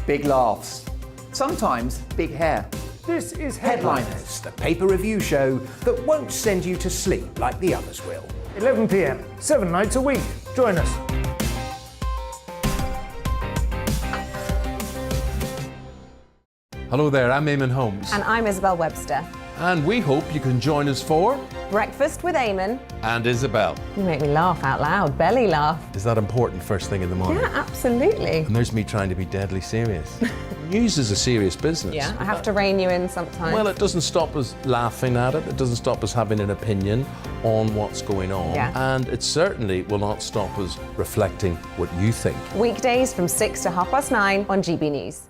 big laughs, sometimes big hair. This is Headliners, the paper review show that won't send you to sleep like the others will. 11 p.m, 7 nights a week. Join us. Hello there, I'm Eamon Holmes. And I'm Isabel Webster. And we hope you can join us for Breakfast with Eamon. And Isabel. You make me laugh out loud, belly laugh. Is that important first thing in the morning? Yeah, absolutely. And there's me trying to be deadly serious. News is a serious business. Yeah, I have to rein you in sometimes. Well, it doesn't stop us laughing at it. It doesn't stop us having an opinion on what's going on. Yeah. And it certainly will not stop us reflecting what you think. Weekdays from 6 to 9:30 on GB News.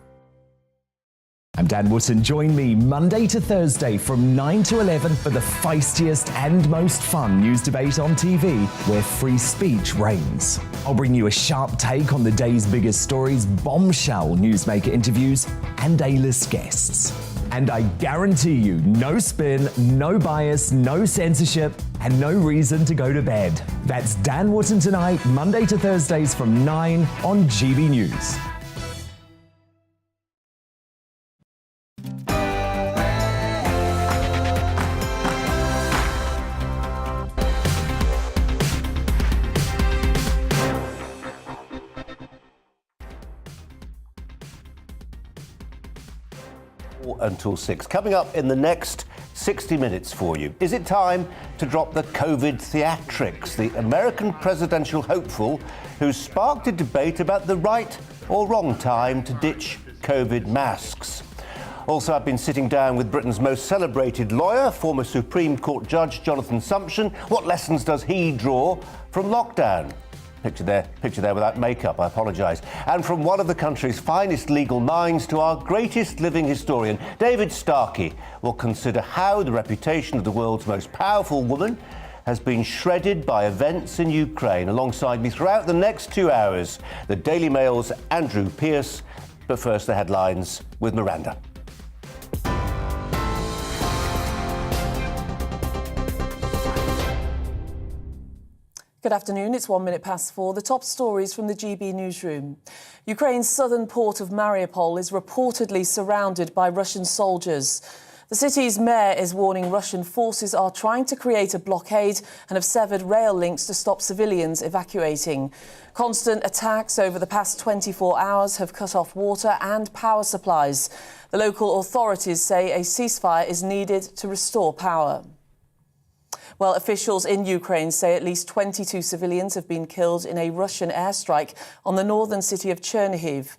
I'm Dan Wootton. Join me Monday to Thursday from 9 to 11 for the feistiest and most fun news debate on TV, where free speech reigns. I'll bring you a sharp take on the day's biggest stories, bombshell newsmaker interviews, and A-list guests. And I guarantee you, no spin, no bias, no censorship, and no reason to go to bed. That's Dan Wootton Tonight, Monday to Thursdays from 9 on GB News. Until 6. Coming up in the next 60 minutes for you. Is it time to drop the COVID theatrics? The American presidential hopeful who's sparked a debate about the right or wrong time to ditch COVID masks. Also, I've been sitting down with Britain's most celebrated lawyer, former Supreme Court Judge Jonathan Sumption. What lessons does he draw from lockdown? Picture there without makeup, I apologise. And from one of the country's finest legal minds to our greatest living historian, David Starkey, will consider how the reputation of the world's most powerful woman has been shredded by events in Ukraine. Alongside me throughout the next 2 hours, the Daily Mail's Andrew Pearce. But first, the headlines with Miranda. Good afternoon, it's 4:01. The top stories from the GB newsroom. Ukraine's southern port of Mariupol is reportedly surrounded by Russian soldiers. The city's mayor is warning Russian forces are trying to create a blockade and have severed rail links to stop civilians evacuating. Constant attacks over the past 24 hours have cut off water and power supplies. The local authorities say a ceasefire is needed to restore power. Well, officials in Ukraine say at least 22 civilians have been killed in a Russian airstrike on the northern city of Chernihiv.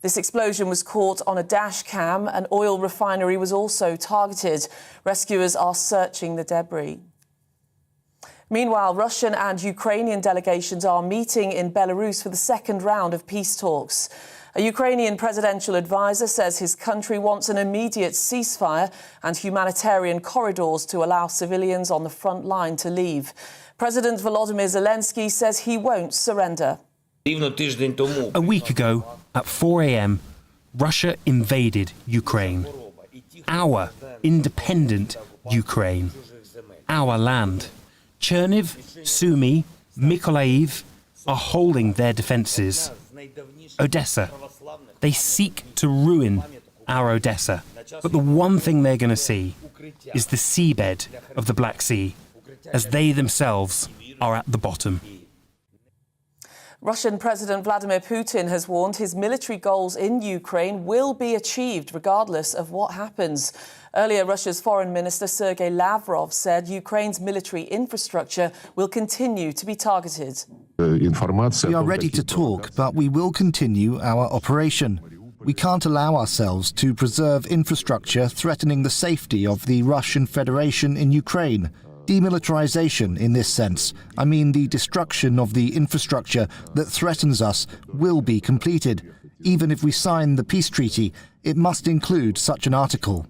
This explosion was caught on a dash cam. An oil refinery was also targeted. Rescuers are searching the debris. Meanwhile, Russian and Ukrainian delegations are meeting in Belarus for the second round of peace talks. A Ukrainian presidential advisor says his country wants an immediate ceasefire and humanitarian corridors to allow civilians on the front line to leave. President Volodymyr Zelensky says he won't surrender. A week ago, at 4 a.m., Russia invaded Ukraine. Our independent Ukraine. Our land. Chernihiv, Sumy, Mykolaiv are holding their defences. Odessa. They seek to ruin our Odessa. But the one thing they're going to see is the seabed of the Black Sea, as they themselves are at the bottom. Russian President Vladimir Putin has warned his military goals in Ukraine will be achieved regardless of what happens. Earlier, Russia's Foreign Minister Sergei Lavrov said Ukraine's military infrastructure will continue to be targeted. We are ready to talk, but we will continue our operation. We can't allow ourselves to preserve infrastructure threatening the safety of the Russian Federation in Ukraine. Demilitarization in this sense, I mean the destruction of the infrastructure that threatens us, will be completed. Even if we sign the peace treaty, it must include such an article.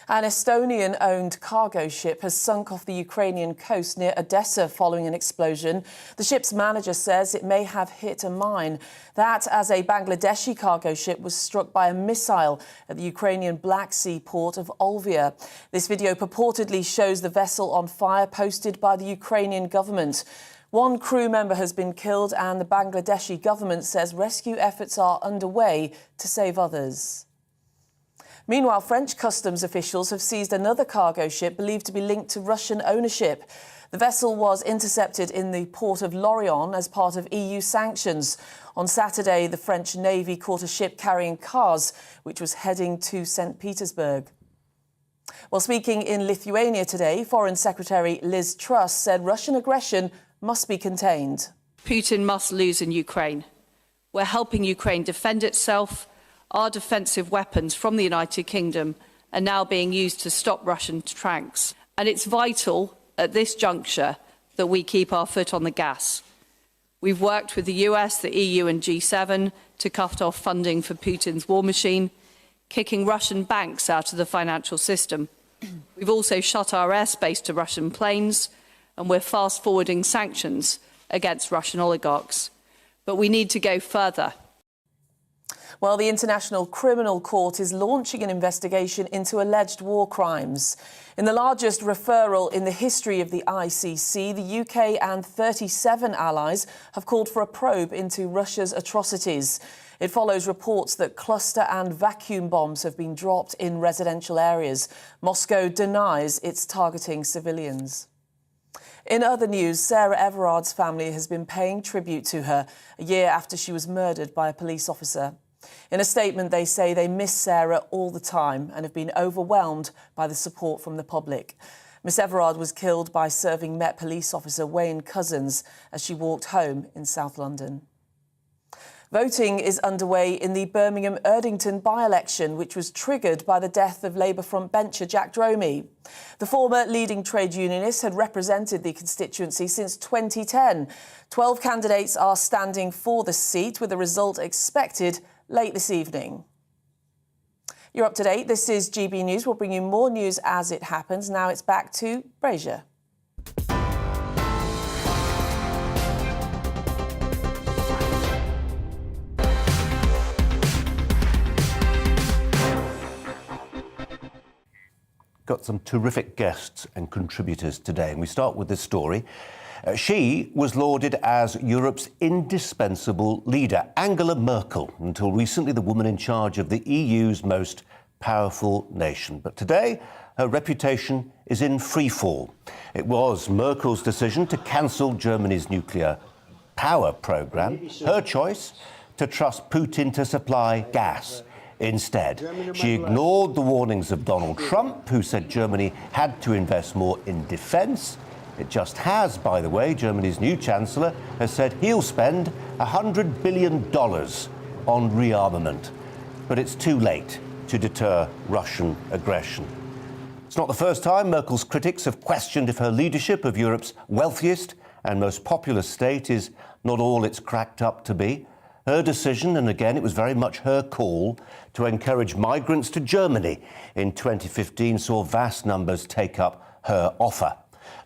An Estonian-owned cargo ship has sunk off the Ukrainian coast near Odessa following an explosion. The ship's manager says it may have hit a mine. That as a Bangladeshi cargo ship was struck by a missile at the Ukrainian Black Sea port of Olvia. This video purportedly shows the vessel on fire, posted by the Ukrainian government. One crew member has been killed and the Bangladeshi government says rescue efforts are underway to save others. Meanwhile, French customs officials have seized another cargo ship believed to be linked to Russian ownership. The vessel was intercepted in the port of Lorient as part of EU sanctions. On Saturday, the French Navy caught a ship carrying cars, which was heading to St. Petersburg. While speaking in Lithuania today, Foreign Secretary Liz Truss said Russian aggression must be contained. Putin must lose in Ukraine. We're helping Ukraine defend itself. Our defensive weapons from the United Kingdom are now being used to stop Russian tanks. And it's vital at this juncture that we keep our foot on the gas. We've worked with the US, the EU and G7 to cut off funding for Putin's war machine, kicking Russian banks out of the financial system. We've also shut our airspace to Russian planes, and we're fast-forwarding sanctions against Russian oligarchs. But we need to go further. Well, the International Criminal Court is launching an investigation into alleged war crimes. In the largest referral in the history of the ICC, the UK and 37 allies have called for a probe into Russia's atrocities. It follows reports that cluster and vacuum bombs have been dropped in residential areas. Moscow denies it's targeting civilians. In other news, Sarah Everard's family has been paying tribute to her a year after she was murdered by a police officer. In a statement, they say they miss Sarah all the time and have been overwhelmed by the support from the public. Miss Everard was killed by serving Met Police officer Wayne Cousins as she walked home in South London. Voting is underway in the Birmingham Erdington by-election, which was triggered by the death of Labour frontbencher Jack Dromey. The former leading trade unionist had represented the constituency since 2010. 12 candidates are standing for the seat, with a result expected late this evening. You're up to date. This is GB News. We'll bring you more news as it happens. Now it's back to Brazier. Got some terrific guests and contributors today, and we start with this story. She was lauded as Europe's indispensable leader, Angela Merkel, until recently the woman in charge of the EU's most powerful nation. But today, her reputation is in freefall. It was Merkel's decision to cancel Germany's nuclear power programme, her choice to trust Putin to supply gas. Instead, she ignored the warnings of Donald Trump, who said Germany had to invest more in defence. It just has, by the way. Germany's new Chancellor has said he'll spend $100 billion on rearmament. But it's too late to deter Russian aggression. It's not the first time Merkel's critics have questioned if her leadership of Europe's wealthiest and most populous state is not all it's cracked up to be. Her decision, and again it was very much her call, to encourage migrants to Germany in 2015 saw vast numbers take up her offer.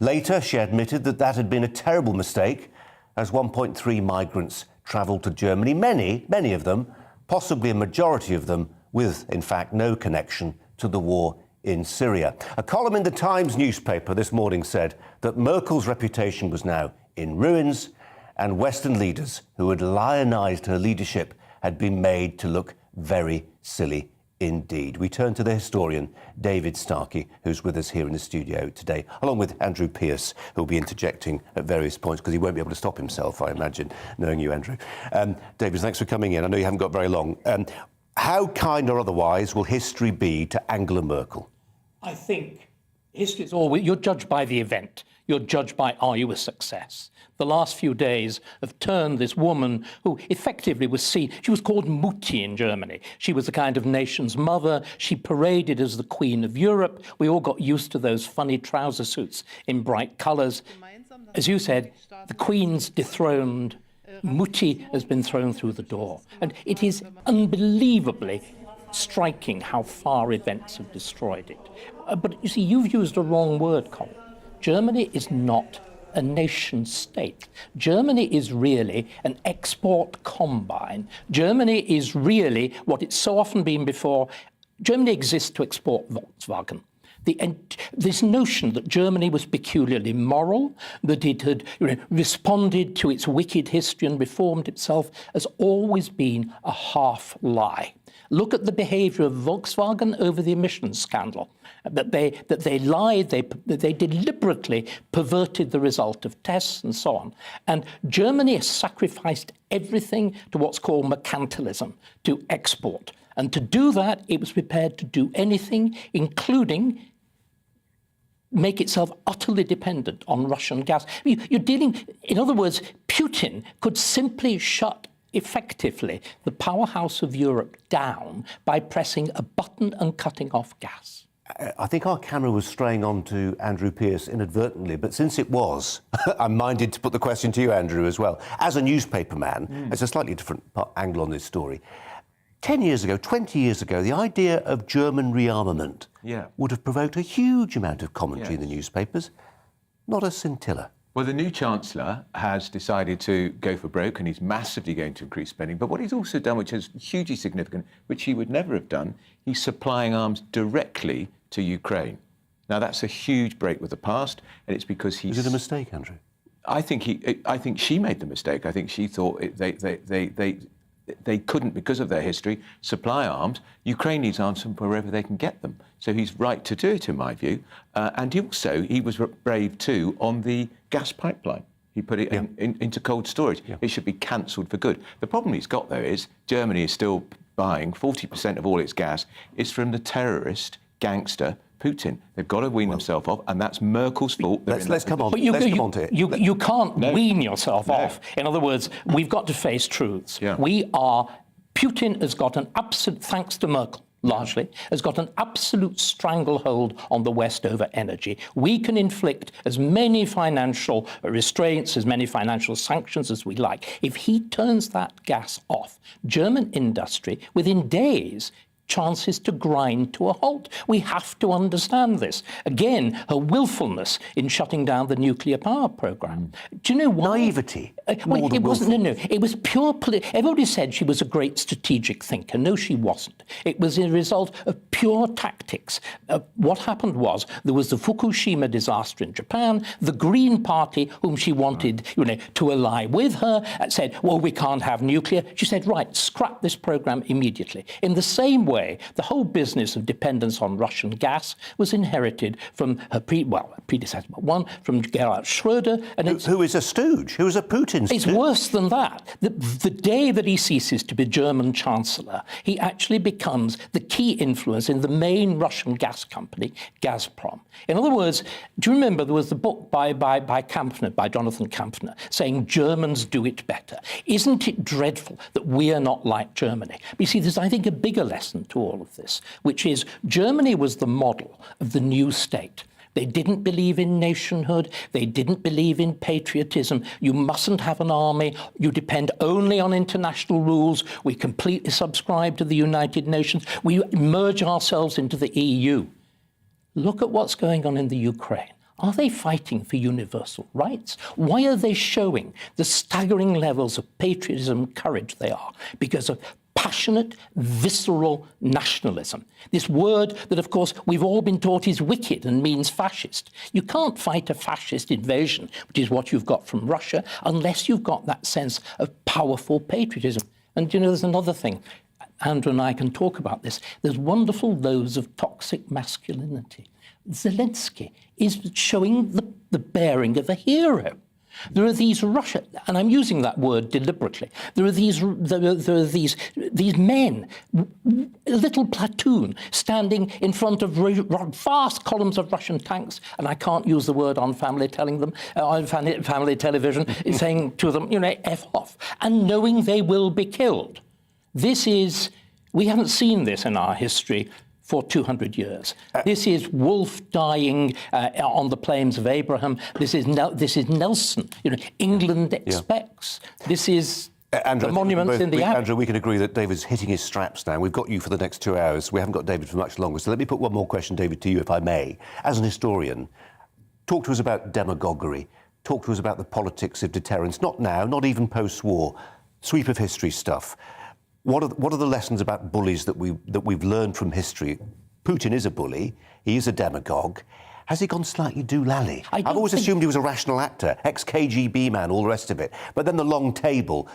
Later, she admitted that that had been a terrible mistake, as 1.3 migrants travelled to Germany, many of them, possibly a majority of them, with, in fact, no connection to the war in Syria. A column in the Times newspaper this morning said that Merkel's reputation was now in ruins, and Western leaders who had lionised her leadership had been made to look very silly indeed. We turn to the historian David Starkey, who's with us here in the studio today, along with Andrew Pearce, who'll be interjecting at various points because he won't be able to stop himself, I imagine, knowing you, Andrew. David, thanks for coming in. I know you haven't got very long. How kind or otherwise will history be to Angela Merkel? I think history is always, you're judged by the event. You're judged by, are you a success? The last few days have turned this woman who effectively was seen, she was called Mutti in Germany. She was the kind of nation's mother. She paraded as the Queen of Europe. We all got used to those funny trouser suits in bright colours. As you said, the Queen's dethroned. Mutti has been thrown through the door. And it is unbelievably striking how far events have destroyed it. But you see, you've used a wrong word, Colin. Germany is not a nation state. Germany is really an export combine. Germany is really what it's so often been before. Germany exists to export Volkswagen. This notion that Germany was peculiarly moral, that it had responded to its wicked history and reformed itself, has always been a half lie. Look at the behaviour of Volkswagen over the emissions scandal. That they lied, they deliberately perverted the result of tests and so on. And Germany has sacrificed everything to what's called mercantilism, to export. And to do that, it was prepared to do anything, including make itself utterly dependent on Russian gas. You're dealing, in other words, Putin could simply shut effectively the powerhouse of Europe down by pressing a button and cutting off gas. I think our camera was straying on to Andrew Pearce inadvertently, but since it was, I'm minded to put the question to you, Andrew, as well. As a newspaperman, it's a slightly different angle on this story. 10 years ago, 20 years ago, the idea of German rearmament would have provoked a huge amount of commentary in the newspapers. Not a scintilla. Well, the new Chancellor has decided to go for broke and he's massively going to increase spending. But what he's also done, which is hugely significant, which he would never have done, he's supplying arms directly to Ukraine. Now, that's a huge break with the past, and it's because he's... Is it a mistake, Andrew? I think she made the mistake. I think she thought they couldn't, because of their history, supply arms. Ukraine needs arms from wherever they can get them. So he's right to do it, in my view. And he was brave, too, on the gas pipeline. He put it into cold storage. It should be cancelled for good. The problem he's got, though, is Germany is still buying 40% of all its gas is from the terrorist gangster Putin. They've got to wean themselves off, and that's Merkel's fault. Let's come on. But you can't wean yourself off. In other words, we've got to face truths. Putin has got an absolute, thanks to Merkel, largely, has got an absolute stranglehold on the West over energy. We can inflict as many financial restraints, as many financial sanctions as we like. If he turns that gas off, German industry, within days, chances to grind to a halt. We have to understand this. Again, her willfulness in shutting down the nuclear power programme. Do you know why? Naivety. It wasn't. No. It was pure. Everybody said she was a great strategic thinker. No, she wasn't. It was a result of pure tactics. What happened was there was the Fukushima disaster in Japan. The Green Party, whom she wanted, to ally with her, said, "Well, we can't have nuclear." She said, "Right, scrap this programme immediately." In the same way, the whole business of dependence on Russian gas was inherited from her predecessor, one from Gerhard Schröder, and who is a stooge, who is a Putin stooge. It's worse than that. The day that he ceases to be German Chancellor, he actually becomes the key influence in the main Russian gas company, Gazprom. In other words, do you remember there was the book by Jonathan Kampfner, saying Germans do it better? Isn't it dreadful that we are not like Germany? But you see, there's, I think, a bigger lesson to all of this, which is Germany was the model of the new state. They didn't believe in nationhood. They didn't believe in patriotism. You mustn't have an army. You depend only on international rules. We completely subscribe to the United Nations. We merge ourselves into the EU. Look at what's going on in the Ukraine. Are they fighting for universal rights? Why are they showing the staggering levels of patriotism and courage they are? Because of passionate, visceral nationalism. This word that, of course, we've all been taught is wicked and means fascist. You can't fight a fascist invasion, which is what you've got from Russia, unless you've got that sense of powerful patriotism. And, there's another thing. Andrew and I can talk about this. There's wonderful loads of toxic masculinity. Zelensky is showing the bearing of a hero. There are these and I'm using that word deliberately. There are these men, a little platoon, standing in front of vast columns of Russian tanks, and I can't use the word on family television, saying to them, F off, and knowing they will be killed. We haven't seen this in our history for 200 years. This is Wolfe dying on the plains of Abraham. This is Nelson. England expects. This is Andrew, the monuments in the Abbey. Andrew, we can agree that David's hitting his straps now. We've got you for the next 2 hours. We haven't got David for much longer. So let me put one more question, David, to you, if I may. As an historian, talk to us about demagoguery. Talk to us about the politics of deterrence. Not now, not even post-war. Sweep of history stuff. What are the lessons about bullies that we've learned from history Putin is a bully, he is a demagogue. Has he gone slightly doolally? I've always assumed he was a rational actor, ex-KGB man, all the rest of it. But then the long table,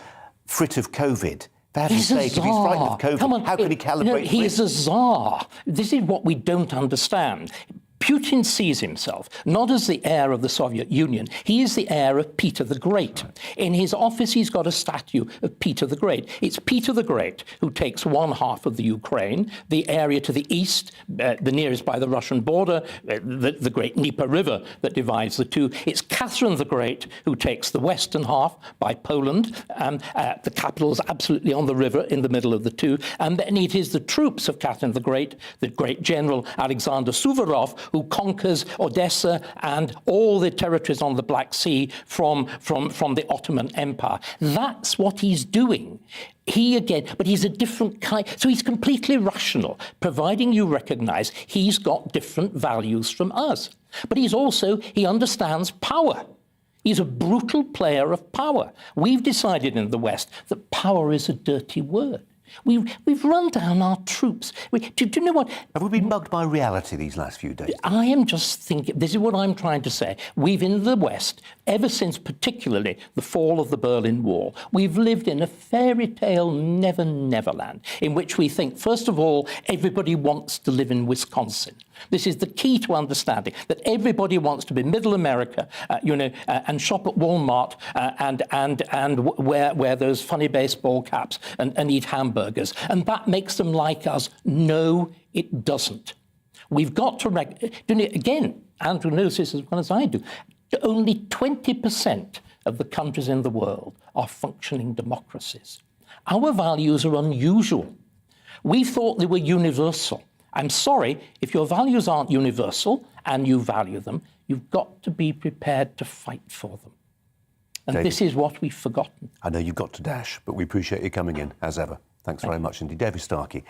frit of COVID. For heaven's sake, if he's frightened of COVID, Come on, how can he calibrate? He is a czar. This is what we don't understand. Putin sees himself not as the heir of the Soviet Union. He is the heir of Peter the Great. In his office, he's got a statue of Peter the Great. It's Peter the Great who takes one half of the Ukraine, the area to the east, the nearest by the Russian border, the great Dnieper River that divides the two. It's Catherine the Great who takes the western half by Poland. The capital is absolutely on the river in the middle of the two. And then it is the troops of Catherine the Great general Alexander Suvorov, who conquers Odessa and all the territories on the Black Sea from the Ottoman Empire. That's what he's doing. But he's a different kind. So he's completely rational, providing you recognize he's got different values from us. But he understands power. He's a brutal player of power. We've decided in the West that power is a dirty word. We've run down our troops. Do you know what? Have we been mugged by reality these last few days? I am just thinking, this is what I'm trying to say. We've, in the West, ever since particularly the fall of the Berlin Wall, we've lived in a fairy tale never-never-land, in which we think, first of all, everybody wants to live in Wisconsin. This is the key to understanding, that everybody wants to be middle America, and shop at Walmart and wear those funny baseball caps and eat hamburgers. And that makes them like us. No, it doesn't. We've got to again, Andrew knows this as well as I do. Only 20% of the countries in the world are functioning democracies. Our values are unusual. We thought they were universal. I'm sorry, if your values aren't universal and you value them, you've got to be prepared to fight for them. And David, this is what we've forgotten. I know you've got to dash, but we appreciate you coming in, as ever. Thanks very much indeed. David Starkey.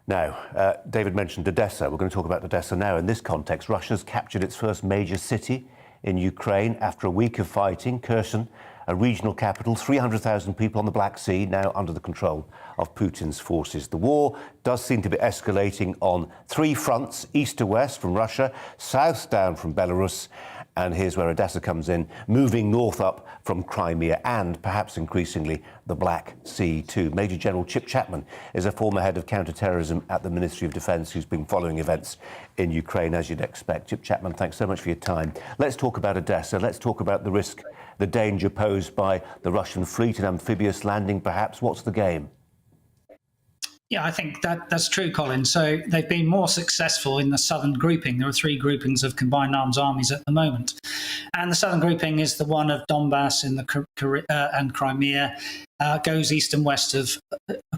Now, David mentioned Odessa. We're going to talk about Odessa now. In this context, Russia's captured its first major city in Ukraine after a week of fighting. Kherson, a regional capital, 300,000 people on the Black Sea, now under the control of Putin's forces. The war does seem to be escalating on three fronts, east to west from Russia, south down from Belarus, and here's where Odessa comes in, moving north up from Crimea and, perhaps increasingly, the Black Sea too. Major General Chip Chapman is a former head of counter-terrorism at the Ministry of Defence who's been following events in Ukraine, as you'd expect. Chip Chapman, thanks so much for your time. Let's talk about Odessa. Let's talk about the risk, the danger posed by the Russian fleet, an amphibious landing, perhaps. What's the game? Yeah, I think that's true, Colin. So they've been more successful in the southern grouping. There are three groupings of combined arms armies at the moment. And the southern grouping is the one of Donbass and Crimea, goes east and west of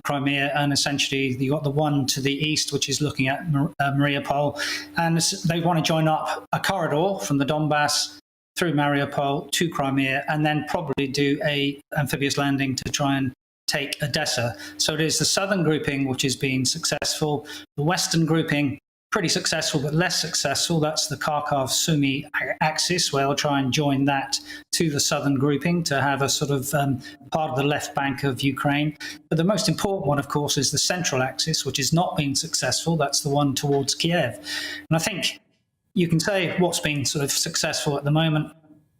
Crimea. And essentially, you've got the one to the east, which is looking at Mariupol. And they want to join up a corridor from the Donbass through Mariupol to Crimea, and then probably do a amphibious landing to try and take Odessa. So it is the southern grouping which has been successful. The western grouping, pretty successful but less successful. That's the Kharkov-Sumy axis, where they'll try and join that to the southern grouping to have a sort of part of the left bank of Ukraine. But the most important one, of course, is the central axis, which has not been successful. That's the one towards Kiev. And I think you can say what's been sort of successful at the moment.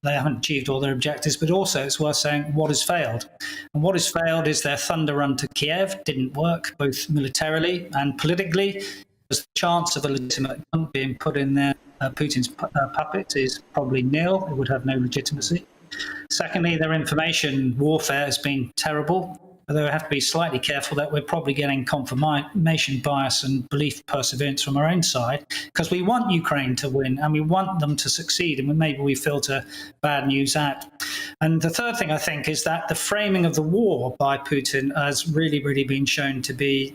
They haven't achieved all their objectives, but also it's worth saying what has failed. And what has failed is their thunder run to Kiev didn't work, both militarily and politically. The chance of a legitimate gun being put in there, Putin's puppet, is probably nil. It would have no legitimacy. Secondly, their information warfare has been terrible. Although we have to be slightly careful that we're probably getting confirmation bias and belief perseverance from our own side, because we want Ukraine to win and we want them to succeed, and maybe we filter bad news out. And the third thing I think is that the framing of the war by Putin has really been shown to be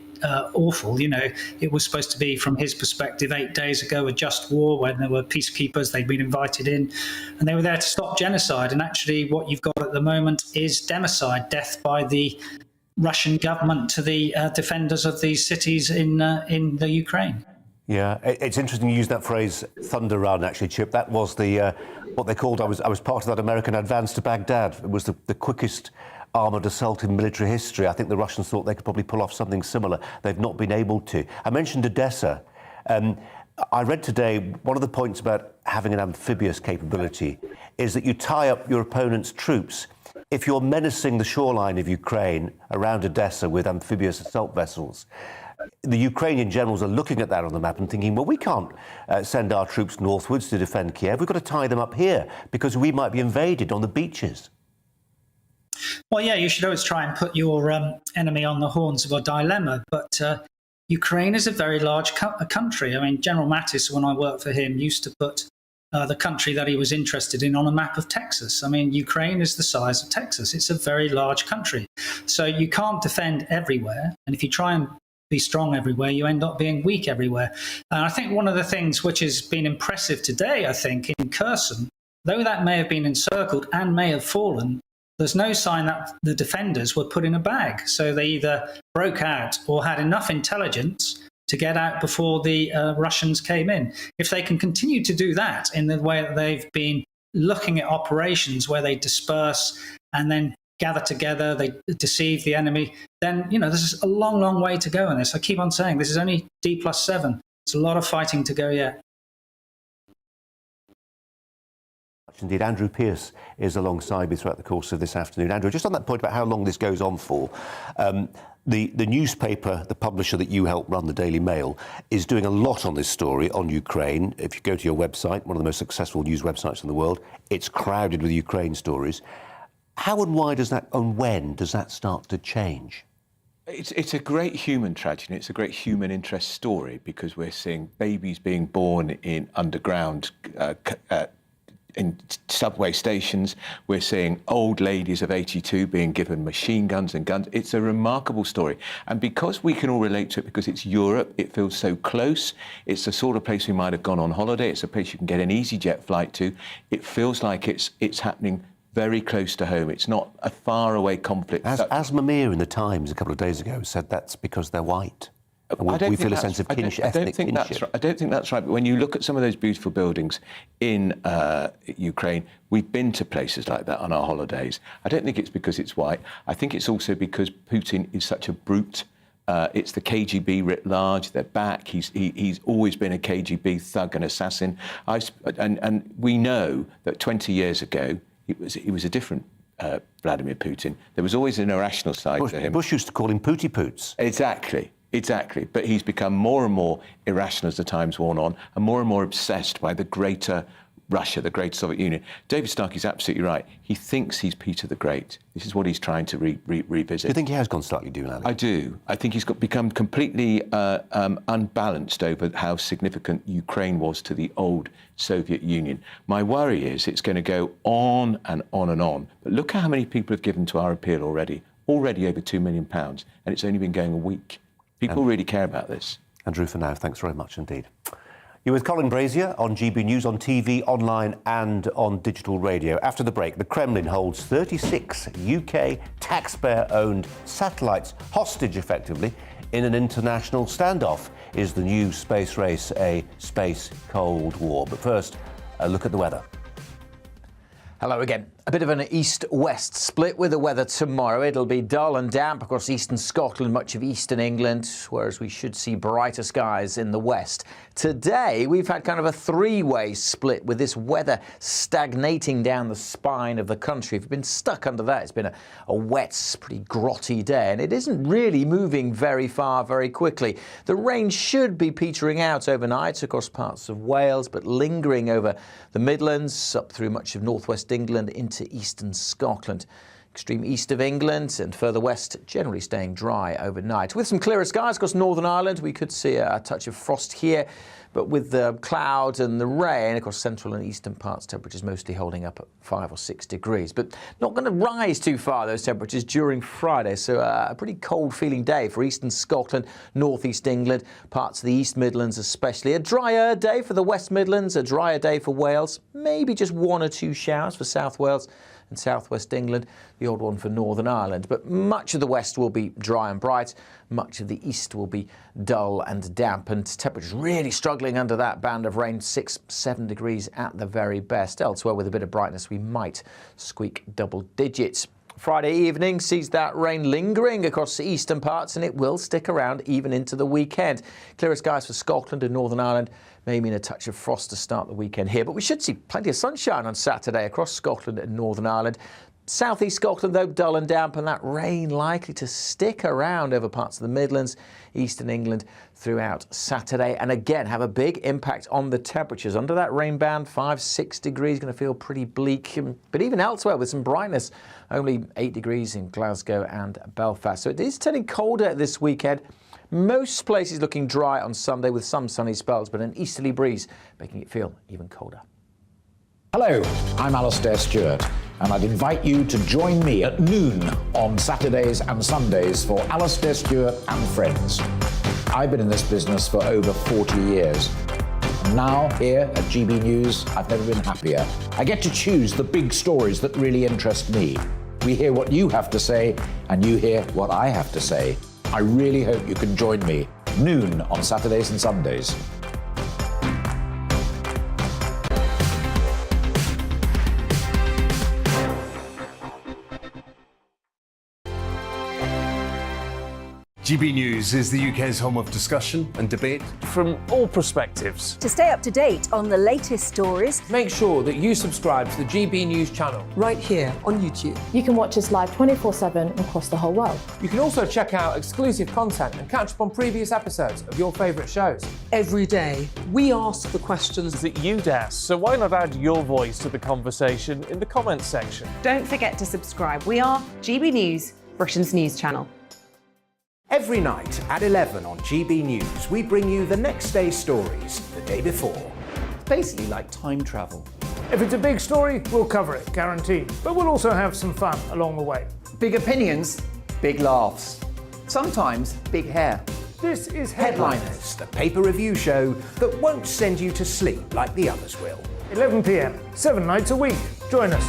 awful. You know, it was supposed to be, from his perspective, 8 days ago, a just war when there were peacekeepers, they'd been invited in, and they were there to stop genocide. And actually what you've got at the moment is democide, death by the Russian government to the defenders of these cities in the Ukraine. Yeah, it's interesting you use that phrase, thunder run, actually, Chip. That was the what they called, I was part of that American advance to Baghdad. It was the quickest armoured assault in military history. I think the Russians thought they could probably pull off something similar. They've not been able to. I mentioned Odessa. I read today one of the points about having an amphibious capability is that you tie up your opponent's troops. If you're menacing the shoreline of Ukraine around Odessa with amphibious assault vessels, the Ukrainian generals are looking at that on the map and thinking, well, we can't send our troops northwards to defend Kiev. We've got to tie them up here because we might be invaded on the beaches. Well, yeah, you should always try and put your enemy on the horns of a dilemma. But Ukraine is a very large country. I mean, General Mattis, when I worked for him, used to put the country that he was interested in on a map of Texas. I mean, Ukraine is the size of Texas. It's a very large country. So you can't defend everywhere. And if you try and be strong everywhere, you end up being weak everywhere. And I think one of the things which has been impressive today, I think, in Kherson, though that may have been encircled and may have fallen, there's no sign that the defenders were put in a bag. So they either broke out or had enough intelligence to get out before the Russians came in. If they can continue to do that in the way that they've been looking at operations where they disperse and then gather together, they deceive the enemy, then, you know, there's a long, long way to go in this. I keep on saying this is only D+7. It's a lot of fighting to go yet. Indeed, Andrew Pearce is alongside me throughout the course of this afternoon. Andrew, just on that point about how long this goes on for, the newspaper, the publisher that you help run, the Daily Mail, is doing a lot on this story on Ukraine. If you go to your website, one of the most successful news websites in the world, it's crowded with Ukraine stories. How and why does that, and when does that start to change? It's a great human tragedy. It's a great human interest story because we're seeing babies being born in underground in subway stations. We're seeing old ladies of 82 being given machine guns and guns. It's a remarkable story. And because we can all relate to it, because it's Europe, it feels so close. It's the sort of place we might have gone on holiday. It's a place you can get an EasyJet flight to. It feels like it's happening very close to home. It's not a faraway conflict. As Mamir in the Times a couple of days ago said, that's because they're white. We feel a sense of ethnic kinship. I don't think that's right. But when you look at some of those beautiful buildings in Ukraine, we've been to places like that on our holidays. I don't think it's because it's white. I think it's also because Putin is such a brute. It's the KGB writ large. They're back. He's always been a KGB thug and assassin. And we know that 20 years ago, he was a different Vladimir Putin. There was always an irrational side to him. Bush used to call him Pooty Poots. Exactly. But he's become more and more irrational as the time's worn on and more obsessed by the greater Russia, the great Soviet Union. David Starkey's absolutely right. He thinks he's Peter the Great. This is what he's trying to revisit. Do you think he has gone slightly doolally? I do. I think he's become completely unbalanced over how significant Ukraine was to the old Soviet Union. My worry is it's going to go on and on and on. But look how many people have given to our appeal already. Already over £2 million, and it's only been going a week. People really care about this. Andrew, for now, thanks very much indeed. You're with Colin Brazier on GB News, on TV, online and on digital radio. After the break, the Kremlin holds 36 UK taxpayer-owned satellites hostage, effectively, in an international standoff. Is the new space race a space Cold War? But first, a look at the weather. Hello again. A bit of an east-west split with the weather tomorrow. It'll be dull and damp across eastern Scotland, much of eastern England, whereas we should see brighter skies in the west. Today, we've had kind of a three-way split with this weather stagnating down the spine of the country. If you've been stuck under that, it's been a wet, pretty grotty day, and it isn't really moving very far very quickly. The rain should be petering out overnight across parts of Wales, but lingering over the Midlands, up through much of northwest England into eastern Scotland. Extreme east of England and further west generally staying dry overnight. With some clearer skies across Northern Ireland, we could see a touch of frost here, but with the cloud and the rain across central and eastern parts, temperatures mostly holding up at 5 or 6 degrees. But not going to rise too far, those temperatures, during Friday. So a pretty cold feeling day for eastern Scotland, northeast England, parts of the East Midlands especially. A drier day for the West Midlands, a drier day for Wales. Maybe just 1 or 2 showers for South Wales and southwest England, the odd one for Northern Ireland. But much of the west will be dry and bright, much of the east will be dull and damp, and temperatures really struggling under that band of rain, 6-7 degrees at the very best. Elsewhere, with a bit of brightness, we might squeak double digits. Friday evening sees that rain lingering across the eastern parts, and it will stick around even into the weekend. Clearer skies for Scotland and Northern Ireland may mean a touch of frost to start the weekend here, but we should see plenty of sunshine on Saturday across Scotland and Northern Ireland. South East Scotland, though, dull and damp, and that rain likely to stick around over parts of the Midlands, eastern England throughout Saturday, and again have a big impact on the temperatures. Under that rain band, 5-6 degrees, going to feel pretty bleak, but even elsewhere with some brightness, only 8 degrees in Glasgow and Belfast. So it is turning colder this weekend. Most places looking dry on Sunday with some sunny spells, but an easterly breeze making it feel even colder. Hello, I'm Alastair Stewart, and I'd invite you to join me at noon on Saturdays and Sundays for Alastair Stewart and Friends. I've been in this business for over 40 years. And now, here at GB News, I've never been happier. I get to choose the big stories that really interest me. We hear what you have to say, and you hear what I have to say. I really hope you can join me, noon on Saturdays and Sundays. GB News is the UK's home of discussion and debate from all perspectives. To stay up to date on the latest stories, make sure that you subscribe to the GB News channel right here on YouTube. You can watch us live 24/7 across the whole world. You can also check out exclusive content and catch up on previous episodes of your favourite shows. Every day, we ask the questions that you'd ask, so why not add your voice to the conversation in the comments section? Don't forget to subscribe. We are GB News, Britain's news channel. Every night at 11 on GB News, we bring you the next day's stories the day before. It's basically like time travel. If it's a big story, we'll cover it, guaranteed. But we'll also have some fun along the way. Big opinions, big laughs. Sometimes big hair. This is Headliners, the paper review show that won't send you to sleep like the others will. 11 p.m, 7 nights a week. Join us.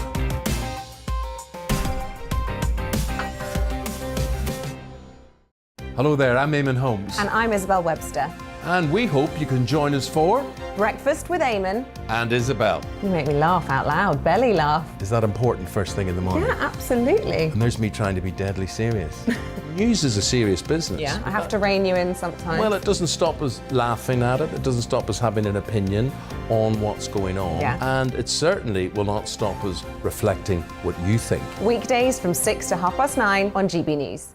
Hello there, I'm Eamon Holmes. And I'm Isabel Webster. And we hope you can join us for Breakfast with Eamon. And Isabel. You make me laugh out loud, belly laugh. Is that important first thing in the morning? Yeah, absolutely. And there's me trying to be deadly serious. News is a serious business. Yeah, I have to rein you in sometimes. Well, it doesn't stop us laughing at it. It doesn't stop us having an opinion on what's going on. Yeah. And it certainly will not stop us reflecting what you think. Weekdays from 6 to 9:30 on GB News.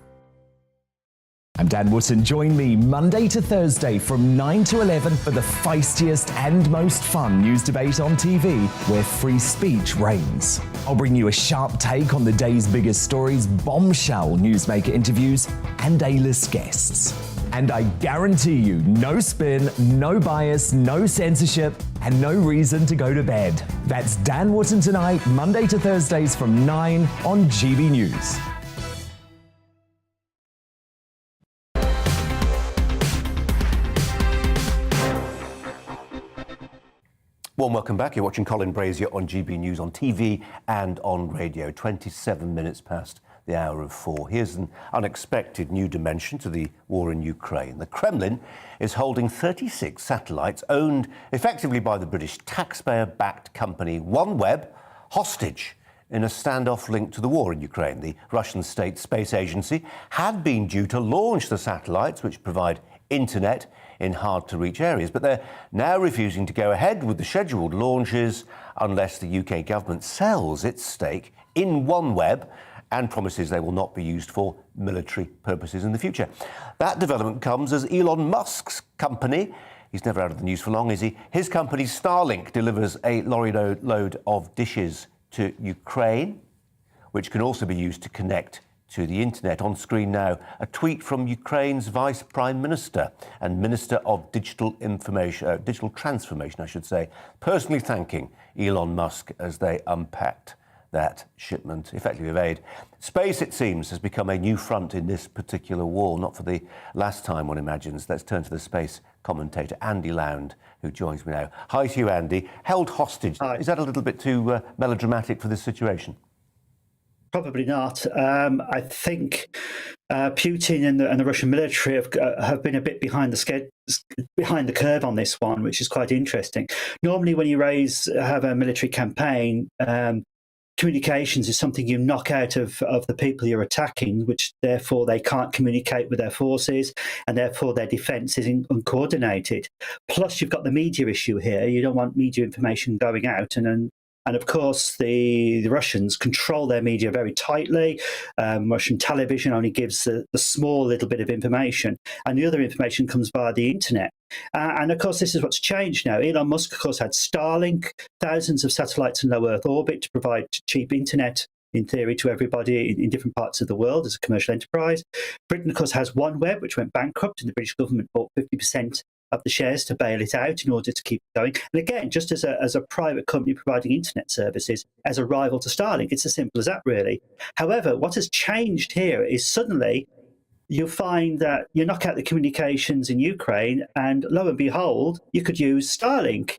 I'm Dan Wootton. Join me Monday to Thursday from 9 to 11 for the feistiest and most fun news debate on TV, where free speech reigns. I'll bring you a sharp take on the day's biggest stories, bombshell newsmaker interviews, and A-list guests. And I guarantee you, no spin, no bias, no censorship, and no reason to go to bed. That's Dan Wootton tonight, Monday to Thursdays from 9 on GB News. Warm welcome back. You're watching Colin Brazier on GB News on TV and on radio. 27 minutes past the hour of 4. Here's an unexpected new dimension to the war in Ukraine. The Kremlin is holding 36 satellites owned effectively by the British taxpayer-backed company OneWeb hostage in a standoff linked to the war in Ukraine. The Russian State Space Agency had been due to launch the satellites, which provide internet in hard-to-reach areas, but they're now refusing to go ahead with the scheduled launches unless the UK government sells its stake in OneWeb and promises they will not be used for military purposes in the future. That development comes as Elon Musk's company, he's never out of the news for long, is he? His company Starlink delivers a lorry load of dishes to Ukraine, which can also be used to connect to the internet. On screen now, a tweet from Ukraine's Vice Prime Minister and Minister of Digital Transformation, I should say, personally thanking Elon Musk as they unpacked that shipment, effectively of aid. Space, it seems, has become a new front in this particular war, not for the last time, one imagines. Let's turn to the space commentator, Andy Lound, who joins me now. Hi to you, Andy. Held hostage. Hi. Is that a little bit too melodramatic for this situation? Probably not. I think Putin and the Russian military have been a bit behind the curve on this one, which is quite interesting. Normally, when you have a military campaign, communications is something you knock out of the people you're attacking, which therefore they can't communicate with their forces, and therefore their defence is uncoordinated. Plus, you've got the media issue here. You don't want media information going out, and of course, the Russians control their media very tightly. Russian television only gives the small little bit of information, and the other information comes via the internet. And of course, this is what's changed now. Elon Musk, of course, had Starlink, thousands of satellites in low Earth orbit to provide cheap internet, in theory, to everybody in different parts of the world as a commercial enterprise. Britain, of course, has OneWeb, which went bankrupt, and the British government bought 50% of the shares to bail it out in order to keep it going. And again, just as a private company providing internet services as a rival to Starlink, it's as simple as that, really. However, what has changed here is suddenly you'll find that you knock out the communications in Ukraine, and lo and behold, you could use Starlink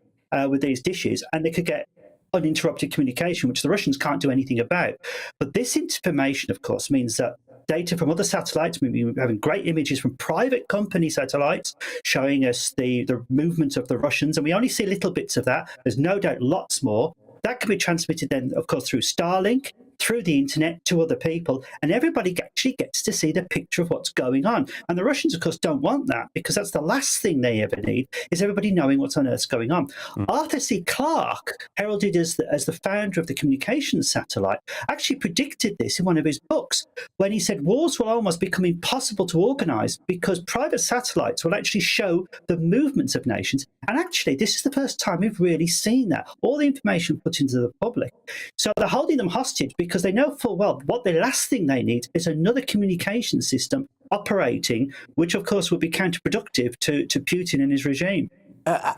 with these dishes, and they could get uninterrupted communication, which the Russians can't do anything about. But this information, of course, means that data from other satellites, we're having great images from private company satellites showing us the movement of the Russians, and we only see little bits of that. There's no doubt lots more. That can be transmitted then, of course, through Starlink, through the internet to other people, and everybody actually gets to see the picture of what's going on. And the Russians, of course, don't want that, because that's the last thing they ever need, is everybody knowing what's on Earth's going on. Arthur C. Clarke, heralded as the founder of the communications satellite, actually predicted this in one of his books when he said wars will almost become impossible to organise because private satellites will actually show the movements of nations. And actually, this is the first time we've really seen that. All the information put into the public. So they're holding them hostage because they know full well what the last thing they need is another communication system operating, which of course would be counterproductive to Putin and his regime.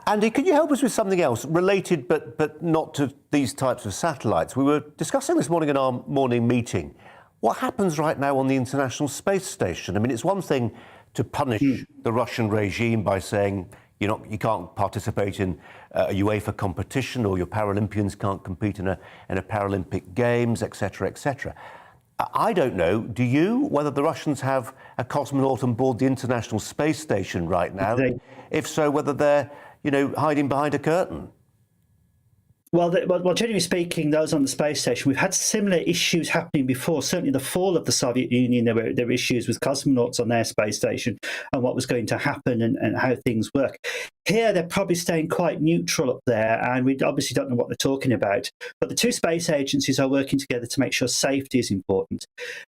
Andy, can you help us with something else related but not to these types of satellites? We were discussing this morning in our morning meeting. What happens right now on the International Space Station? I mean, it's one thing to punish the Russian regime by saying you can't participate in a UEFA competition, or your Paralympians can't compete in a Paralympic Games, etc., etc. I don't know, do you, whether the Russians have a cosmonaut on board the International Space Station right now? If so, whether they're, hiding behind a curtain? Well, generally speaking, those on the space station, we've had similar issues happening before. Certainly the fall of the Soviet Union, there were issues with cosmonauts on their space station and what was going to happen and how things work. Here, they're probably staying quite neutral up there, and we obviously don't know what they're talking about. But the two space agencies are working together to make sure safety is important.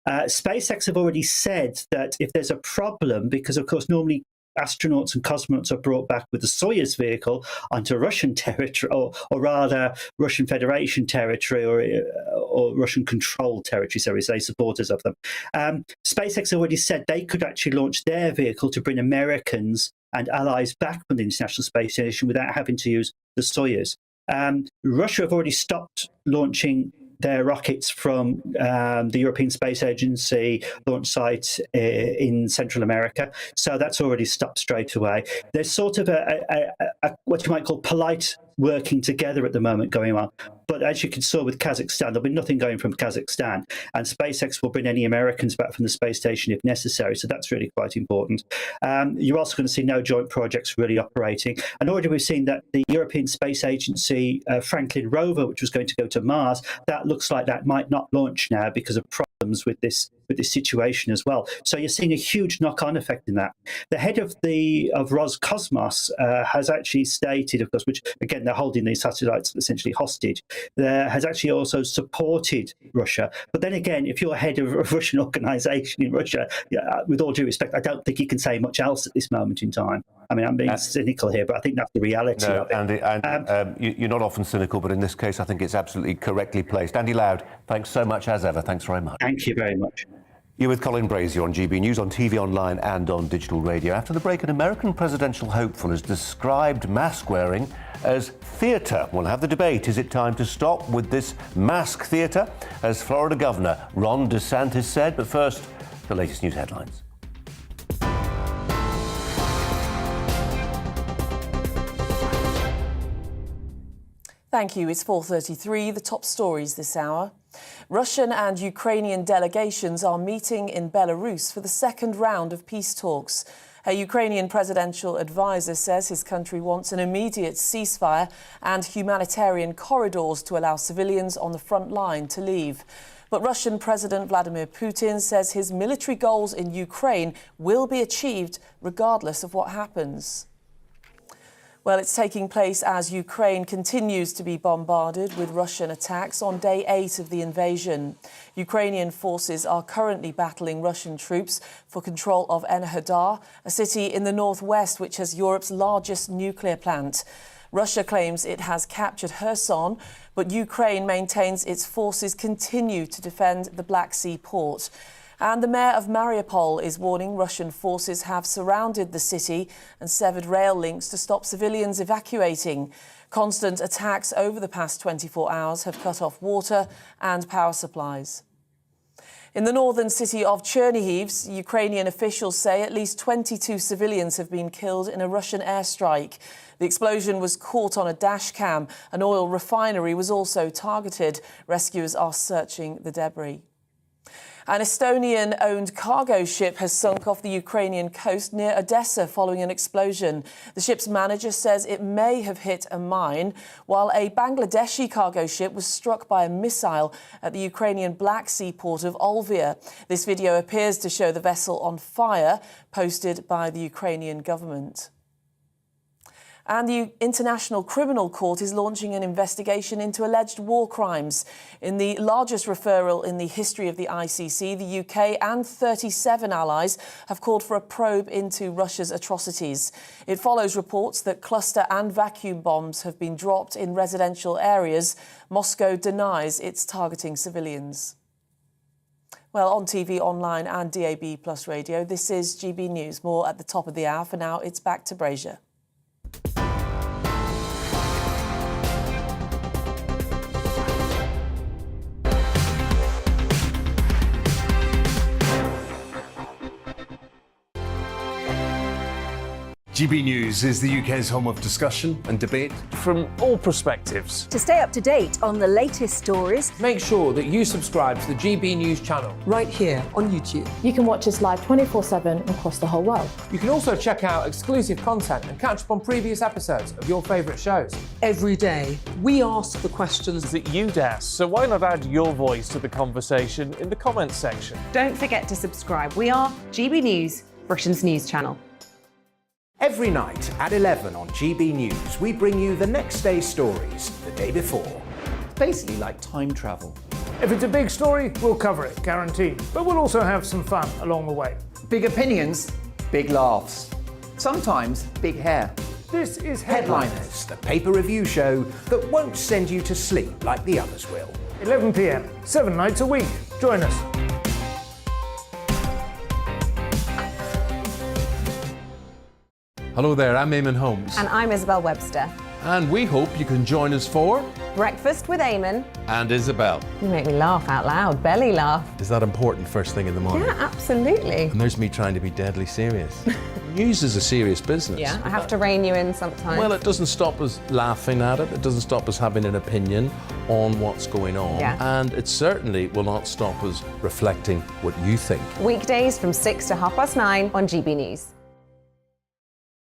SpaceX have already said that if there's a problem, because, of course, normally astronauts and cosmonauts are brought back with the Soyuz vehicle onto Russian territory, or rather Russian Federation territory, or Russian controlled territory, so we say supporters of them. SpaceX already said they could actually launch their vehicle to bring Americans and allies back from the International Space Station without having to use the Soyuz. Russia have already stopped launching their rockets from the European Space Agency launch site in Central America. So that's already stopped straight away. There's sort of a what you might call polite working together at the moment going on. But as you can saw with Kazakhstan, there'll be nothing going from Kazakhstan. And SpaceX will bring any Americans back from the space station if necessary. So that's really quite important. You're also going to see no joint projects really operating. And already we've seen that the European Space Agency Franklin rover, which was going to go to Mars, that looks like that might not launch now because of problems with this situation as well. So you're seeing a huge knock-on effect in that. The head of Roscosmos has actually stated, of course, which again they're holding these satellites essentially hostage, has actually also supported Russia. But then again, if you're head of a Russian organisation in Russia, with all due respect, I don't think you can say much else at this moment in time. I mean, I'm being cynical here, but I think that's the reality of it. Andy, you're not often cynical, but in this case, I think it's absolutely correctly placed. Andy Loud, thanks so much as ever. Thanks very much. Thank you very much. You're with Colin Brazier on GB News, on TV, online and on digital radio. After the break, an American presidential hopeful has described mask wearing as theatre. We'll have the debate. Is it time to stop with this mask theatre, as Florida Governor Ron DeSantis said? But first, the latest news headlines. Thank you. It's 4:33. The top stories this hour. Russian and Ukrainian delegations are meeting in Belarus for the second round of peace talks. A Ukrainian presidential advisor says his country wants an immediate ceasefire and humanitarian corridors to allow civilians on the front line to leave. But Russian President Vladimir Putin says his military goals in Ukraine will be achieved regardless of what happens. Well, it's taking place as Ukraine continues to be bombarded with Russian attacks on day 8 of the invasion. Ukrainian forces are currently battling Russian troops for control of Enerhodar, a city in the northwest which has Europe's largest nuclear plant. Russia claims it has captured Kherson, but Ukraine maintains its forces continue to defend the Black Sea port. And the mayor of Mariupol is warning Russian forces have surrounded the city and severed rail links to stop civilians evacuating. Constant attacks over the past 24 hours have cut off water and power supplies. In the northern city of Chernihiv, Ukrainian officials say at least 22 civilians have been killed in a Russian airstrike. The explosion was caught on a dash cam. An oil refinery was also targeted. Rescuers are searching the debris. An Estonian-owned cargo ship has sunk off the Ukrainian coast near Odessa following an explosion. The ship's manager says it may have hit a mine, while a Bangladeshi cargo ship was struck by a missile at the Ukrainian Black Sea port of Olvia. This video appears to show the vessel on fire, posted by the Ukrainian government. And the International Criminal Court is launching an investigation into alleged war crimes. In the largest referral in the history of the ICC, the UK and 37 allies have called for a probe into Russia's atrocities. It follows reports that cluster and vacuum bombs have been dropped in residential areas. Moscow denies it's targeting civilians. Well, on TV, online and DAB+ radio, this is GB News. More at the top of the hour. For now, it's back to Brazier. GB News is the UK's home of discussion and debate from all perspectives. To stay up to date on the latest stories, make sure that you subscribe to the GB News channel right here on YouTube. You can watch us live 24/7 across the whole world. You can also check out exclusive content and catch up on previous episodes of your favourite shows. Every day, we ask the questions that you'd ask, so why not add your voice to the conversation in the comments section? Don't forget to subscribe. We are GB News, Britain's news channel. Every night at 11 on GB News, we bring you the next day's stories the day before. It's basically like time travel. If it's a big story, we'll cover it, guaranteed. But we'll also have some fun along the way. Big opinions, big laughs. Sometimes big hair. This is Headliners, the paper review show that won't send you to sleep like the others will. 11 p.m, 7 nights a week. Join us. Hello there, I'm Eamon Holmes. And I'm Isabel Webster. And we hope you can join us for Breakfast with Eamon and Isabel. You make me laugh out loud, belly laugh. Is that important first thing in the morning? Yeah, absolutely. And there's me trying to be deadly serious. News is a serious business. Yeah, I have to rein you in sometimes. Well, it doesn't stop us laughing at it. It doesn't stop us having an opinion on what's going on. Yeah. And it certainly will not stop us reflecting what you think. Weekdays from 6 to 9:30 on GB News.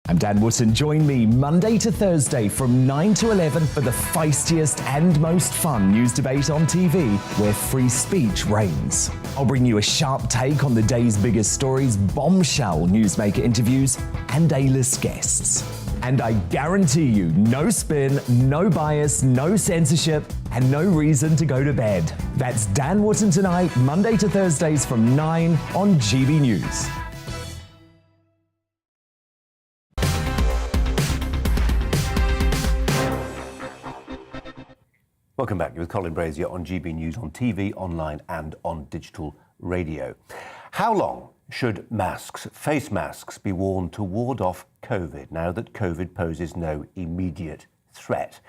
I'm Dan Wootton. Join me Monday to Thursday from 9 to 11 for the feistiest and most fun news debate on TV, where free speech reigns. I'll bring you a sharp take on the day's biggest stories, bombshell newsmaker interviews, and A-list guests. And I guarantee you, no spin, no bias, no censorship, and no reason to go to bed. That's Dan Wootton Tonight, Monday to Thursdays from 9 on GB News. Welcome back. You're with Colin Brazier on GB News, on TV, online and on digital radio. How long should face masks, be worn to ward off COVID now that COVID poses no immediate threat?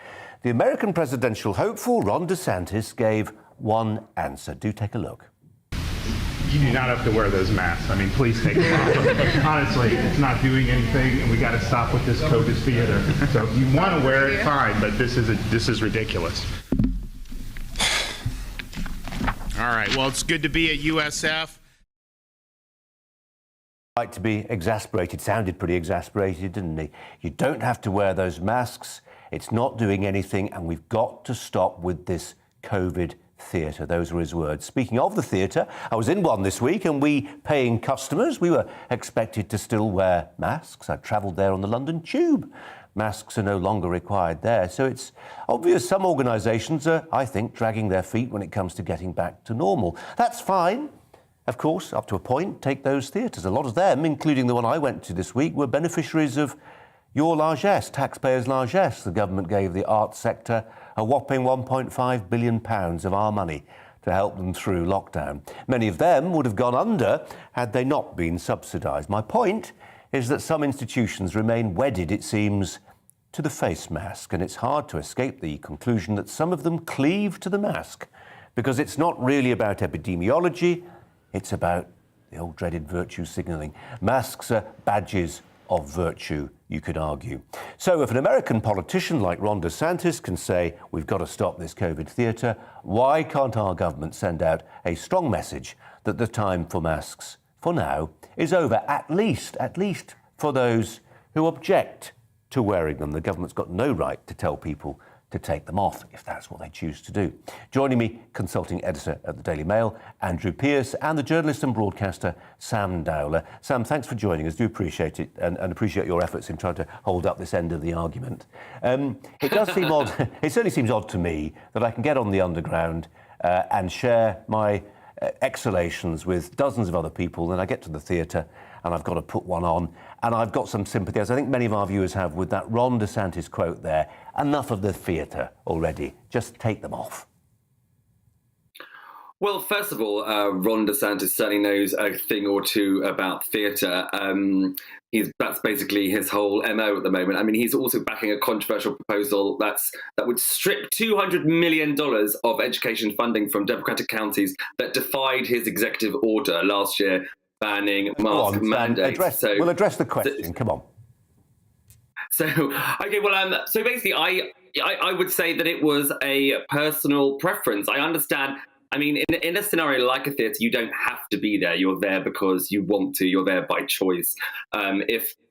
The American presidential hopeful, Ron DeSantis, gave one answer. Do take a look. You do not have to wear those masks. I mean, please take them off. Honestly, it's not doing anything, and we got to stop with this COVID theater. So if you want to wear it, fine, but this is ridiculous. All right, well, it's good to be at USF. Right to be exasperated, sounded pretty exasperated, didn't he? You don't have to wear those masks, it's not doing anything, and we've got to stop with this COVID theatre. Those were his words. Speaking of the theatre, I was in one this week, and we paying customers, we were expected to still wear masks. I travelled there on the London Tube. Masks are no longer required there, so it's obvious some organisations are, I think, dragging their feet when it comes to getting back to normal. That's fine. Of course, up to a point, take those theatres. A lot of them, including the one I went to this week, were beneficiaries of your largesse, taxpayers' largesse. The government gave the arts sector a whopping £1.5 billion of our money to help them through lockdown. Many of them would have gone under had they not been subsidised. My point is that some institutions remain wedded, it seems, to the face mask, and it's hard to escape the conclusion that some of them cleave to the mask, because it's not really about epidemiology. It's about the old dreaded virtue signalling. Masks are badges of virtue, you could argue. So if an American politician like Ron DeSantis can say, we've got to stop this COVID theatre, why can't our government send out a strong message that the time for masks, for now, is over, at least for those who object to wearing them? The government's got no right to tell people to take them off, if that's what they choose to do. Joining me, consulting editor at the Daily Mail, Andrew Pearce, and the journalist and broadcaster, Sam Dowler. Sam, thanks for joining us. Do appreciate it, and appreciate your efforts in trying to hold up this end of the argument. It does seem odd, it certainly seems odd to me that I can get on the underground and share my exhalations with dozens of other people, then I get to the theatre and I've got to put one on, and I've got some sympathy, as I think many of our viewers have, with that Ron DeSantis quote there. Enough of the theatre already. Just take them off. Well, first of all, Ron DeSantis certainly knows a thing or two about theatre. That's basically his whole MO at the moment. I mean, he's also backing a controversial proposal that would strip $200 million of education funding from Democratic counties that defied his executive order last year banning mask mandates. We'll address the question. Come on. So, okay, well, so basically, I would say that it was a personal preference. I understand. I mean, in a scenario like a theatre, you don't have to be there. You're there because you want to. You're there by choice.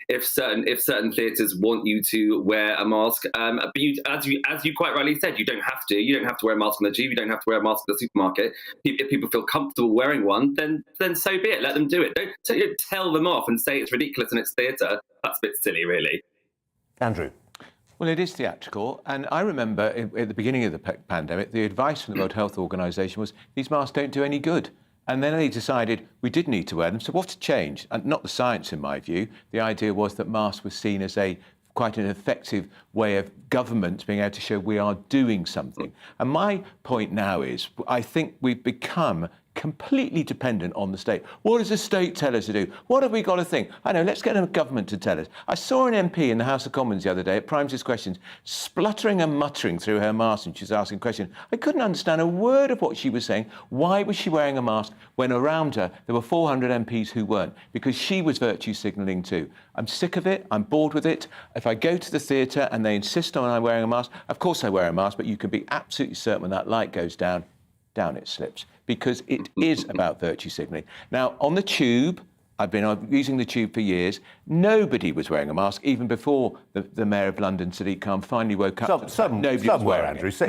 If certain theatres want you to wear a mask, but as you quite rightly said, you don't have to. You don't have to wear a mask on the tube. You don't have to wear a mask in the supermarket. If people feel comfortable wearing one, then so be it. Let them do it. Don't tell them off and say it's ridiculous and it's theatre. That's a bit silly, really. Andrew. Well, it is theatrical, and I remember at the beginning of the pandemic, the advice from the World Health Organization was these masks don't do any good. And then they decided we did need to wear them. So what's changed? And not the science, in my view. The idea was that masks were seen as quite an effective way of government being able to show we are doing something. And my point now is, I think we've become completely dependent on the state. What does the state tell us to do? What have we got to think? I know, let's get a government to tell us. I saw an MP in the House of Commons the other day at Prime's Questions, spluttering and muttering through her mask and she was asking questions. I couldn't understand a word of what she was saying. Why was she wearing a mask when around her there were 400 MPs who weren't? Because she was virtue signalling too. I'm sick of it. I'm bored with it. If I go to the theatre and they insist on I'm wearing a mask, of course I wear a mask, but you can be absolutely certain when that light goes down it slips, because it is about virtue signalling. Now, on the tube, I've been using the tube for years, nobody was wearing a mask, even before the Mayor of London, Sadiq Khan, finally woke up. Nobody was wearing Andrew. it.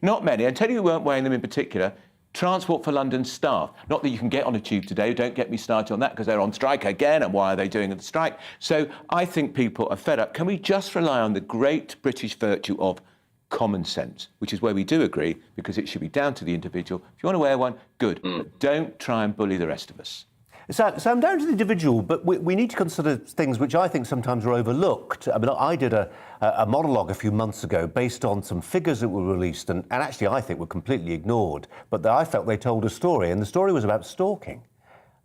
Not many. I tell you who weren't wearing them in particular, Transport for London staff. Not that you can get on a tube today, don't get me started on that, because they're on strike again, and why are they doing the strike? So I think people are fed up. Can we just rely on the great British virtue of common sense, which is where we do agree, because it should be down to the individual. If you want to wear one, good. But don't try and bully the rest of us. So I'm down to the individual, but we need to consider things which I think sometimes are overlooked. I mean, I did a monologue a few months ago based on some figures that were released and actually I think were completely ignored, but I felt they told a story, and the story was about stalking.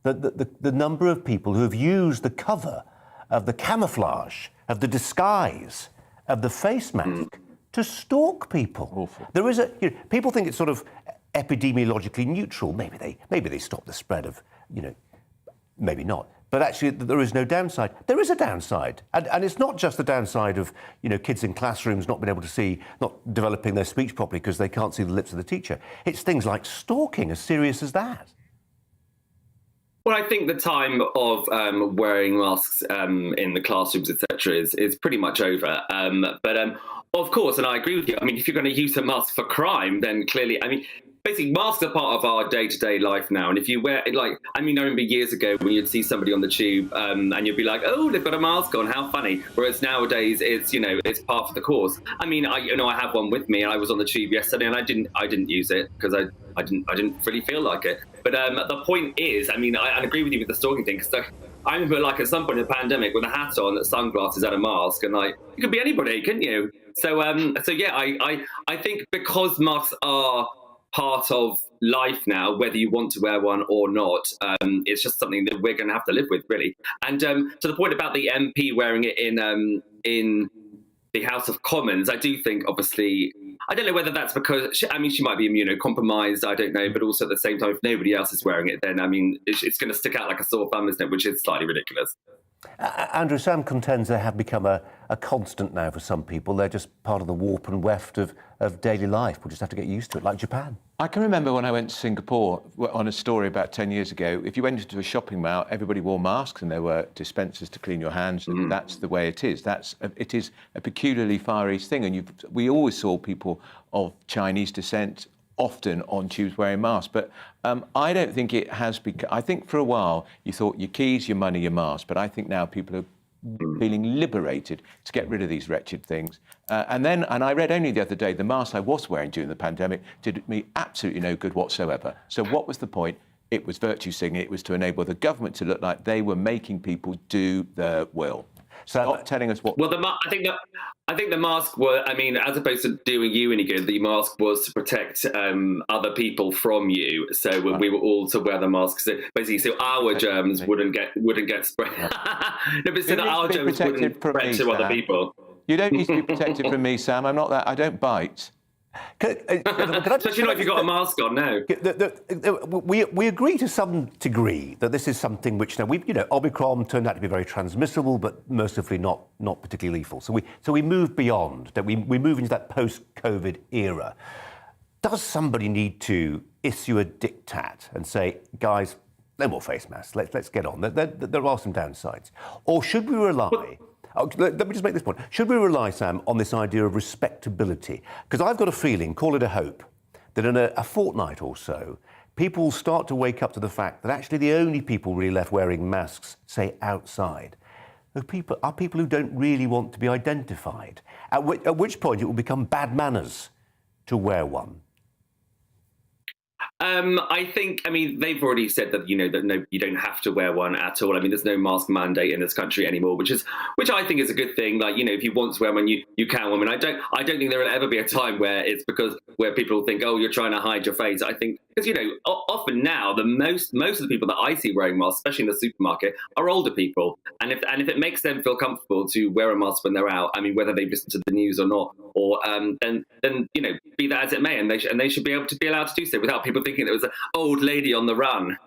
The number of people who have used the cover of the camouflage, of the disguise, of the face mask to stalk people. Awful. There is people think it's sort of epidemiologically neutral. Maybe they stop the spread of, maybe not. But actually, there is no downside. There is a downside. And it's not just the downside of, kids in classrooms not being able to see, not developing their speech properly because they can't see the lips of the teacher. It's things like stalking, as serious as that. Well, I think the time of wearing masks in the classrooms, etc., is pretty much over. But of course, and I agree with you. I mean, if you're going to use a mask for crime, then clearly, I mean, basically, masks are part of our day-to-day life now. And if you wear, like, I mean, I remember years ago when you'd see somebody on the tube and you'd be like, oh, they've got a mask on, how funny. Whereas nowadays, it's, you know, it's part of the course. I mean, I have one with me. I was on the tube yesterday and I didn't use it because I didn't really feel like it. But the point is, I mean, I agree with you with the stalking thing, because I remember, like, at some point in the pandemic with a hat on, sunglasses and a mask, and like, you could be anybody, couldn't you? So yeah, I think because masks are part of life now, whether you want to wear one or not, it's just something that we're going to have to live with, really. And to the point about the MP wearing it in the House of Commons, I do think, obviously, I don't know whether that's because, she might be immunocompromised, I don't know, but also at the same time, if nobody else is wearing it, then, I mean, it's going to stick out like a sore thumb, isn't it, which is slightly ridiculous. Andrew, Sam contends they have become a constant now for some people. They're just part of the warp and weft of daily life. We'll just have to get used to it, like Japan. I can remember when I went to Singapore on a story about 10 years ago, if you went into a shopping mall, everybody wore masks and there were dispensers to clean your hands. And that's the way it is. It is a peculiarly Far East thing. And we always saw people of Chinese descent often on tubes wearing masks. But I don't think it has become... I think for a while you thought your keys, your money, your mask. But I think now people are feeling liberated to get rid of these wretched things. And I read only the other day, the mask I was wearing during the pandemic did me absolutely no good whatsoever. So what was the point? It was virtue signaling. It was to enable the government to look like they were making people do their will. Stop telling us what... Well, I think the mask was, I mean, as opposed to doing you any good, the mask was to protect other people from you. So we were all to wear the masks. So basically, so our germs wouldn't get spread. No, but so that our germs wouldn't spread to other people. You don't need to be protected from me, Sam. I'm not that. I don't bite. Especially not if you've got a mask on now. We agree to some degree that this is something which now Omicron turned out to be very transmissible, but mercifully not particularly lethal. So we move beyond that. We move into that post-COVID era. Does somebody need to issue a diktat and say, guys, no more face masks? Let's get on. There are some downsides, or should we rely? Let me just make this point. Should we rely, Sam, on this idea of respectability? Because I've got a feeling, call it a hope, that in a fortnight or so, people will start to wake up to the fact that actually the only people really left wearing masks, say, outside, are people who don't really want to be identified, at which point it will become bad manners to wear one. I think, they've already said that, that you don't have to wear one at all. I mean, there's no mask mandate in this country anymore, which I think is a good thing. Like, if you want to wear one, you can wear one. I don't think there will ever be a time where it's where people think, oh, you're trying to hide your face. I think, because, often now, most of the people that I see wearing masks, especially in the supermarket, are older people. And if it makes them feel comfortable to wear a mask when they're out, I mean, whether they listen to the news or not, or then be that as it may, and they should be able to be allowed to do so without people thinking there was an old lady on the run.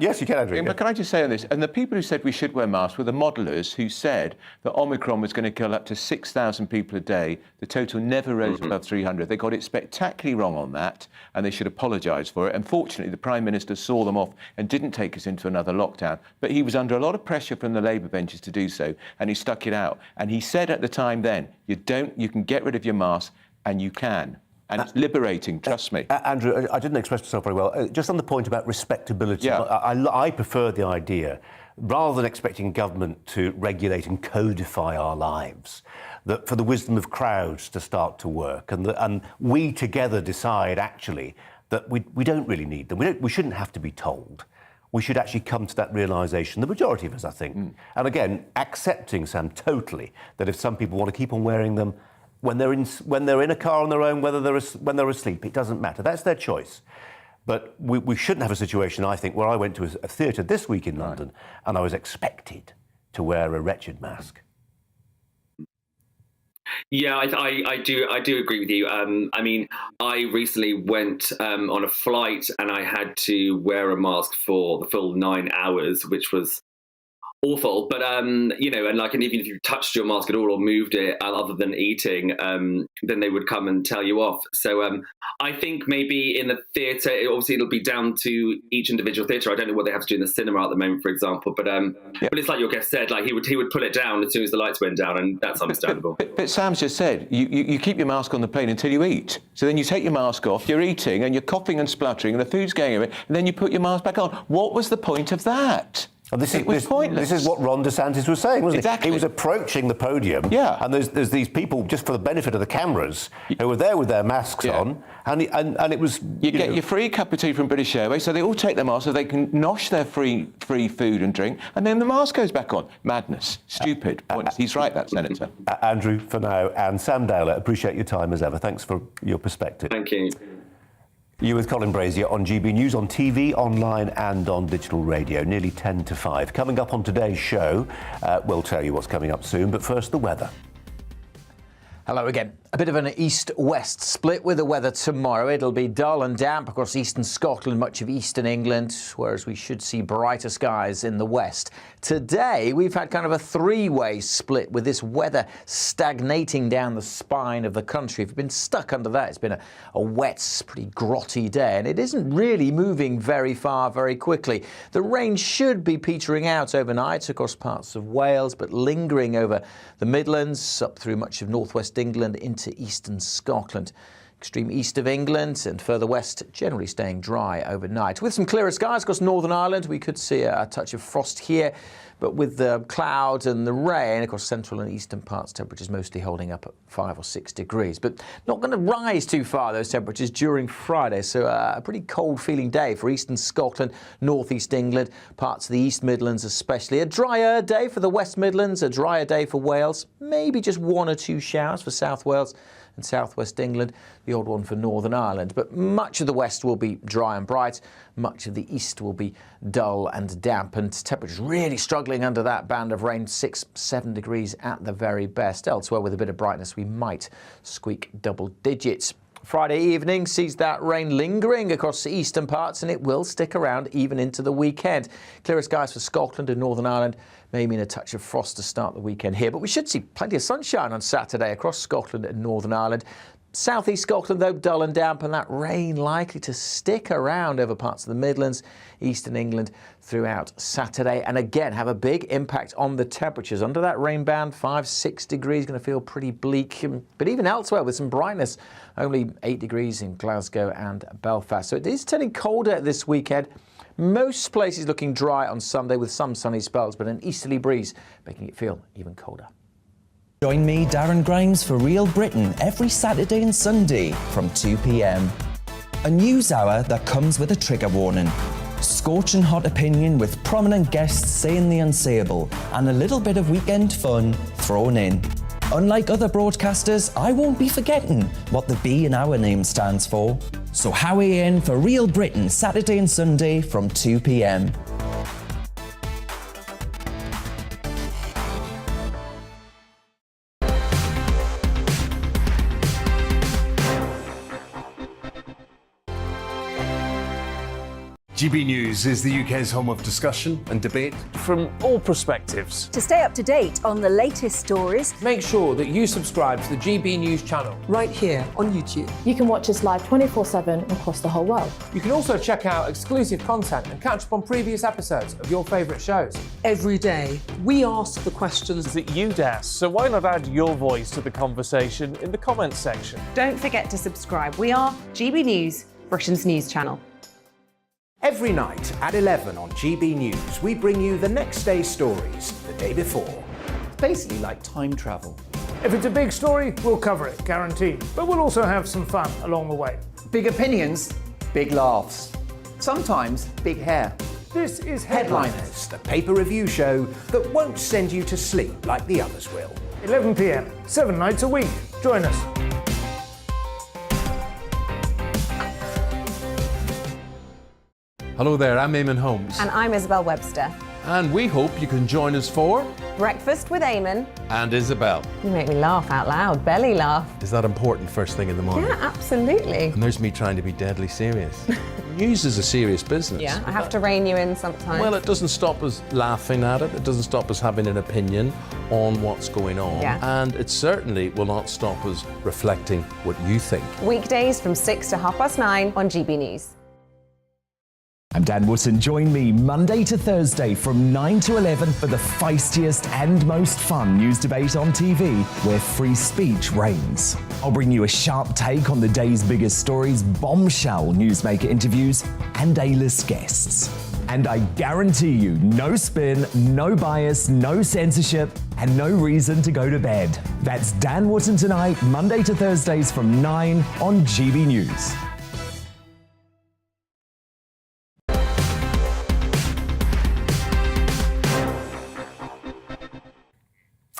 Yes, you can, Andrew. But can I just say on this, and the people who said we should wear masks were the modelers who said that Omicron was going to kill up to 6,000 people a day. The total never rose above 300. They got it spectacularly wrong on that, and they should apologise for it. Unfortunately, the Prime Minister saw them off and didn't take us into another lockdown. But he was under a lot of pressure from the Labour benches to do so, and he stuck it out. And he said at the time then, you can get rid of your mask, and you can. And it's liberating, trust me. Andrew, I didn't express myself very well. Just on the point about respectability, yeah. I prefer the idea, rather than expecting government to regulate and codify our lives, that for the wisdom of crowds to start to work, and we together decide, actually, that we don't really need them. We shouldn't have to be told. We should actually come to that realisation, the majority of us, I think. And again, accepting, Sam, totally, that if some people want to keep on wearing them, when they're in a car on their own, when they're asleep, it doesn't matter. That's their choice. But we shouldn't have a situation, I think, where I went to a theatre this week in London and I was expected to wear a wretched mask. Yeah, I do agree with you. I recently went on a flight and I had to wear a mask for the full 9 hours, which was awful. But you know, and like, and even if you touched your mask at all or moved it other than eating, then they would come and tell you off. So I think maybe in the theatre, obviously it'll be down to each individual theatre. I don't know what they have to do in the cinema at the moment, for example. But it's like your guest said, like he would pull it down as soon as the lights went down, and that's understandable. But Sam's just said you keep your mask on the plane until you eat. So then you take your mask off, you're eating, and you're coughing and spluttering, and the food's going away, and then you put your mask back on. What was the point of that? Well, this was pointless. This is what Ron DeSantis was saying, wasn't Exactly. He was approaching the podium, and there's these people, just for the benefit of the cameras, who were there with their masks on, and it was... You get your free cup of tea from British Airways, so they all take their masks so they can nosh their free food and drink, and then the mask goes back on. Madness. Stupid. Pointless. He's right, that senator. Andrew, for now, and Sam Dowler, appreciate your time as ever. Thanks for your perspective. Thank you. You with Colin Brazier on GB News, on TV, online and on digital radio, nearly 10 to 5. Coming up on today's show, we'll tell you what's coming up soon, but first the weather. Hello again. A bit of an east-west split with the weather tomorrow. It'll be dull and damp across eastern Scotland, much of eastern England, whereas we should see brighter skies in the west. Today, we've had kind of a three-way split with this weather stagnating down the spine of the country. If you've been stuck under that, it's been a wet, pretty grotty day, and it isn't really moving very far very quickly. The rain should be petering out overnight across parts of Wales, but lingering over the Midlands, up through much of northwest England into eastern Scotland. Extreme east of England and further west generally staying dry overnight. With some clearer skies across Northern Ireland, we could see a touch of frost here, but with the clouds and the rain across central and eastern parts, temperatures mostly holding up at 5 or 6 degrees. But not going to rise too far, those temperatures, during Friday. So a pretty cold feeling day for eastern Scotland, northeast England, parts of the East Midlands especially. A drier day for the West Midlands, a drier day for Wales. Maybe just 1 or 2 showers for South Wales and southwest England, the odd one for Northern Ireland. But much of the west will be dry and bright, much of the east will be dull and damp, and temperatures really struggling under that band of rain, 6-7 degrees at the very best. Elsewhere, with a bit of brightness, we might squeak double digits. Friday evening sees that rain lingering across the eastern parts, and it will stick around even into the weekend. Clearer skies for Scotland and Northern Ireland may mean a touch of frost to start the weekend here, but we should see plenty of sunshine on Saturday across Scotland and Northern Ireland. Southeast Scotland, though, dull and damp, and that rain likely to stick around over parts of the Midlands, eastern England throughout Saturday, and again have a big impact on the temperatures. Under that rain band, 5-6 degrees, going to feel pretty bleak, but even elsewhere with some brightness, only 8 degrees in Glasgow and Belfast. So it is turning colder this weekend. Most places looking dry on Sunday with some sunny spells, but an easterly breeze making it feel even colder. Join me, Darren Grimes, for Real Britain every Saturday and Sunday from 2 p.m. A news hour that comes with a trigger warning. Scorching hot opinion with prominent guests saying the unsayable, and a little bit of weekend fun thrown in. Unlike other broadcasters, I won't be forgetting what the B in our name stands for. So Howie in for Real Britain Saturday and Sunday from 2 p.m. GB News is the UK's home of discussion and debate from all perspectives. To stay up to date on the latest stories, make sure that you subscribe to the GB News channel right here on YouTube. You can watch us live 24/7 across the whole world. You can also check out exclusive content and catch up on previous episodes of your favourite shows. Every day, we ask the questions that you'd ask, so why not add your voice to the conversation in the comments section? Don't forget to subscribe. We are GB News, Britain's news channel. Every night at 11 on GB News, we bring you the next day's stories the day before. It's basically like time travel. If it's a big story, we'll cover it, guaranteed. But we'll also have some fun along the way. Big opinions, big laughs. Sometimes big hair. This is Headliners, the paper review show that won't send you to sleep like the others will. 11 p.m, 7 nights a week. Join us. Hello there, I'm Eamon Holmes. And I'm Isabel Webster. And we hope you can join us for Breakfast with Eamon and Isabel. You make me laugh out loud, belly laugh. Is that important first thing in the morning? Yeah, absolutely. And there's me trying to be deadly serious. News is a serious business. Yeah, I have to rein you in sometimes. Well, it doesn't stop us laughing at it. It doesn't stop us having an opinion on what's going on. Yeah. And it certainly will not stop us reflecting what you think. Weekdays from 6 to 9:30 on GB News. I'm Dan Wootton. Join me Monday to Thursday from 9 to 11 for the feistiest and most fun news debate on TV, where free speech reigns. I'll bring you a sharp take on the day's biggest stories, bombshell newsmaker interviews, and A-list guests. And I guarantee you, no spin, no bias, no censorship, and no reason to go to bed. That's Dan Wootton tonight, Monday to Thursdays from 9 on GB News.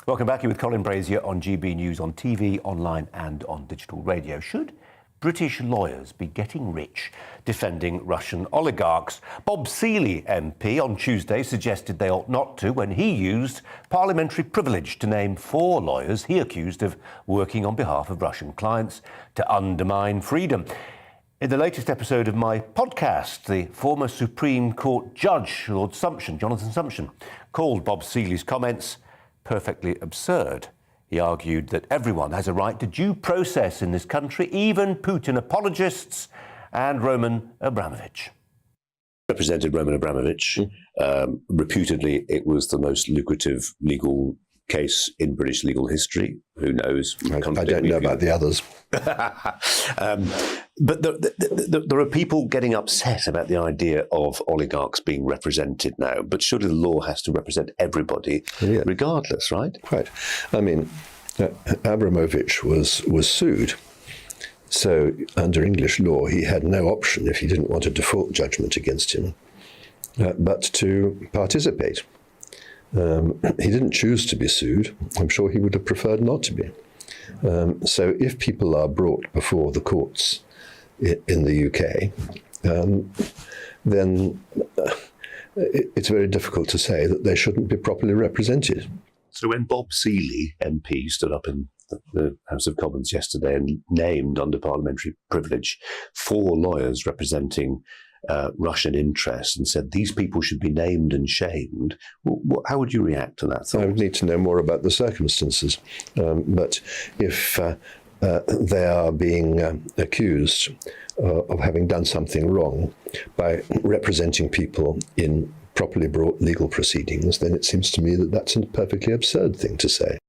Welcome back here with Colin Brazier on GB News on TV, online and on digital radio. Should British lawyers be getting rich defending Russian oligarchs? Bob Seely MP on Tuesday suggested they ought not to when he used parliamentary privilege to name 4 lawyers he accused of working on behalf of Russian clients to undermine freedom. In the latest episode of my podcast, the former Supreme Court Judge, Lord Sumption, Jonathan Sumption, called Bob Seely's comments perfectly absurd. He argued that everyone has a right to due process in this country, even Putin apologists and Roman Abramovich. Represented Roman Abramovich. Reputedly, it was the most lucrative legal case in British legal history. Who knows? I don't know about the others. But there are people getting upset about the idea of oligarchs being represented now. But surely the law has to represent everybody, regardless, right? Right. I mean, Abramovich was sued. So under English law, he had no option, if he didn't want a default judgment against him, but to participate. He didn't choose to be sued. I'm sure he would have preferred not to be. So if people are brought before the courts in the UK, then it's very difficult to say that they shouldn't be properly represented. So when Bob Seely, MP, stood up in the House of Commons yesterday and named under parliamentary privilege 4 lawyers representing Russian interests and said these people should be named and shamed, how would you react to that thought? I would need to know more about the circumstances. But if they are being accused of having done something wrong by representing people in properly brought legal proceedings, then it seems to me that that's a perfectly absurd thing to say.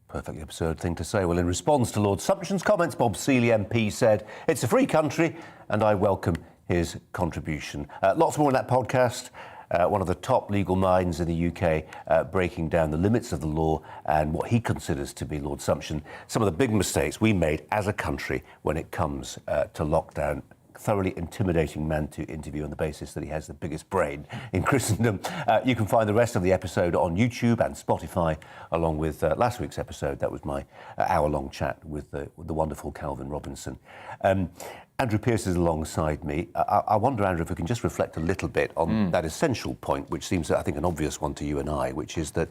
Perfectly absurd thing to say. Well, in response to Lord Sumption's comments, Bob Seely MP said, "It's a free country and I welcome his contribution." Lots more in that podcast. One of the top legal minds in the UK breaking down the limits of the law and what he considers to be, Lord Sumption, some of the big mistakes we made as a country when it comes to lockdown. Thoroughly intimidating man to interview on the basis that he has the biggest brain in Christendom. You can find the rest of the episode on YouTube and Spotify, along with last week's episode. That was my hour-long chat with the wonderful Clavin Robinson. Andrew Pearce is alongside me. I wonder, Andrew, if we can just reflect a little bit on that essential point, which seems, I think, an obvious one to you and I, which is that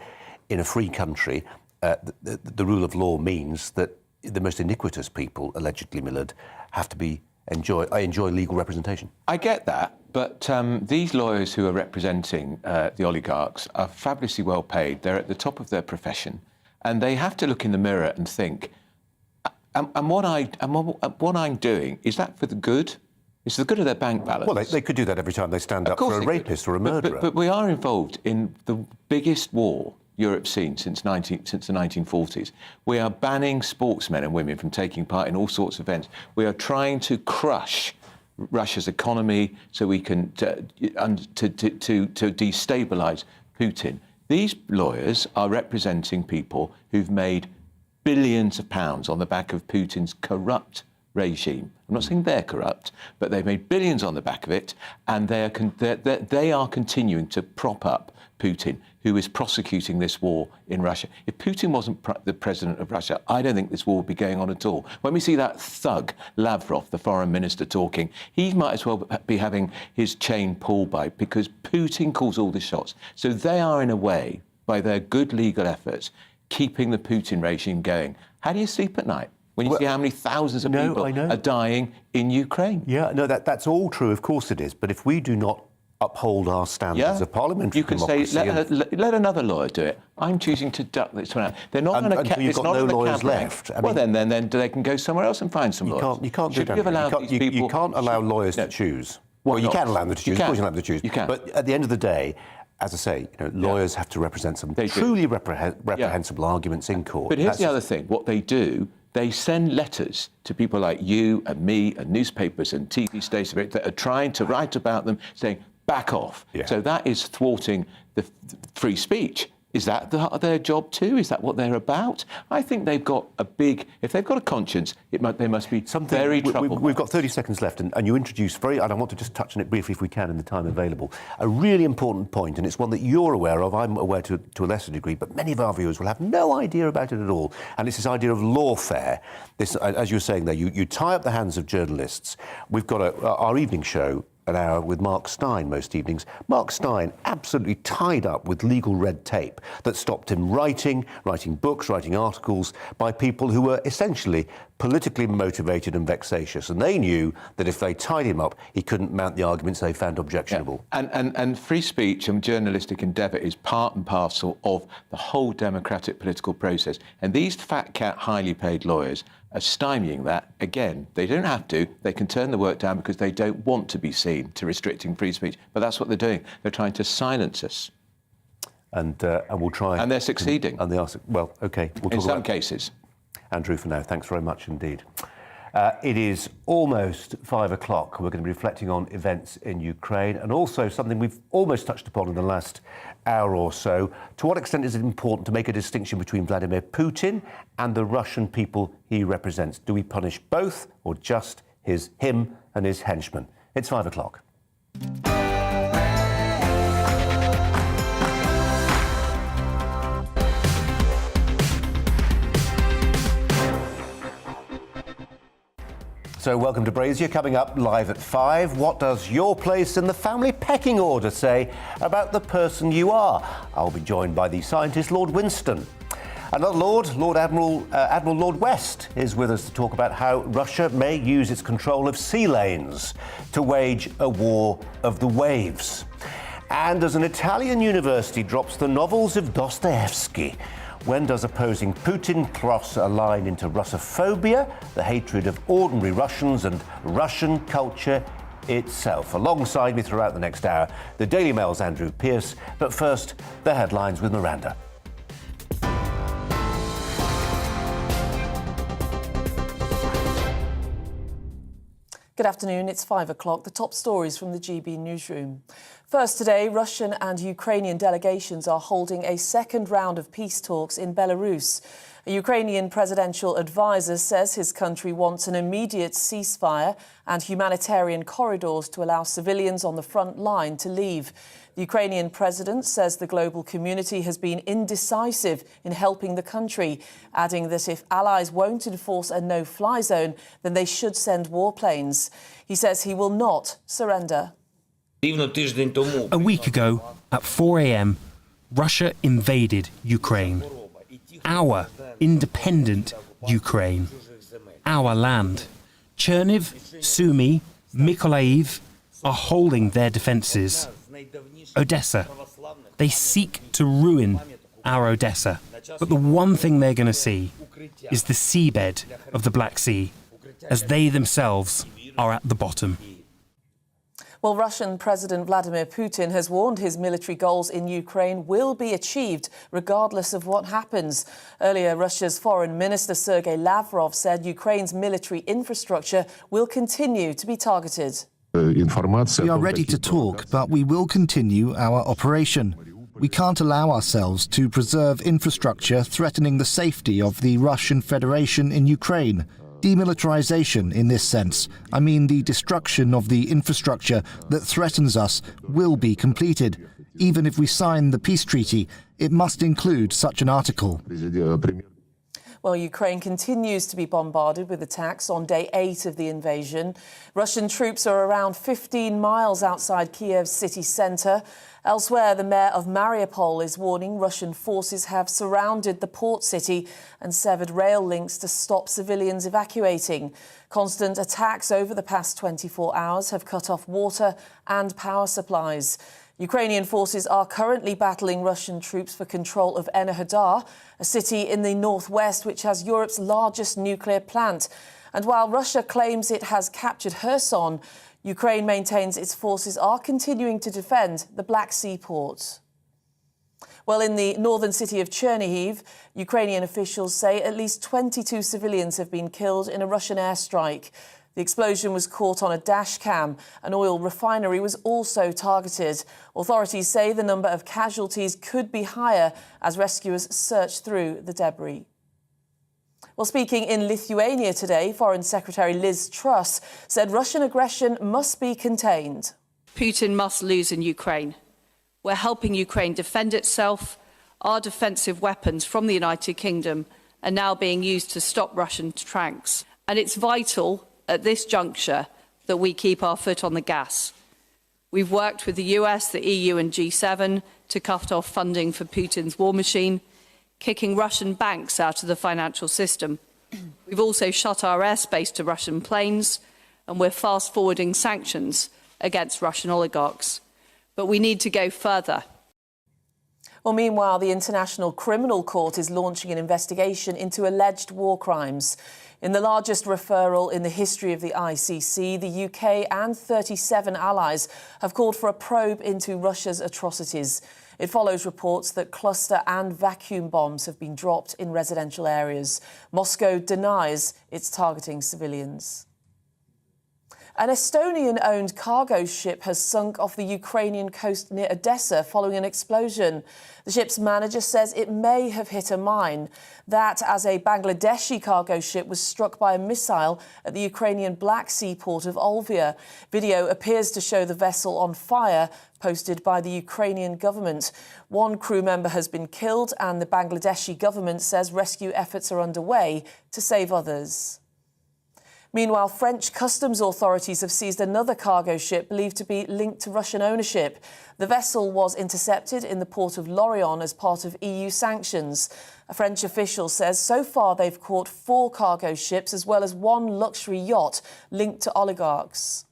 in a free country, the rule of law means that the most iniquitous people, allegedly, Millard, have to enjoy legal representation. I get that, but these lawyers who are representing the oligarchs are fabulously well paid. They're at the top of their profession, and they have to look in the mirror and think, and what I'm doing, is that for the good? It's the good of their bank balance. Well, they could do that every time they stand up for a rapist or a murderer. But we are involved in the biggest war Europe's seen since the 1940s. We are banning sportsmen and women from taking part in all sorts of events. We are trying to crush Russia's economy so we can to destabilise Putin. These lawyers are representing people who've made billions of pounds on the back of Putin's corrupt regime. I'm I'm not saying they're corrupt, but they've made billions on the back of it, and they are continuing to prop up Putin, who is prosecuting this war in Russia. If Putin wasn't the president of Russia, I don't think this war would be going on at all. When we see that thug, Lavrov, the foreign minister, talking, he might as well be having his chain pulled by, because Putin calls all the shots. So they are, in a way, by their good legal efforts, keeping the Putin regime going. How do you sleep at night when you see how many thousands of people are dying in Ukraine? Yeah, no, that's all true. Of course it is. But if we do not uphold our standards of parliamentary democracy... You can say, let another lawyer do it. I'm choosing to duck this one out. They're not going to... You've got no lawyers left. Well, then they can go somewhere else and find some lawyers. You can't do that. You can't allow lawyers to choose. Well, you can allow them to choose. Of course you can allow them to choose. You can. But at the end of the day, as I say, lawyers have to represent some truly reprehensible arguments in court. But here's the other thing. What they do, they send letters to people like you and me and newspapers and TV stations that are trying to write about them, saying, back off. Yeah. So that is thwarting the free speech. Is that their job too? Is that what they're about? I think they've got if they've got a conscience, they must be very troubled. We've got 30 seconds left, and you introduced and I want to just touch on it briefly if we can in the time available, a really important point, and it's one that you're aware of, I'm aware to a lesser degree, but many of our viewers will have no idea about it at all, and it's this idea of lawfare. This, as you were saying there, you tie up the hands of journalists. We've got our evening show, an hour with Mark Stein most evenings. Mark Stein absolutely tied up with legal red tape that stopped him writing books, writing articles by people who were essentially politically motivated and vexatious. And they knew that if they tied him up, he couldn't mount the arguments they found objectionable. Yeah. And free speech and journalistic endeavour is part and parcel of the whole democratic political process. And these fat cat, highly paid lawyers are stymieing that. Again, they don't have to. They can turn the work down because they don't want to be seen to restricting free speech. But that's what they're doing. They're trying to silence us. And we'll try. And they're succeeding. And they are. Well, OK. We'll talk in some cases. Andrew, for now, thanks very much indeed. It is almost 5 o'clock. We're going to be reflecting on events in Ukraine and also something we've almost touched upon in the last hour or so. To what extent is it important to make a distinction between Vladimir Putin and the Russian people he represents? Do we punish both or just him and his henchmen? It's 5 o'clock. So welcome to Brazier. Coming up live at 5. What does your place in the family pecking order say about the person you are? I'll be joined by the scientist Lord Winston. Another Lord Admiral Lord West is with us to talk about how Russia may use its control of sea lanes to wage a war of the waves. And as an Italian university drops the novels of Dostoevsky, when does opposing Putin cross a line into Russophobia, the hatred of ordinary Russians and Russian culture itself? Alongside me throughout the next hour, the Daily Mail's Andrew Pierce. But first, the headlines with Miranda. Good afternoon, it's 5 o'clock. The top stories from the GB newsroom. First today, Russian and Ukrainian delegations are holding a second round of peace talks in Belarus. A Ukrainian presidential advisor says his country wants an immediate ceasefire and humanitarian corridors to allow civilians on the front line to leave. The Ukrainian president says the global community has been indecisive in helping the country, adding that if allies won't enforce a no-fly zone, then they should send warplanes. He says he will not surrender. A week ago, at 4 a.m., Russia invaded Ukraine. Our independent Ukraine. Our land. Cherniv, Sumy, Mykolaiv are holding their defences. Odessa. They seek to ruin our Odessa. But the one thing they're going to see is the seabed of the Black Sea, as they themselves are at the bottom. Well, Russian President Vladimir Putin has warned his military goals in Ukraine will be achieved regardless of what happens. Earlier, Russia's Foreign Minister Sergei Lavrov said Ukraine's military infrastructure will continue to be targeted. We are ready to talk, but we will continue our operation. We can't allow ourselves to preserve infrastructure threatening the safety of the Russian Federation in Ukraine. Demilitarization in this sense, I mean the destruction of the infrastructure that threatens us, will be completed. Even if we sign the peace treaty, it must include such an article. Well, Ukraine continues to be bombarded with attacks on day 8 of the invasion. Russian troops are around 15 miles outside Kiev's city centre. Elsewhere, the mayor of Mariupol is warning Russian forces have surrounded the port city and severed rail links to stop civilians evacuating. Constant attacks over the past 24 hours have cut off water and power supplies. Ukrainian forces are currently battling Russian troops for control of Enerhodar, a city in the northwest which has Europe's largest nuclear plant. And while Russia claims it has captured Kherson, Ukraine maintains its forces are continuing to defend the Black Sea port. Well, in the northern city of Chernihiv, Ukrainian officials say at least 22 civilians have been killed in a Russian airstrike. The explosion was caught on a dash cam. An oil refinery was also targeted. Authorities say the number of casualties could be higher as rescuers search through the debris. Well, speaking in Lithuania today, Foreign Secretary Liz Truss said Russian aggression must be contained. Putin must lose in Ukraine. We're helping Ukraine defend itself. Our defensive weapons from the United Kingdom are now being used to stop Russian tanks. And it's vital at this juncture that we keep our foot on the gas. We've worked with the US, the EU and G7 to cut off funding for Putin's war machine, kicking Russian banks out of the financial system. We've also shut our airspace to Russian planes, and we're fast-forwarding sanctions against Russian oligarchs. But we need to go further. Well, meanwhile, the International Criminal Court is launching an investigation into alleged war crimes. In the largest referral in the history of the ICC, the UK and 37 allies have called for a probe into Russia's atrocities. It follows reports that cluster and vacuum bombs have been dropped in residential areas. Moscow denies it's targeting civilians. An Estonian-owned cargo ship has sunk off the Ukrainian coast near Odessa following an explosion. The ship's manager says it may have hit a mine. That as a Bangladeshi cargo ship was struck by a missile at the Ukrainian Black Sea port of Olvia. Video appears to show the vessel on fire, posted by the Ukrainian government. One crew member has been killed, and the Bangladeshi government says rescue efforts are underway to save others. Meanwhile, French customs authorities have seized another cargo ship believed to be linked to Russian ownership. The vessel was intercepted in the port of Lorient as part of EU sanctions. A French official says so far they've caught 4 cargo ships as well as 1 luxury yacht linked to oligarchs.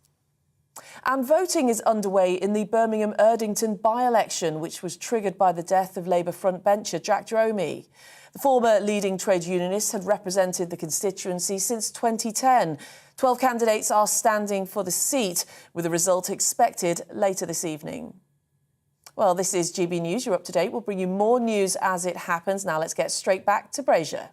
And voting is underway in the Birmingham Erdington by-election, which was triggered by the death of Labour frontbencher Jack Dromey. The former leading trade unionist had represented the constituency since 2010. 12 candidates are standing for the seat, with a result expected later this evening. Well, this is GB News. You're up to date. We'll bring you more news as it happens. Now let's get straight back to Brazier.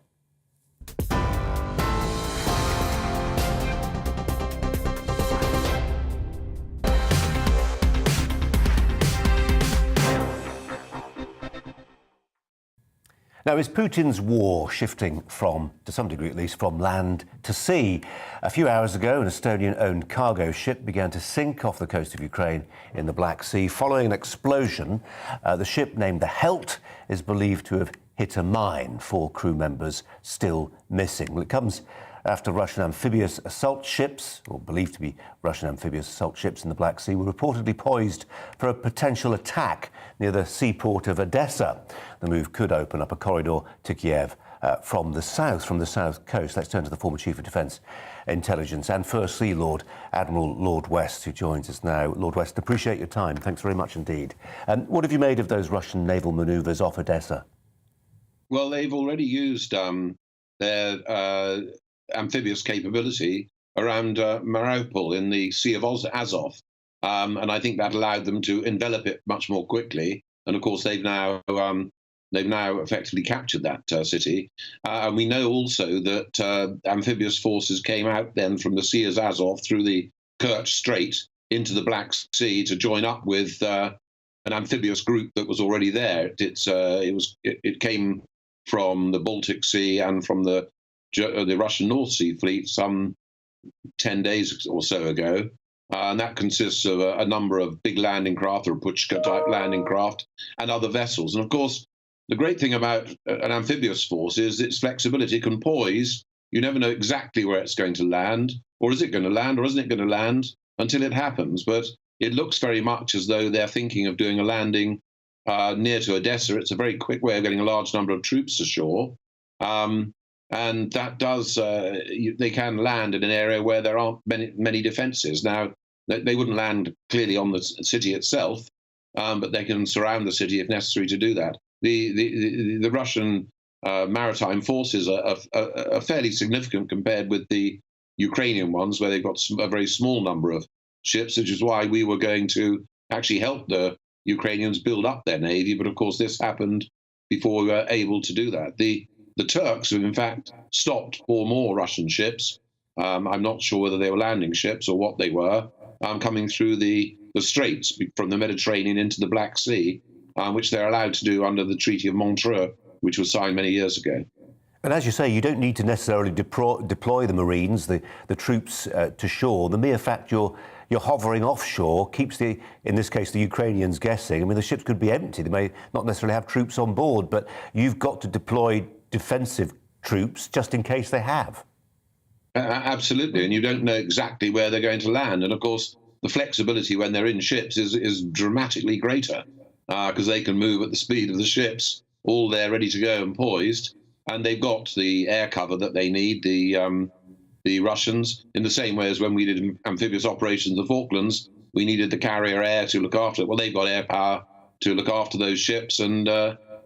Now, is Putin's war shifting from, to some degree at least, from land to sea? A few hours ago, an Estonian-owned cargo ship began to sink off the coast of Ukraine in the Black Sea following an explosion. The ship, named the Helt, is believed to have hit a mine. 4 crew members still missing. Well, it comes after Russian amphibious assault ships, or believed to be Russian amphibious assault ships in the Black Sea, were reportedly poised for a potential attack near the seaport of Odessa. The move could open up a corridor to Kiev from the south coast. Let's turn to the former Chief of Defence Intelligence and First Sea Lord, Admiral Lord West, who joins us now. Lord West, appreciate your time. Thanks very much indeed. What have you made of those Russian naval manoeuvres off Odessa? Well, they've already used their amphibious capability around Mariupol in the Sea of Azov, and I think that allowed them to envelop it much more quickly. And of course, they've now effectively captured that city. And we know also that amphibious forces came out then from the Sea of Azov through the Kerch Strait into the Black Sea to join up with an amphibious group that was already there. It came from the Baltic Sea and from the the Russian North Sea Fleet some 10 days or so ago. And that consists of a number of big landing craft, or Pushka-type landing craft, and other vessels. And of course, the great thing about an amphibious force is its flexibility. It can poise. You never know exactly where it's going to land, or is it going to land, or isn't it going to land, until it happens. But it looks very much as though they're thinking of doing a landing near to Odessa. It's a very quick way of getting a large number of troops ashore. And that does, they can land in an area where there aren't many defences. Now, they wouldn't land clearly on the city itself, but they can surround the city if necessary to do that. The Russian maritime forces are fairly significant compared with the Ukrainian ones, where they've got a very small number of ships, which is why we were going to actually help the Ukrainians build up their navy. But of course, this happened before we were able to do that. The Turks have, in fact, stopped 4 more Russian ships. I'm not sure whether they were landing ships or what they were, coming through the straits from the Mediterranean into the Black Sea, which they're allowed to do under the Treaty of Montreux, which was signed many years ago. And as you say, you don't need to necessarily deploy the Marines, the troops to shore. The mere fact you're hovering offshore keeps in this case, the Ukrainians guessing. I mean, the ships could be empty. They may not necessarily have troops on board, but you've got to deploy defensive troops just in case they have. Absolutely, and you don't know exactly where they're going to land. And of course, the flexibility when they're in ships is dramatically greater, because they can move at the speed of the ships, all there ready to go and poised. And they've got the air cover that they need, the Russians, in the same way as when we did amphibious operations in the Falklands, we needed the carrier air to look after it. Well, they've got air power to look after those ships, and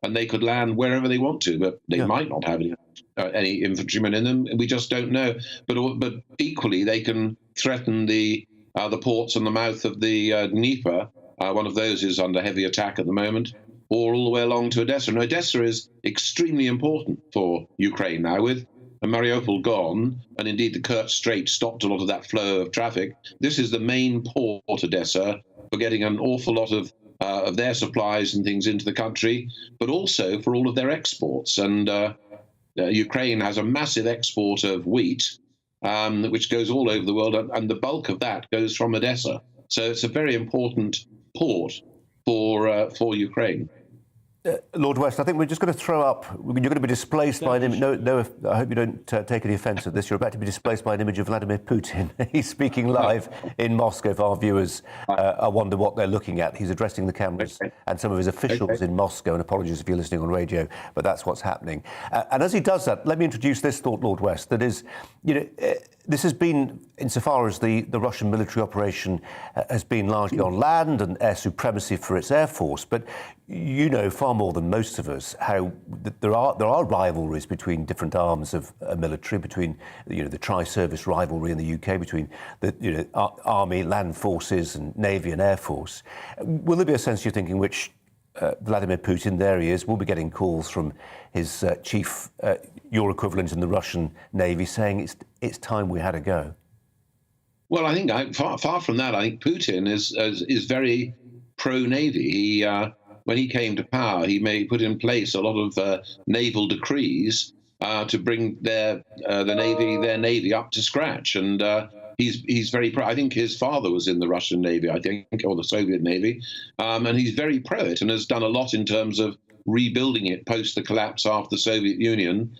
they could land wherever they want to, but they might not have any infantrymen in them. We just don't know. But equally, they can threaten the ports and the mouth of the Dnieper. One of those is under heavy attack at the moment, or all the way along to Odessa. And Odessa is extremely important for Ukraine now, with Mariupol gone, and indeed the Kerch Strait stopped a lot of that flow of traffic. This is the main port, Odessa, for getting an awful lot of their supplies and things into the country, but also for all of their exports. And Ukraine has a massive export of wheat, which goes all over the world, and the bulk of that goes from Odessa. So it's a very important port for Ukraine. Lord West, I think we're just going to throw up. You're going to be displaced by an image. No, I hope you don't take any offence at this. You're about to be displaced by an image of Vladimir Putin. He's speaking live in Moscow. For our viewers, I wonder what they're looking at. He's addressing the cameras and some of his officials in Moscow. And apologies if you're listening on radio, but that's what's happening. And as he does that, let me introduce this thought, Lord West. That is, this has been, insofar as the Russian military operation has been largely on land and air supremacy for its air force, but you know far more than most of us how there are rivalries between different arms of a military, between the tri-service rivalry in the UK between the army, land forces, and navy and air force. Will there be a sense, you're thinking, which Vladimir Putin, there he is, will be getting calls from his chief, your equivalent in the Russian Navy, saying it's time we had a go? Well, I think far from that. I think Putin is very pro-Navy. When he came to power, he put in place a lot of naval decrees to bring their navy up to scratch, and he's very pro. I think his father was in the Russian Navy, I think, or the Soviet Navy, and he's very pro it and has done a lot in terms of rebuilding it post the collapse after the Soviet Union.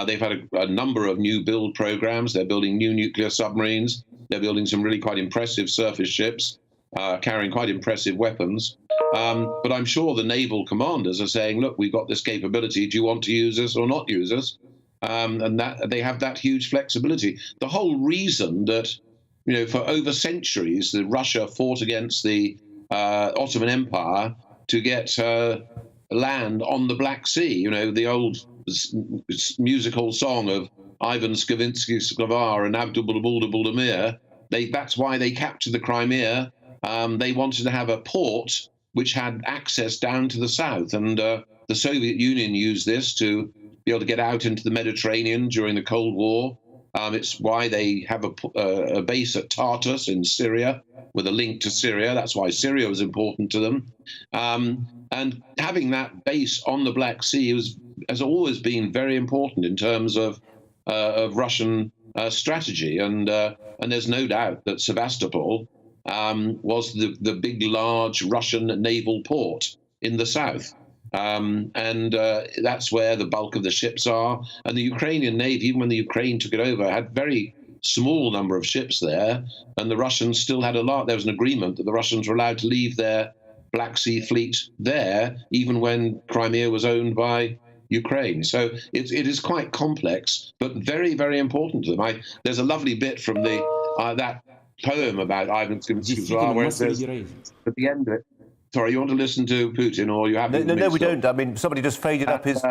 They've had a number of new build programs. They're building new nuclear submarines. They're building some really quite impressive surface ships, carrying quite impressive weapons. But I'm sure the naval commanders are saying, look, we've got this capability. Do you want to use us or not use us? And that they have that huge flexibility. The whole reason that, for over centuries, that Russia fought against the Ottoman Empire to get land on the Black Sea, the old musical song of Ivan Stravinsky Sklavar and Abdul-Buldamir, that's why they captured the Crimea. They wanted to have a port which had access down to the south, and the Soviet Union used this to be able to get out into the Mediterranean during the Cold War. It's why they have a base at Tartus in Syria with a link to Syria. That's why Syria was important to them. And having that base on the Black Sea has always been very important in terms of Russian strategy. And there's no doubt that Sevastopol was the big, large Russian naval port in the south. And that's where the bulk of the ships are. And the Ukrainian Navy, even when the Ukraine took it over, had very small number of ships there. And the Russians still had a lot. There was an agreement that the Russians were allowed to leave their Black Sea fleet there, even when Crimea was owned by Ukraine. So it is quite complex, but very, very important to them. There's a lovely bit from the that poem about Ivan Skivsky, where it says at the end of it, sorry, you want to listen to Putin, or you haven't? No, we don't. I mean, somebody just faded up his...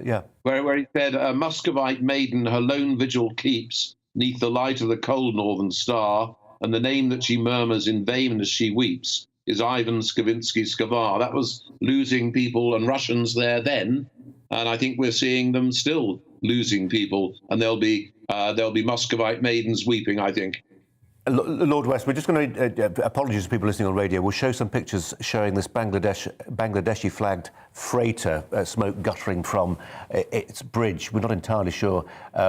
yeah. Where he said, a Muscovite maiden her lone vigil keeps, neath the light of the cold northern star, and the name that she murmurs in vain as she weeps is Ivan Skavinsky Skavar. That was losing people and Russians there then, and I think we're seeing them still losing people, and there'll be Muscovite maidens weeping, I think. Lord West, we're just going to, apologies to people listening on radio, we'll show some pictures showing this Bangladeshi flagged freighter, smoke guttering from its bridge. We're not entirely sure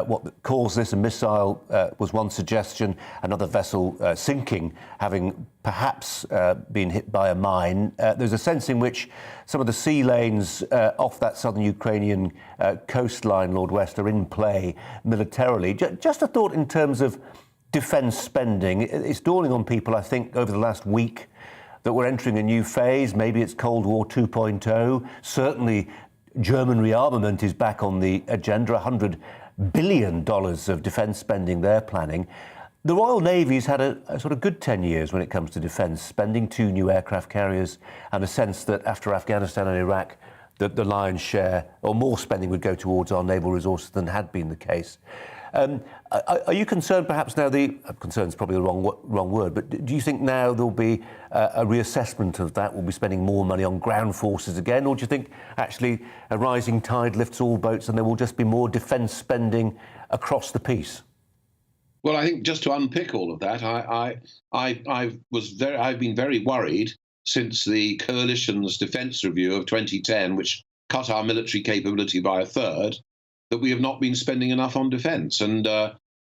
what caused this. A missile was one suggestion, another vessel sinking, having perhaps been hit by a mine. There's a sense in which some of the sea lanes off that southern Ukrainian coastline, Lord West, are in play militarily. Just a thought in terms of defence spending. It's dawning on people, I think, over the last week that we're entering a new phase. Maybe it's Cold War 2.0. Certainly, German rearmament is back on the agenda. $100 billion of defence spending they're planning. The Royal Navy's had a sort of good 10 years when it comes to defence spending, 2 new aircraft carriers, and a sense that after Afghanistan and Iraq, that the lion's share or more spending would go towards our naval resources than had been the case. Are you concerned perhaps now, concern is probably the wrong word, but do you think now there'll be a reassessment of that? We'll be spending more money on ground forces again? Or do you think actually a rising tide lifts all boats and there will just be more defence spending across the piece? Well, I think just to unpick all of that, I've been very worried since the coalition's defence review of 2010, which cut our military capability by a third, that we have not been spending enough on defence. And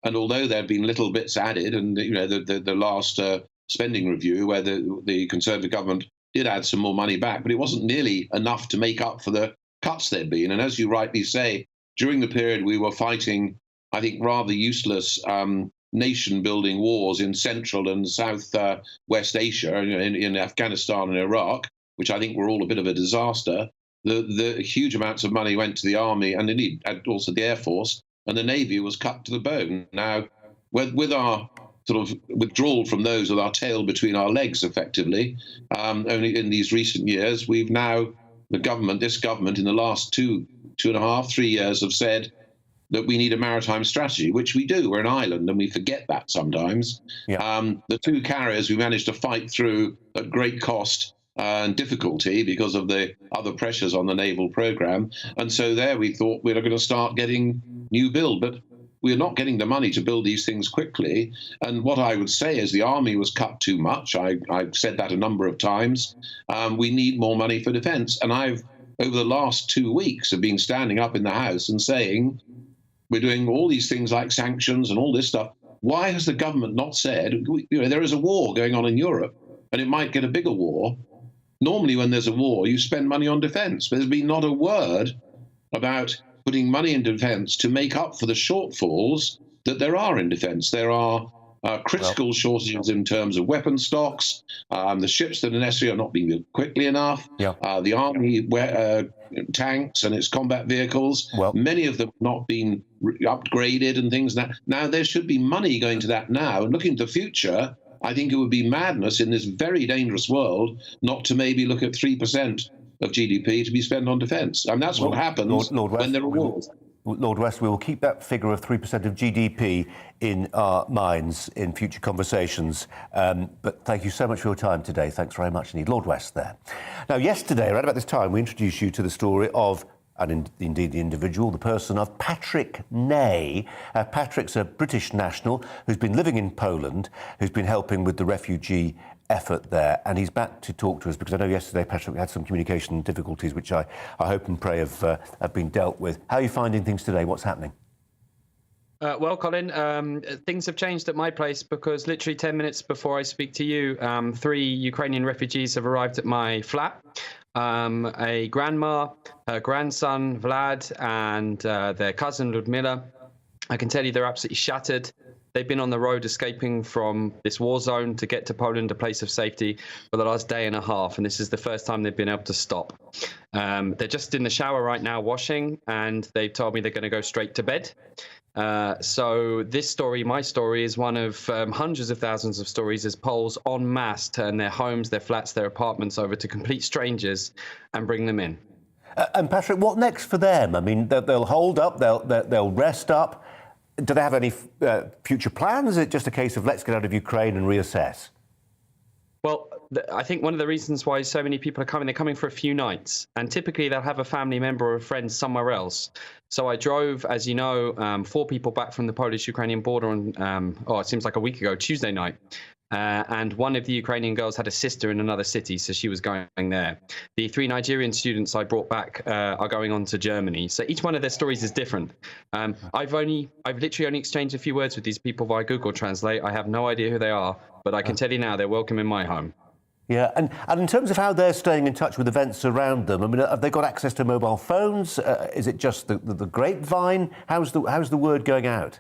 although there have been little bits added, and the last spending review where the Conservative government did add some more money back, but it wasn't nearly enough to make up for the cuts there'd been. And as you rightly say, during the period we were fighting, I think, rather useless nation-building wars in Central and South West Asia, in Afghanistan and Iraq, which I think were all a bit of a disaster. The huge amounts of money went to the army and indeed also the Air Force, and the Navy was cut to the bone. Now, with our sort of withdrawal from those with our tail between our legs, effectively, only in these recent years, we've now, this government in the last 2.5, 3 years have said that we need a maritime strategy, which we do. We're an island and we forget that sometimes. Yeah. The 2 carriers we managed to fight through at great cost and difficulty because of the other pressures on the naval program. And so there we thought we were going to start getting new build, but we're not getting the money to build these things quickly. And what I would say is the army was cut too much. I've said that a number of times. We need more money for defence. And I've, over the last 2 weeks, have been standing up in the House and saying, we're doing all these things like sanctions and all this stuff. Why has the government not said, there is a war going on in Europe and it might get a bigger war? Normally, when there's a war, you spend money on defence. But there's been not a word about putting money in defence to make up for the shortfalls that there are in defence. There are critical shortages in terms of weapon stocks. The ships that are necessary are not being built quickly enough. Yeah. The army tanks and its combat vehicles, many of them have not been upgraded and things like that. Now, there should be money going to that now. And looking to the future, I think it would be madness in this very dangerous world not to maybe look at 3% of GDP to be spent on defence. And that's what happens when there are wars. Lord West, we will keep that figure of 3% of GDP in our minds in future conversations. But thank you so much for your time today. Thanks very much indeed. Lord West there. Now, yesterday, right about this time, we introduced you to the story of, and indeed the individual, the person of Patrick Ney. Patrick's a British national who's been living in Poland, who's been helping with the refugee effort there, and he's back to talk to us because I know yesterday, Patrick, we had some communication difficulties which I hope and pray have been dealt with. How are you finding things today? What's happening? Well, Colin, things have changed at my place because literally 10 minutes before I speak to you, 3 Ukrainian refugees have arrived at my flat. A grandma, her grandson, Vlad, and their cousin, Ludmila. I can tell you they're absolutely shattered. They've been on the road escaping from this war zone to get to Poland, a place of safety, for the last day and a half. And this is the first time they've been able to stop. They're just in the shower right now washing, and they've told me they're going to go straight to bed. So this story, my story, is one of hundreds of thousands of stories as Poles en masse turn their homes, their flats, their apartments over to complete strangers and bring them in. And Patrick, what next for them? I mean, they'll hold up, they'll rest up. Do they have any future plans? Is it just a case of let's get out of Ukraine and reassess? Well, I think one of the reasons why so many people are coming, they're coming for a few nights. And typically they'll have a family member or a friend somewhere else. So I drove, as you know, 4 people back from the Polish-Ukrainian border on, it seems like a week ago, Tuesday night. And one of the Ukrainian girls had a sister in another city, so she was going there. The 3 Nigerian students I brought back are going on to Germany. So each one of their stories is different. I've literally only exchanged a few words with these people via Google Translate. I have no idea who they are, but I can tell you now they're welcome in my home. Yeah, and in terms of how they're staying in touch with events around them, I mean, have they got access to mobile phones? Is it just the grapevine? How's the word going out?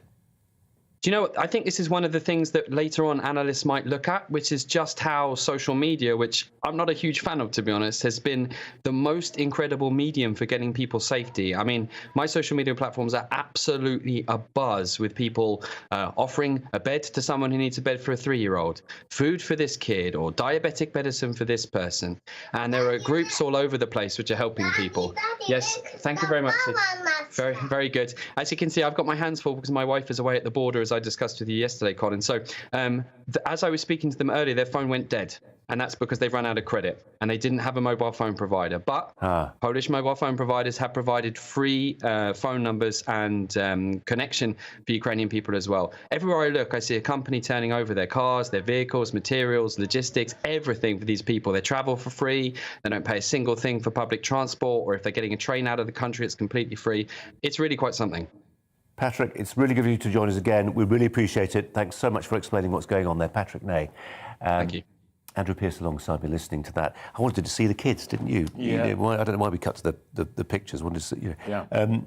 Do you know what? I think this is one of the things that later on analysts might look at, which is just how social media, which I'm not a huge fan of, to be honest, has been the most incredible medium for getting people safety. I mean, my social media platforms are absolutely abuzz with people offering a bed to someone who needs a bed for a 3-year-old, food for this kid, or diabetic medicine for this person. And there are groups all over the place which are helping people. Yes, thank you very much. Very, very good. As you can see, I've got my hands full because my wife is away at the border, as I discussed with you yesterday, Colin. So as I was speaking to them earlier, their phone went dead. And that's because they've run out of credit and they didn't have a mobile phone provider. But Polish mobile phone providers have provided free phone numbers and connection for Ukrainian people as well. Everywhere I look, I see a company turning over their cars, their vehicles, materials, logistics, everything for these people. They travel for free. They don't pay a single thing for public transport, or if they're getting a train out of the country, it's completely free. It's really quite something. Patrick, it's really good of you to join us again. We really appreciate it. Thanks so much for explaining what's going on there. Patrick Ney. Thank you. Andrew Pearce alongside me listening to that. I wanted to see the kids, didn't you? Yeah. I don't know why we cut to the pictures. I wanted to see, Yeah.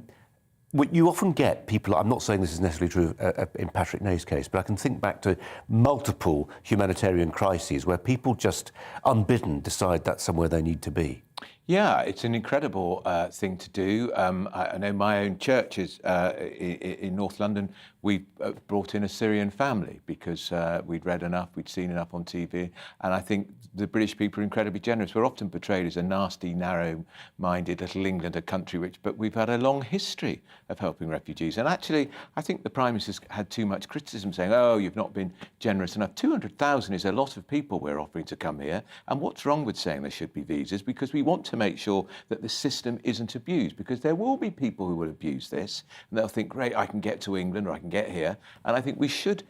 You often get people, I'm not saying this is necessarily true in Patrick Ney's case, but I can think back to multiple humanitarian crises where people just unbidden decide that's somewhere they need to be. Yeah, it's an incredible thing to do. I know my own church is in North London. We brought in a Syrian family because we'd read enough, we'd seen enough on TV. And I think the British people are incredibly generous. We're often portrayed as a nasty, narrow-minded little England, a country but we've had a long history of helping refugees. And actually, I think the Prime Minister's had too much criticism saying, oh, you've not been generous enough. 200,000 is a lot of people we're offering to come here. And what's wrong with saying there should be visas? Because we want to make sure that the system isn't abused, because there will be people who will abuse this and they'll think, great, I can get to England or I can get here. And I think we should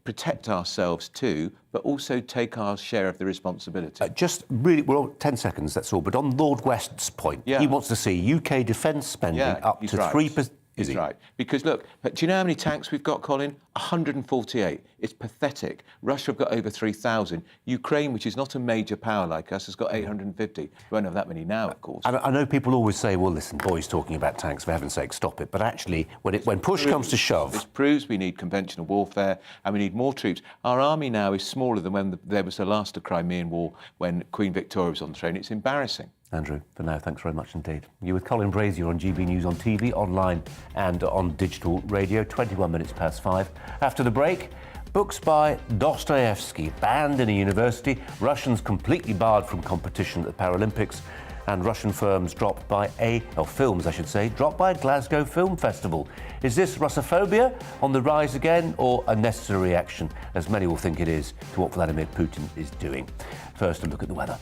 protect ourselves too, but also take our share of the responsibility. Just really, well, 10 seconds, that's all. But on Lord West's point, he wants to see UK defence spending up to 3%. He's right. Because look, do you know how many tanks we've got, Colin? 148. It's pathetic. Russia have got over 3,000. Ukraine, which is not a major power like us, has got 850. We won't have that many now, of course. I know people always say, well, listen, boys talking about tanks, for heaven's sake, stop it. But actually, when push comes to shove... This proves we need conventional warfare and we need more troops. Our army now is smaller than when there was the last Crimean War, when Queen Victoria was on the throne. It's embarrassing. Andrew, for now, thanks very much indeed. You're with Colin Brazier on GB News on TV, online and on digital radio, 21 minutes past 5. After the break, books by Dostoevsky banned in a university, Russians completely barred from competition at the Paralympics, and Russian films dropped by a Glasgow Film Festival. Is this Russophobia on the rise again, or a necessary reaction, as many will think it is, to what Vladimir Putin is doing? First, a look at the weather.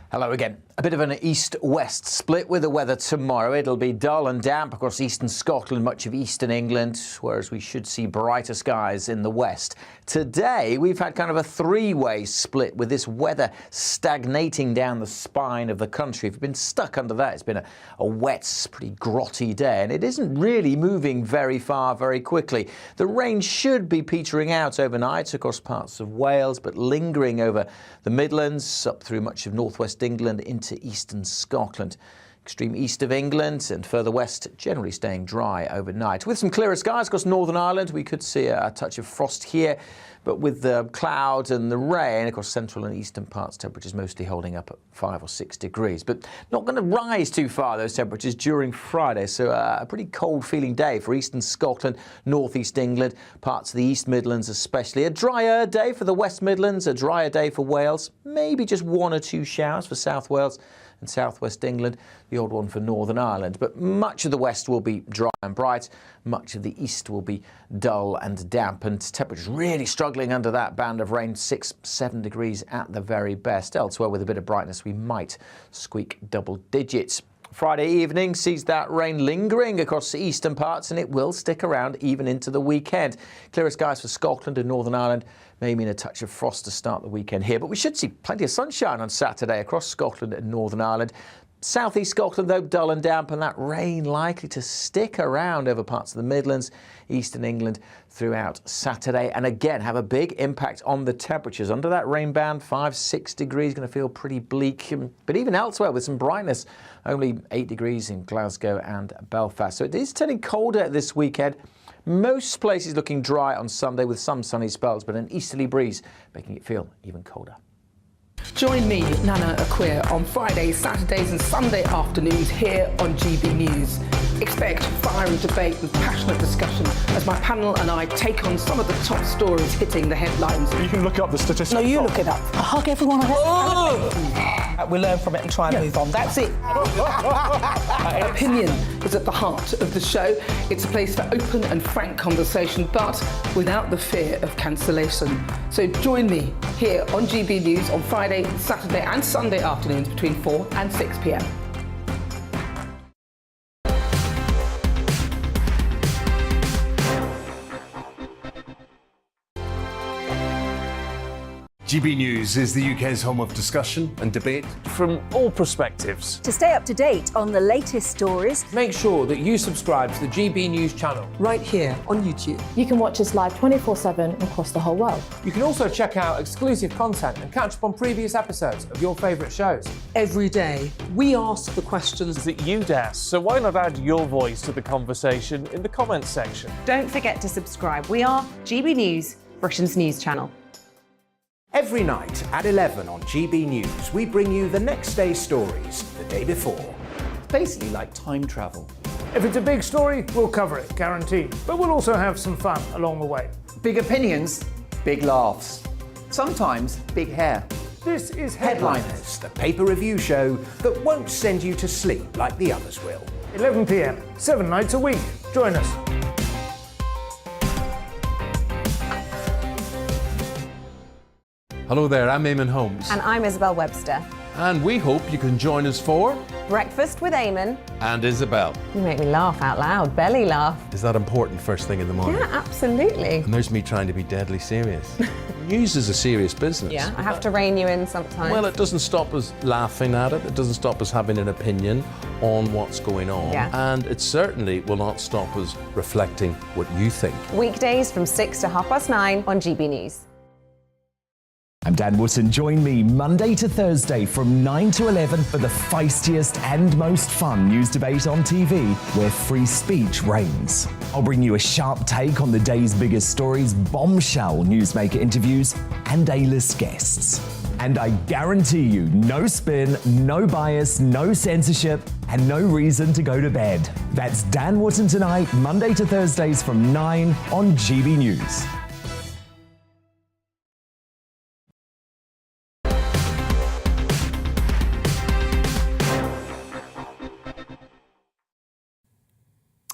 Hello again. A bit of an east-west split with the weather tomorrow. It'll be dull and damp across eastern Scotland, much of eastern England, whereas we should see brighter skies in the west. Today, we've had kind of a three-way split with this weather stagnating down the spine of the country. If you've been stuck under that, it's been a wet, pretty grotty day, and it isn't really moving very far very quickly. The rain should be petering out overnight across parts of Wales, but lingering over the Midlands, up through much of northwest England into eastern Scotland. Extreme east of England and further west, generally staying dry overnight. With some clearer skies across Northern Ireland, we could see a touch of frost here, but with the cloud and the rain across central and eastern parts, temperatures mostly holding up at 5 or 6 degrees. But not going to rise too far, those temperatures, during Friday. So a pretty cold feeling day for eastern Scotland, northeast England, parts of the East Midlands especially. A drier day for the West Midlands, a drier day for Wales. Maybe just 1 or 2 showers for South Wales and southwest England, the odd one for Northern Ireland. But much of the west will be dry and bright, much of the east will be dull and damp, and temperatures really struggling under that band of rain, 6, 7 degrees at the very best. Elsewhere, with a bit of brightness, we might squeak double digits. Friday evening sees that rain lingering across the eastern parts, and it will stick around even into the weekend. Clearer skies for Scotland and Northern Ireland may mean a touch of frost to start the weekend here, but we should see plenty of sunshine on Saturday across Scotland and Northern Ireland. South East Scotland, though, dull and damp, and that rain likely to stick around over parts of the Midlands, eastern England throughout Saturday, and again have a big impact on the temperatures. Under that rain band, 5, 6 degrees, going to feel pretty bleak, but even elsewhere with some brightness, only 8 degrees in Glasgow and Belfast. So it is turning colder this weekend. Most places looking dry on Sunday with some sunny spells, but an easterly breeze making it feel even colder. Join me, Nana Akua, on Fridays, Saturdays and Sunday afternoons here on GB News. Expect fiery debate and passionate discussion as my panel and I take on some of the top stories hitting the headlines. You can look up the statistics. No, you look it up. I hug everyone. We learn from it and try and move on. That's it. Opinion is at the heart of the show. It's a place for open and frank conversation, but without the fear of cancellation. So join me here on GB News on Friday, Saturday and Sunday afternoons between 4 and 6 p.m. GB News is the UK's home of discussion and debate from all perspectives. To stay up to date on the latest stories, make sure that you subscribe to the GB News channel right here on YouTube. You can watch us live 24/7 across the whole world. You can also check out exclusive content and catch up on previous episodes of your favourite shows. Every day, we ask the questions that you'd ask, so why not add your voice to the conversation in the comments section? Don't forget to subscribe. We are GB News, Britain's news channel. Every night at 11 on GB News, we bring you the next day's stories the day before. It's basically like time travel. If it's a big story, we'll cover it, guaranteed. But we'll also have some fun along the way. Big opinions, big laughs. Sometimes big hair. This is Headliners, the paper review show that won't send you to sleep like the others will. 11 p.m, 7 nights a week. Join us. Hello there, I'm Eamon Holmes. And I'm Isabel Webster. And we hope you can join us for Breakfast with Eamon and Isabel. You make me laugh out loud, belly laugh. Is that important first thing in the morning? Yeah, absolutely. And there's me trying to be deadly serious. News is a serious business. Yeah, I have to rein you in sometimes. Well, it doesn't stop us laughing at it. It doesn't stop us having an opinion on what's going on. Yeah. And it certainly will not stop us reflecting what you think. Weekdays from 6 to 9:30 on GB News. I'm Dan Wootton. Join me Monday to Thursday from 9 to 11 for the feistiest and most fun news debate on TV, where free speech reigns. I'll bring you a sharp take on the day's biggest stories, bombshell newsmaker interviews, and A-list guests. And I guarantee you, no spin, no bias, no censorship, and no reason to go to bed. That's Dan Wootton tonight, Monday to Thursdays from 9 on GB News.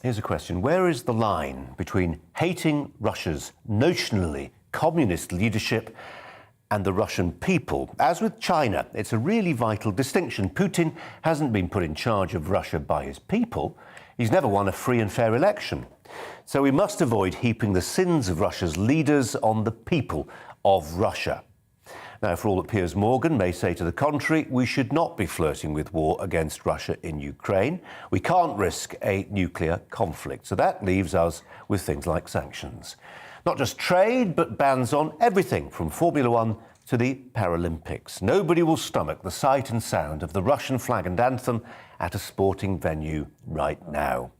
Here's a question. Where is the line between hating Russia's notionally communist leadership and the Russian people. As with China, it's a really vital distinction. Putin hasn't been put in charge of Russia by his people. He's never won a free and fair election. So we must avoid heaping the sins of Russia's leaders on the people of Russia. Now, for all that Piers Morgan may say to the contrary, we should not be flirting with war against Russia in Ukraine. We can't risk a nuclear conflict. So that leaves us with things like sanctions. Not just trade, but bans on everything from Formula One to the Paralympics. Nobody will stomach the sight and sound of the Russian flag and anthem at a sporting venue right now.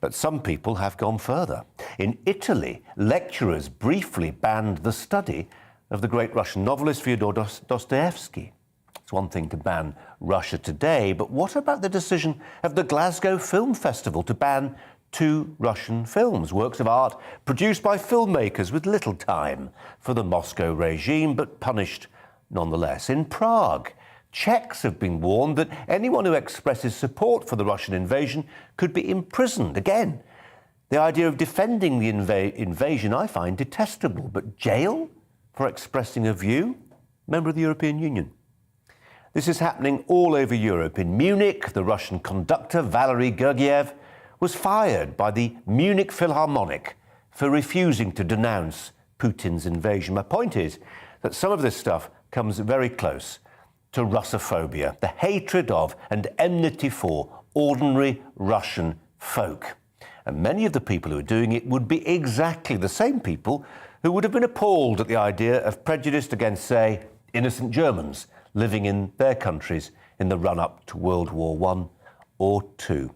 But some people have gone further. In Italy, lecturers briefly banned the study of the great Russian novelist Fyodor Dostoevsky. It's one thing to ban Russia today, but what about the decision of the Glasgow Film Festival to ban 2 Russian films, works of art produced by filmmakers with little time for the Moscow regime, but punished nonetheless? In Prague, Czechs have been warned that anyone who expresses support for the Russian invasion could be imprisoned. Again, the idea of defending the invasion I find detestable, but jail for expressing a view? Member of the European Union. This is happening all over Europe. In Munich, the Russian conductor Valery Gergiev was fired by the Munich Philharmonic for refusing to denounce Putin's invasion. My point is that some of this stuff comes very close to Russophobia, the hatred of and enmity for ordinary Russian folk. And many of the people who are doing it would be exactly the same people who would have been appalled at the idea of prejudice against, say, innocent Germans living in their countries in the run-up to World War I or II.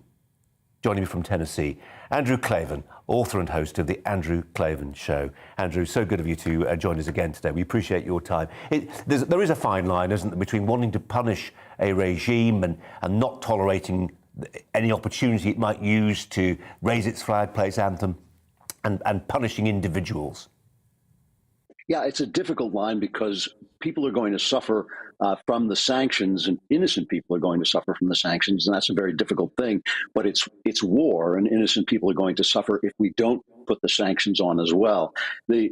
Joining me from Tennessee, Andrew Clavin, author and host of The Andrew Clavin Show. Andrew, so good of you to join us again today. We appreciate your time. There is a fine line, isn't there, between wanting to punish a regime and not tolerating any opportunity it might use to raise its flag, play its anthem, and punishing individuals. Yeah, it's a difficult line because people are going to suffer from the sanctions, and innocent people are going to suffer from the sanctions, and that's a very difficult thing. But it's war, and innocent people are going to suffer if we don't put the sanctions on as well. The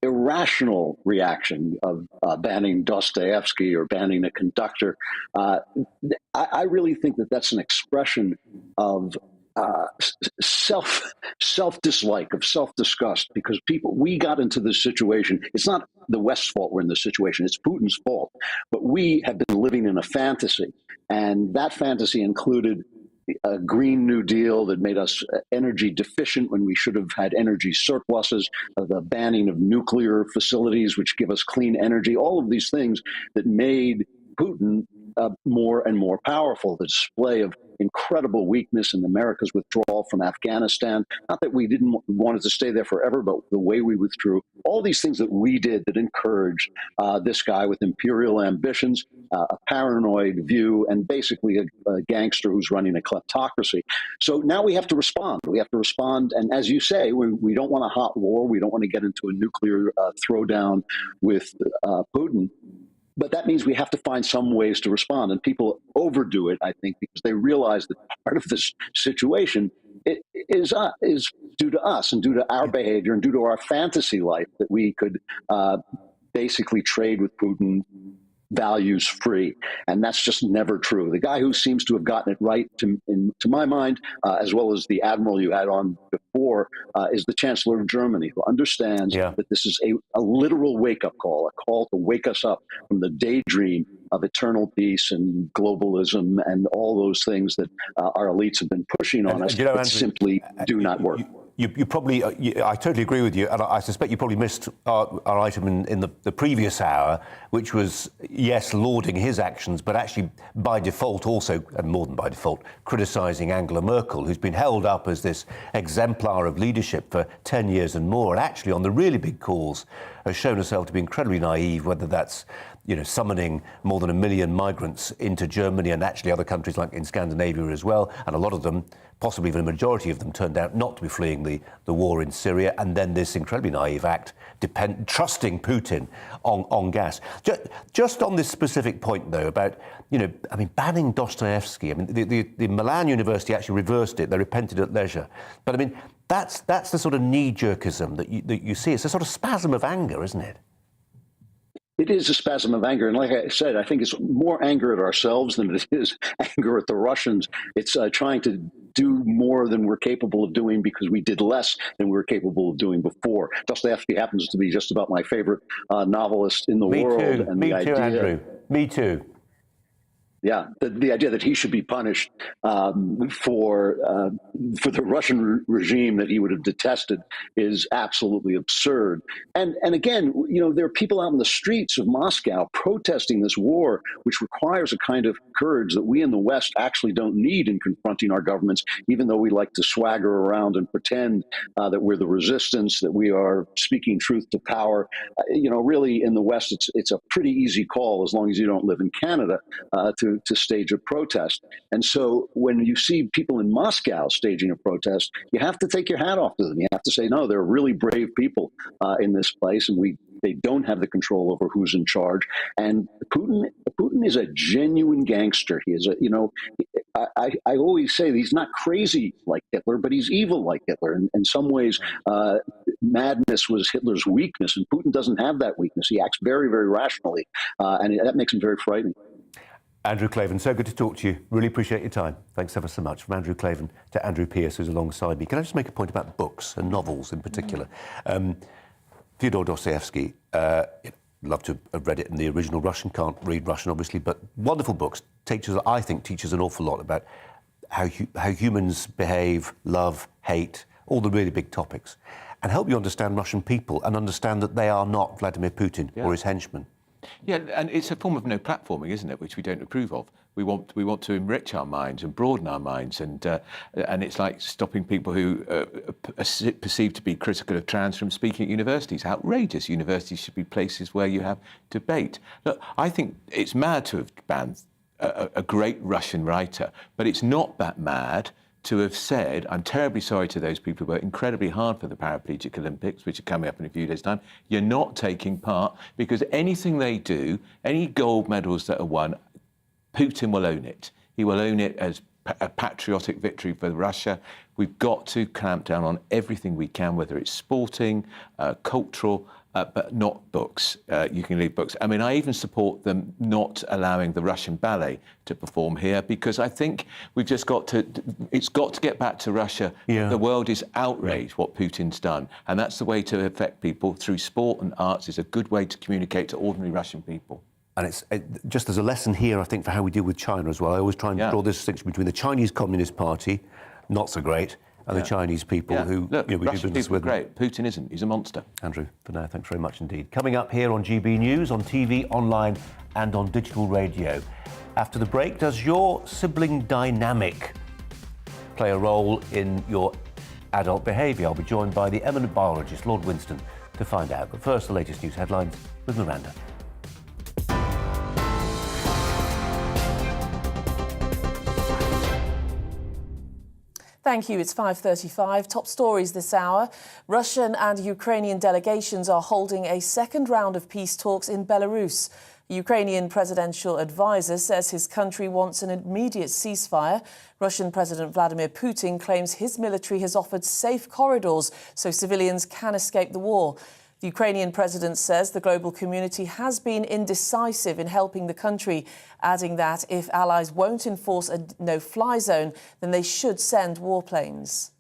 irrational reaction of banning Dostoevsky or banning a conductor, I really think that that's an expression of self-dislike, of self-disgust, because we got into this situation. It's not the West's fault we're in this situation, it's Putin's fault. But we have been living in a fantasy, and that fantasy included a Green New Deal that made us energy deficient when we should have had energy surpluses, the banning of nuclear facilities, which give us clean energy, all of these things that made Putin more and more powerful. The display of incredible weakness in America's withdrawal from Afghanistan. Not that we didn't want it to stay there forever, but the way we withdrew. All these things that we did that encouraged this guy with imperial ambitions, a paranoid view, and basically a gangster who's running a kleptocracy. So now we have to respond. We have to respond. And as you say, we don't want a hot war. We don't want to get into a nuclear throwdown with Putin. But that means we have to find some ways to respond. And people overdo it, I think, because they realize that part of this situation is due to us and due to our behavior and due to our fantasy life that we could basically trade with Putin values free. And that's just never true. The guy who seems to have gotten it right, to my mind, as well as the admiral you had on before, is the Chancellor of Germany, who understands that this is a literal wake-up call, a call to wake us up from the daydream of eternal peace and globalism and all those things that our elites have been pushing on us, that simply do not work. You probably, I totally agree with you, and I suspect you probably missed our item in the previous hour, which was, yes, lauding his actions, but actually by default also, and more than by default, criticising Angela Merkel, who's been held up as this exemplar of leadership for 10 years and more, and actually on the really big calls has shown herself to be incredibly naive, whether that's summoning more than 1 million migrants into Germany and actually other countries like in Scandinavia as well, and a lot of them, possibly even a majority of them, turned out not to be fleeing the war in Syria, and then this incredibly naive act, trusting Putin on gas. Just on this specific point, though, about, banning Dostoevsky. The Milan University actually reversed it. They repented at leisure. But, that's the sort of knee-jerkism that you see. It's a sort of spasm of anger, isn't it? It is a spasm of anger. And like I said, I think it's more anger at ourselves than it is anger at the Russians. It's trying to do more than we're capable of doing because we did less than we were capable of doing before. Dostoevsky happens to be just about my favorite novelist in the world. And Me the too, idea, Andrew. Me too. Yeah, the idea that he should be punished for the Russian regime that he would have detested is absolutely absurd. And again, you know, there are people out in the streets of Moscow protesting this war, which requires a kind of courage that we in the West actually don't need in confronting our governments, even though we like to swagger around and pretend that we're the resistance, that we are speaking truth to power. You know, really in the West, it's a pretty easy call as long as you don't live in Canada to stage a protest. And so when you see people in Moscow staging a protest, you have to take your hat off to them. You have to say, no, they're really brave people in this place, and they don't have the control over who's in charge. And Putin is a genuine gangster. He is a, you know, I always say he's not crazy like Hitler, but he's evil like Hitler. And in some ways, madness was Hitler's weakness, and Putin doesn't have that weakness. He acts very, very rationally, and that makes him very frightening. Andrew Clavin, so good to talk to you. Really appreciate your time. Thanks ever so much. From Andrew Clavin to Andrew Pierce, who's alongside me. Can I just make a point about books and novels in particular? Fyodor Dostoevsky, love to have read it in the original Russian, can't read Russian obviously, but wonderful books. I think teaches an awful lot about how humans behave, love, hate, all the really big topics, and help you understand Russian people and understand that they are not Vladimir Putin or his henchmen. Yeah, and it's a form of no platforming, isn't it, which we don't approve of. We want to enrich our minds and broaden our minds, and it's like stopping people who are perceived to be critical of trans from speaking at universities. Outrageous. Universities should be places where you have debate. Look, I think it's mad to have banned a great Russian writer, but it's not that mad to have said, I'm terribly sorry to those people who worked incredibly hard for the Paraplegic Olympics, which are coming up in a few days' time. You're not taking part, because anything they do, any gold medals that are won, Putin will own it. He will own it as a patriotic victory for Russia. We've got to clamp down on everything we can, whether it's sporting, cultural, but not books. You can leave books. I mean, I even support them not allowing the Russian ballet to perform here, because I think we've just it's got to get back to Russia. Yeah. The world is outraged what Putin's done, and that's the way to affect people through sport and arts. Is a good way to communicate to ordinary Russian people. And it's just as a lesson here, I think, for how we deal with China as well. I always try and draw this distinction between the Chinese Communist Party, not so great, and the Chinese people who Look, we do Russian business people with. are great. Putin isn't. He's a monster. Andrew, for now, thanks very much indeed. Coming up here on GB News, on TV, online and on digital radio. After the break, does your sibling dynamic play a role in your adult behaviour? I'll be joined by the eminent biologist, Lord Winston, to find out. But first, the latest news headlines with Miranda. Thank you. It's 5:35. Top stories this hour. Russian and Ukrainian delegations are holding a second round of peace talks in Belarus. The Ukrainian presidential advisor says his country wants an immediate ceasefire. Russian President Vladimir Putin claims his military has offered safe corridors so civilians can escape the war. The Ukrainian president says the global community has been indecisive in helping the country, adding that if allies won't enforce a no-fly zone, then they should send warplanes.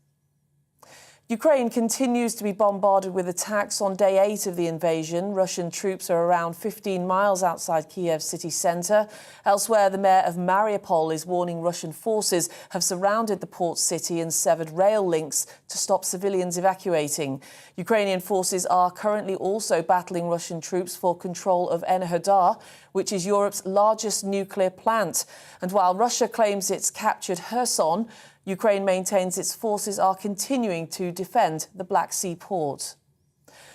Ukraine continues to be bombarded with attacks on day 8 of the invasion. Russian troops are around 15 miles outside Kyiv city centre. Elsewhere, the mayor of Mariupol is warning Russian forces have surrounded the port city and severed rail links to stop civilians evacuating. Ukrainian forces are currently also battling Russian troops for control of Enerhodar, which is Europe's largest nuclear plant. And while Russia claims it's captured Kherson, Ukraine maintains its forces are continuing to defend the Black Sea port.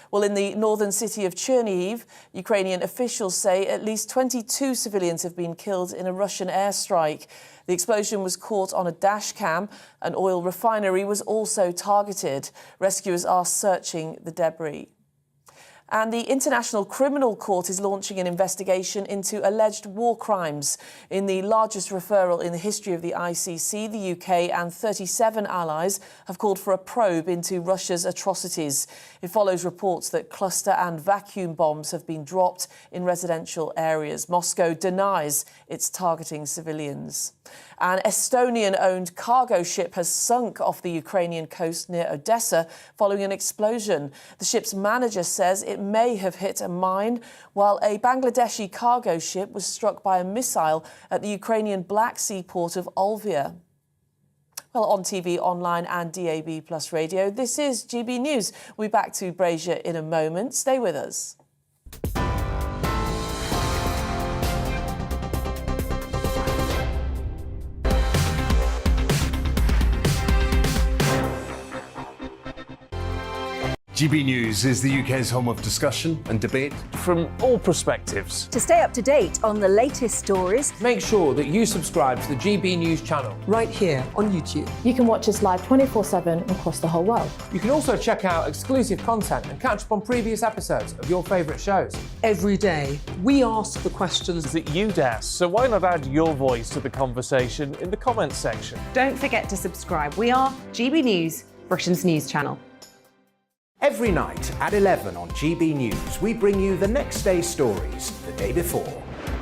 Well, in the northern city of Chernihiv, Ukrainian officials say at least 22 civilians have been killed in a Russian airstrike. The explosion was caught on a dash cam. An oil refinery was also targeted. Rescuers are searching the debris. And the International Criminal Court is launching an investigation into alleged war crimes. In the largest referral in the history of the ICC, the UK and 37 allies have called for a probe into Russia's atrocities. It follows reports that cluster and vacuum bombs have been dropped in residential areas. Moscow denies it's targeting civilians. An Estonian-owned cargo ship has sunk off the Ukrainian coast near Odessa following an explosion. The ship's manager says it may have hit a mine, while a Bangladeshi cargo ship was struck by a missile at the Ukrainian Black Sea port of Olvia. Well, on TV, online and DAB+ radio, this is GB News. We'll be back to Brazier in a moment. Stay with us. GB News is the UK's home of discussion and debate. From all perspectives. To stay up to date on the latest stories, make sure that you subscribe to the GB News channel right here on YouTube. You can watch us live 24/7 across the whole world. You can also check out exclusive content and catch up on previous episodes of your favourite shows. Every day, we ask the questions that you'd ask, so why not add your voice to the conversation in the comments section? Don't forget to subscribe. We are GB News, Britain's news channel. Every night at 11 on GB News, we bring you the next day's stories the day before.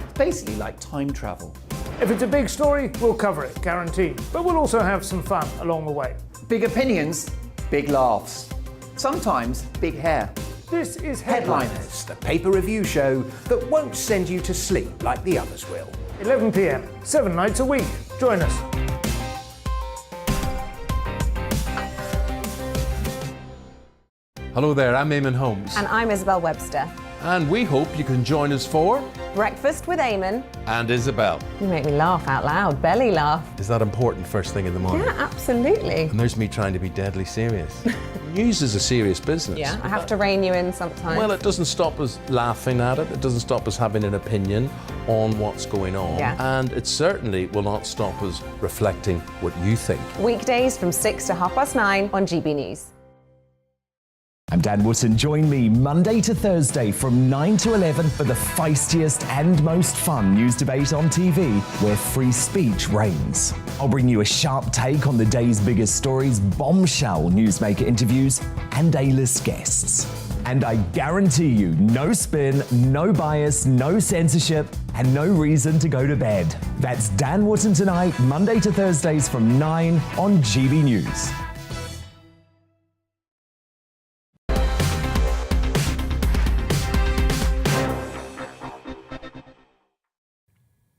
It's basically like time travel. If it's a big story, we'll cover it, guaranteed. But we'll also have some fun along the way. Big opinions, big laughs. Sometimes big hair. This is Headliners, the paper review show that won't send you to sleep like the others will. 11 p.m, 7 nights a week. Join us. Hello there, I'm Eamon Holmes. And I'm Isabel Webster. And we hope you can join us for Breakfast with Eamon and Isabel. You make me laugh out loud, belly laugh. Is that important first thing in the morning? Yeah, absolutely. And there's me trying to be deadly serious. News is a serious business. Yeah, I have to rein you in sometimes. Well, it doesn't stop us laughing at it. It doesn't stop us having an opinion on what's going on. Yeah. And it certainly will not stop us reflecting what you think. Weekdays from 6 to 9:30 on GB News. I'm Dan Wootton. Join me Monday to Thursday from 9 to 11 for the feistiest and most fun news debate on TV, where free speech reigns. I'll bring you a sharp take on the day's biggest stories, bombshell newsmaker interviews, and A-list guests. And I guarantee you, no spin, no bias, no censorship, and no reason to go to bed. That's Dan Wootton tonight, Monday to Thursdays from 9 on GB News.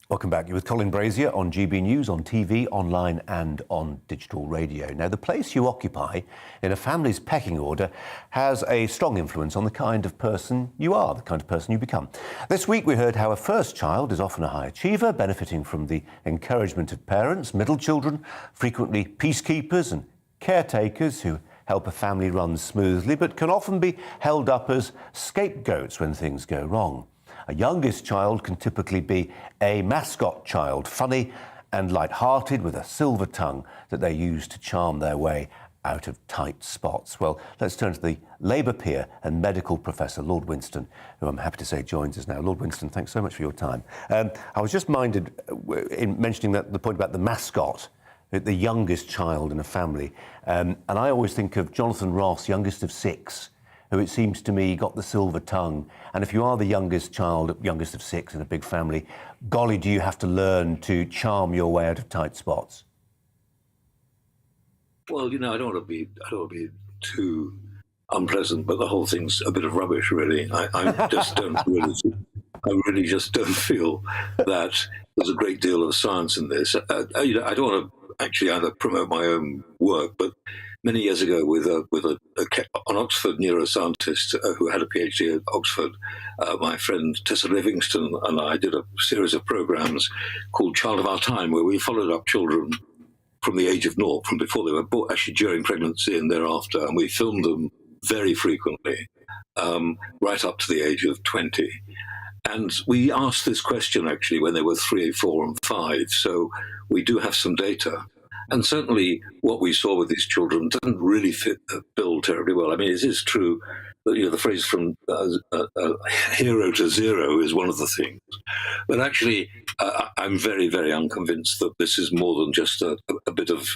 Welcome back. You're with Colin Brazier on GB News, on TV, online and on digital radio. Now, the place you occupy in a family's pecking order has a strong influence on the kind of person you are, the kind of person you become. This week we heard how a first child is often a high achiever, benefiting from the encouragement of parents, middle children, frequently peacekeepers and caretakers who help a family run smoothly, but can often be held up as scapegoats when things go wrong. A youngest child can typically be a mascot child, funny and light-hearted with a silver tongue that they use to charm their way out of tight spots. Well, let's turn to the Labour peer and medical professor, Lord Winston, who I'm happy to say joins us now. Lord Winston, thanks so much for your time. I was just minded in mentioning the point about the mascot, the youngest child in a family. And I always think of Jonathan Ross, youngest of 6, who it seems to me got the silver tongue. And if you are the youngest child, youngest of 6 in a big family, golly, do you have to learn to charm your way out of tight spots? Well, you know, I don't want to be too unpleasant, but the whole thing's a bit of rubbish, really. I just don't really. I really just don't feel that there's a great deal of science in this. You know, I don't want to actually either promote my own work, but many years ago, with an Oxford neuroscientist who had a PhD at Oxford, my friend Tessa Livingston and I did a series of programs called Child of Our Time, where we followed up children from the age of 0, from before they were born, actually during pregnancy and thereafter, and we filmed them very frequently, right up to the age of 20. And we asked this question actually when they were 3, 4, and 5, so we do have some data. And certainly what we saw with these children doesn't really fit the bill terribly well. I mean, it is true the phrase from hero to zero is one of the things. But actually, I'm very, very unconvinced that this is more than just a bit of,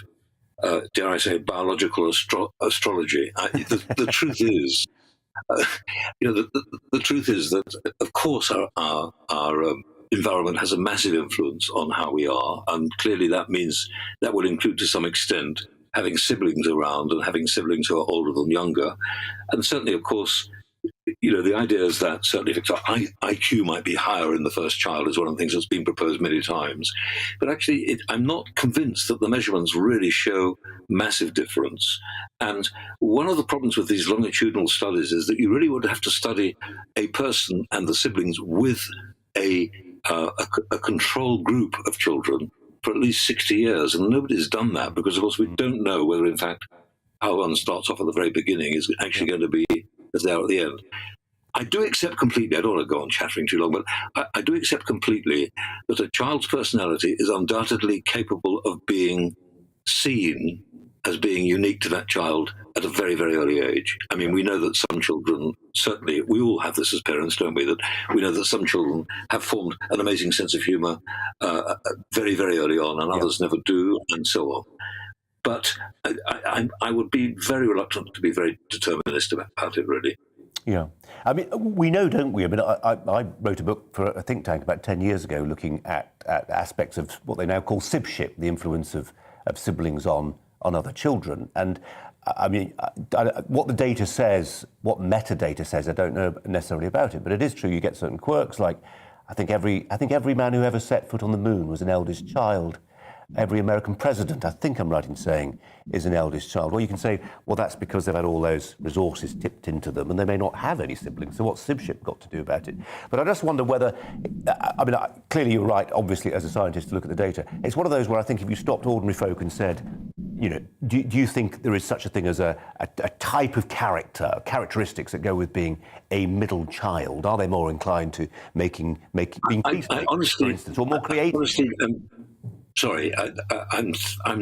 dare I say, biological astrology. The truth is, the truth is that, of course, our environment has a massive influence on how we are, and clearly that means that will include, to some extent, having siblings around and having siblings who are older than younger. And certainly, of course, the idea is that certainly if IQ might be higher in the first child is one of the things that's been proposed many times. But actually, I'm not convinced that the measurements really show massive difference. And one of the problems with these longitudinal studies is that you really would have to study a person and the siblings with a control group of children for at least 60 years. And nobody's done that because, of course, we don't know whether, in fact, how one starts off at the very beginning is actually going to be as they are at the end. I do accept completely, I don't want to go on chattering too long, but I do accept completely that a child's personality is undoubtedly capable of being seen as being unique to that child at a very, very early age. I mean, we know that some children, certainly, we all have this as parents, don't we, that we know that some children have formed an amazing sense of humour very, very early on, and others never do, and so on. But I would be very reluctant to be very determinist about it, really. Yeah. I mean, we know, don't we? I mean, I wrote a book for a think tank about 10 years ago looking at aspects of what they now call sibship, the influence of siblings on other children. And I mean, what the data says, what metadata says, I don't know necessarily about it, but it is true you get certain quirks, like I think every man who ever set foot on the moon was an eldest child. Every American president, I think I'm right in saying, is an eldest child. Well, you can say, well, that's because they've had all those resources tipped into them and they may not have any siblings. So what's sibship got to do about it? But I just wonder whether, I mean, clearly you're right, obviously, as a scientist, to look at the data. It's one of those where I think if you stopped ordinary folk and said, do you think there is such a thing as a type of characteristics that go with being a middle child? Are they more inclined to being peacemakers, for instance, or more creative? Honestly, sorry, I'm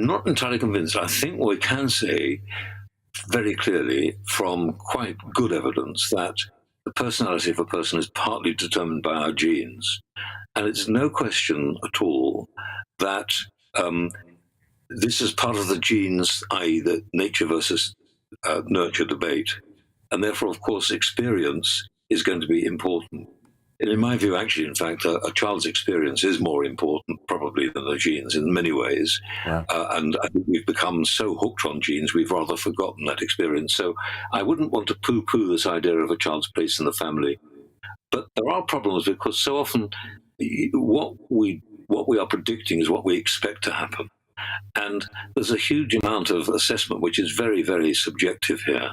not entirely convinced. I think we can say very clearly from quite good evidence that the personality of a person is partly determined by our genes. And it's no question at all that this is part of the genes, i.e. the nature versus nurture debate. And therefore, of course, experience is going to be important. And in my view, actually, in fact, a child's experience is more important probably than the genes in many ways. Yeah. And I think we've become so hooked on genes, we've rather forgotten that experience. So I wouldn't want to poo-poo this idea of a child's place in the family. But there are problems because so often what we are predicting is what we expect to happen. And there's a huge amount of assessment which is very, very subjective here.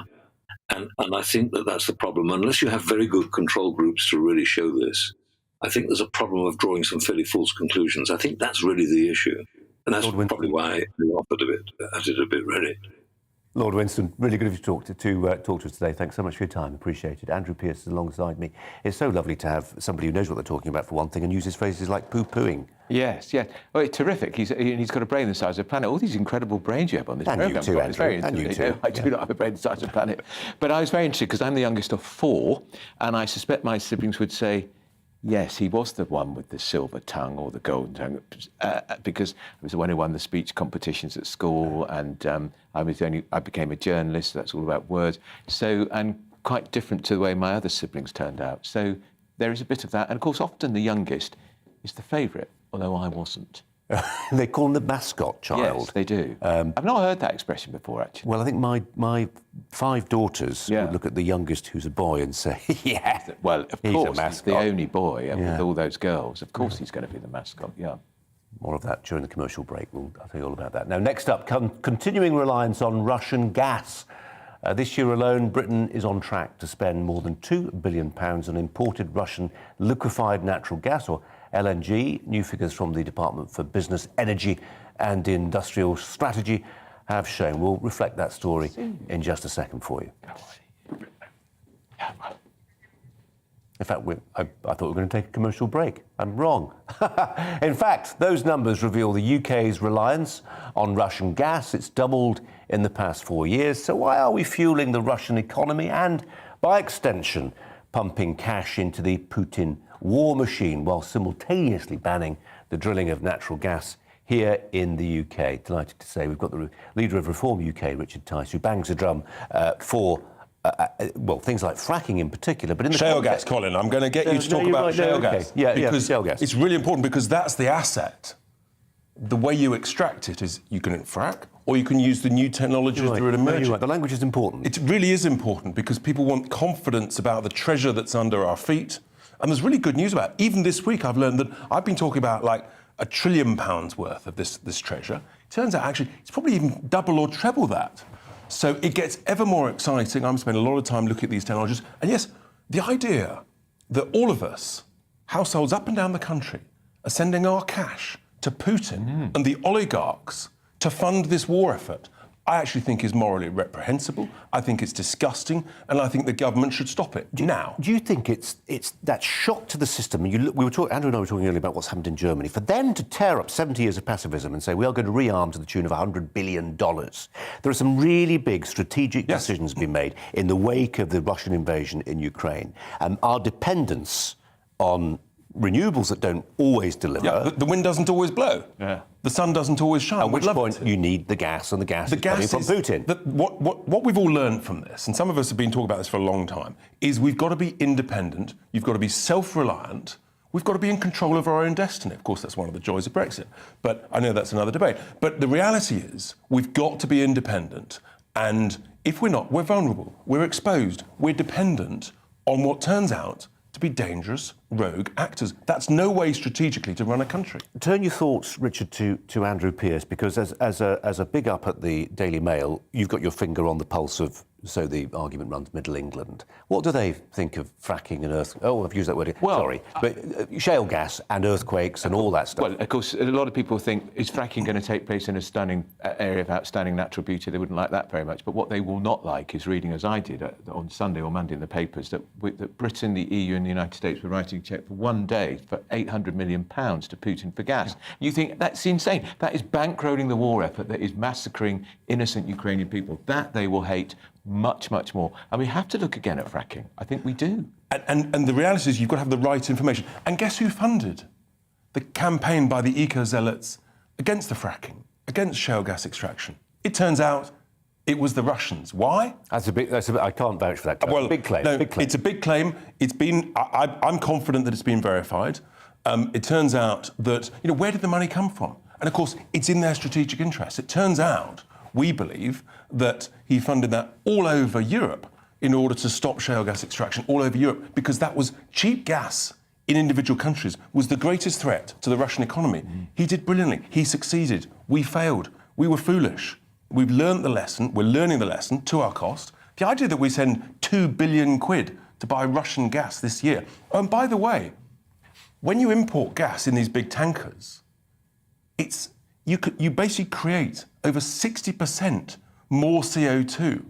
And I think that that's the problem. Unless you have very good control groups to really show this, I think there's a problem of drawing some fairly false conclusions. I think that's really the issue. And that's probably why I offered at it a bit, really. Lord Winston, really good of you to talk to us today. Thanks so much for your time. Appreciate it. Andrew Pearce is alongside me. It's so lovely to have somebody who knows what they're talking about, for one thing, and uses phrases like poo-pooing. Yes, yeah. Well, it's terrific. He's got a brain the size of a planet. All these incredible brains you have on this program. And you too, Andrew. And you too. I do not have a brain the size of a planet. But I was very interested because I'm the youngest of 4, and I suspect my siblings would say, yes, he was the one with the silver tongue or the golden tongue, because I was the one who won the speech competitions at school, and I became a journalist. So that's all about words. So, and quite different to the way my other siblings turned out. So there is a bit of that, and of course, often the youngest is the favourite, although I wasn't. They call him the mascot child. Yes, they do. I've not heard that expression before, actually. Well, I think my 5 daughters would look at the youngest, who's a boy, and say, yeah, well, of course, he's the only boy, and with all those girls, of course he's going to be the mascot, yeah. More of that during the commercial break. I'll tell you all about that. Now, next up, continuing reliance on Russian gas. This year alone, Britain is on track to spend more than £2 billion on imported Russian liquefied natural gas, or LNG. New figures from the Department for Business, Energy and Industrial Strategy have shown. We'll reflect that story in just a second for you. In fact, I thought we were going to take a commercial break. I'm wrong. In fact, those numbers reveal the UK's reliance on Russian gas. It's doubled in the past 4 years. So why are we fueling the Russian economy and, by extension, pumping cash into the Putin war machine while simultaneously banning the drilling of natural gas here in the UK? Delighted to say we've got the leader of Reform UK, Richard Tice, who bangs a drum for things like fracking in particular, but in the shale gas, Colin. I'm going to get you to talk about shale gas. Because shale gas. It's really important because that's the asset. The way you extract it is you can frack, or you can use the new technologies that are emerging. The language is important. It really is important because people want confidence about the treasure that's under our feet. And there's really good news about it. Even this week, I've learned that I've been talking about like £1 trillion worth of this treasure. It turns out actually it's probably even double or treble that. So it gets ever more exciting. I'm spending a lot of time looking at these technologies. And yes, the idea that all of us, households up and down the country, are sending our cash to Putin and the oligarchs to fund this war effort, I actually think is morally reprehensible. I think it's disgusting, and I think the government should stop it now. Do you think it's that shock to the system? Andrew and I were talking earlier about what's happened in Germany. For them to tear up 70 years of pacifism and say we are going to rearm to the tune of $100 billion, there are some really big strategic decisions being made in the wake of the Russian invasion in Ukraine. Our dependence on renewables that don't always deliver. Yeah, the wind doesn't always blow. Yeah. The sun doesn't always shine. At which point you need the gas, and the gas is coming from Putin. What we've all learned from this, and some of us have been talking about this for a long time, is we've got to be independent, you've got to be self-reliant, we've got to be in control of our own destiny. Of course, that's one of the joys of Brexit, but I know that's another debate. But the reality is we've got to be independent, and if we're not, we're vulnerable, we're exposed, we're dependent on what turns out to be dangerous, rogue actors. That's no way strategically to run a country. Turn your thoughts, Richard, to Andrew Pearce, because as a big up at the Daily Mail, you've got your finger on the pulse of, so the argument runs, Middle England. What do they think of fracking and I've used that word. But shale gas and earthquakes and all that stuff. Well, of course, a lot of people think, is fracking going to take place in a stunning area of outstanding natural beauty? They wouldn't like that very much. But what they will not like is reading, as I did on Sunday or Monday in the papers, that Britain, the EU and the United States were writing a cheque for one day for £800 million to Putin for gas. You think that's insane. That is bankrolling the war effort, that is massacring innocent Ukrainian people. That they will hate much, much more. And we have to look again at fracking. I think we do. And the reality is you've got to have the right information. And guess who funded the campaign by the eco-zealots against the fracking, against shale gas extraction? It turns out it was the Russians. Why? That's a big. I can't vouch for that. Well, big claim. No, big claim. It's a big claim. It's been. I'm confident that it's been verified. It turns out that where did the money come from? And of course, it's in their strategic interest. It turns out, we believe, that he funded that all over Europe in order to stop shale gas extraction all over Europe, because that was cheap gas in individual countries was the greatest threat to the Russian economy. He did brilliantly. He succeeded. We failed. We were foolish. We've learned the lesson. We're learning the lesson to our cost. The idea that we send £2 billion to buy Russian gas this year. Oh, and by the way, when you import gas in these big tankers, you basically create over 60% more CO2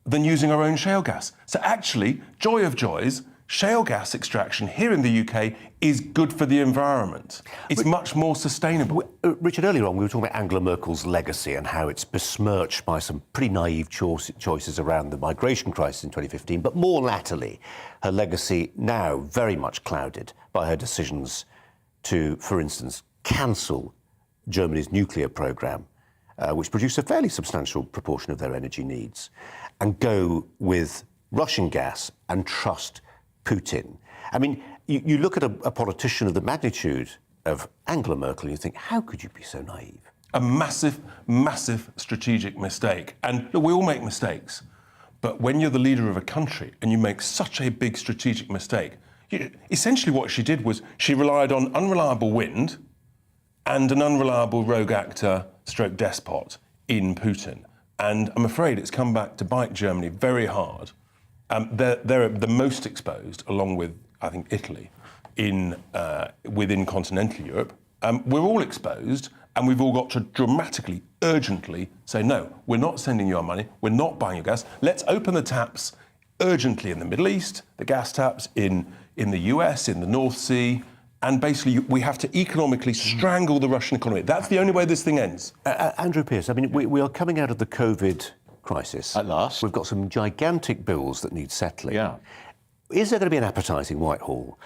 than using our own shale gas. So actually, joy of joys, shale gas extraction here in the UK is good for the environment. It's much more sustainable. Richard, earlier on we were talking about Angela Merkel's legacy and how it's besmirched by some pretty naive choices around the migration crisis in 2015, but more latterly, her legacy now very much clouded by her decisions to, for instance, cancel Germany's nuclear programme, which produced a fairly substantial proportion of their energy needs, and go with Russian gas and trust Putin. I mean, you look at a politician of the magnitude of Angela Merkel and you think, how could you be so naive? A massive, massive strategic mistake. And look, we all make mistakes. But when you're the leader of a country and you make such a big strategic mistake, essentially what she did was she relied on unreliable wind and an unreliable rogue actor stroke despot in Putin. And I'm afraid it's come back to bite Germany very hard. They're the most exposed, along with, I think, Italy, within continental Europe. We're all exposed, and we've all got to dramatically, urgently say, no, we're not sending you our money, we're not buying your gas. Let's open the taps urgently in the Middle East, the gas taps in the US, in the North Sea, and basically we have to economically strangle the Russian economy. That's the only way this thing ends. Andrew Pearce, I mean, we are coming out of the COVID crisis. At last. We've got some gigantic bills that need settling. Yeah. Is there going to be an appetite in Whitehall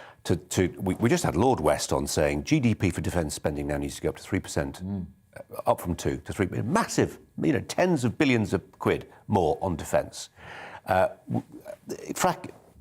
we just had Lord West on saying GDP for defence spending now needs to go up to 3%, up from 2 to 3, massive, tens of billions of quid more on defence.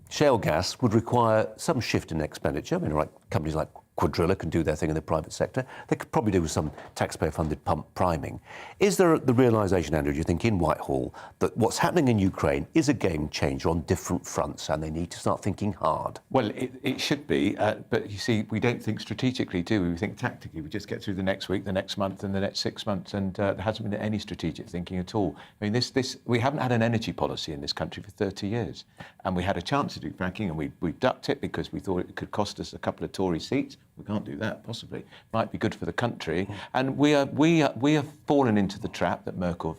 Shale gas would require some shift in expenditure. I mean, companies like Quadrilla can do their thing in the private sector. They could probably do with some taxpayer-funded pump priming. Is there the realisation, Andrew, do you think, in Whitehall, that what's happening in Ukraine is a game changer on different fronts and they need to start thinking hard? Well, it should be, but you see, we don't think strategically, do we? We think tactically. We just get through the next week, the next month and the next 6 months, and there hasn't been any strategic thinking at all. I mean, we haven't had an energy policy in this country for 30 years, and we had a chance to do fracking, and we ducked it because we thought it could cost us a couple of Tory seats. We can't do that, possibly. Might be good for the country. And we have fallen into the trap that Merkel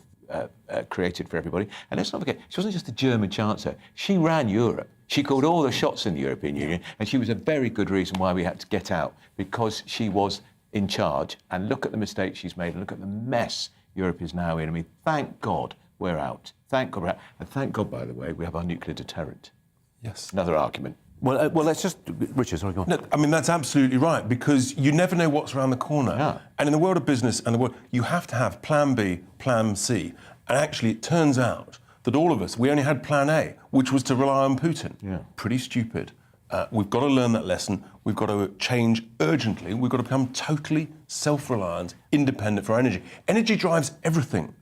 created for everybody. And let's not forget, she wasn't just a German chancellor. She ran Europe. She called all the shots in the European Union, and she was a very good reason why we had to get out, because she was in charge. And look at the mistakes she's made, and look at the mess Europe is now in. I mean, thank God we're out. Thank God we're out. And thank God, by the way, we have our nuclear deterrent. Yes. Another argument. Well, let's just... Richard, sorry, go on. No, I mean, that's absolutely right, because you never know what's around the corner. Yeah. And in the world of business and the world, you have to have plan B, plan C. And actually, it turns out that all of us, we only had plan A, which was to rely on Putin. Yeah. Pretty stupid. We've got to learn that lesson. We've got to change urgently. We've got to become totally self-reliant, independent for our energy. Energy drives everything.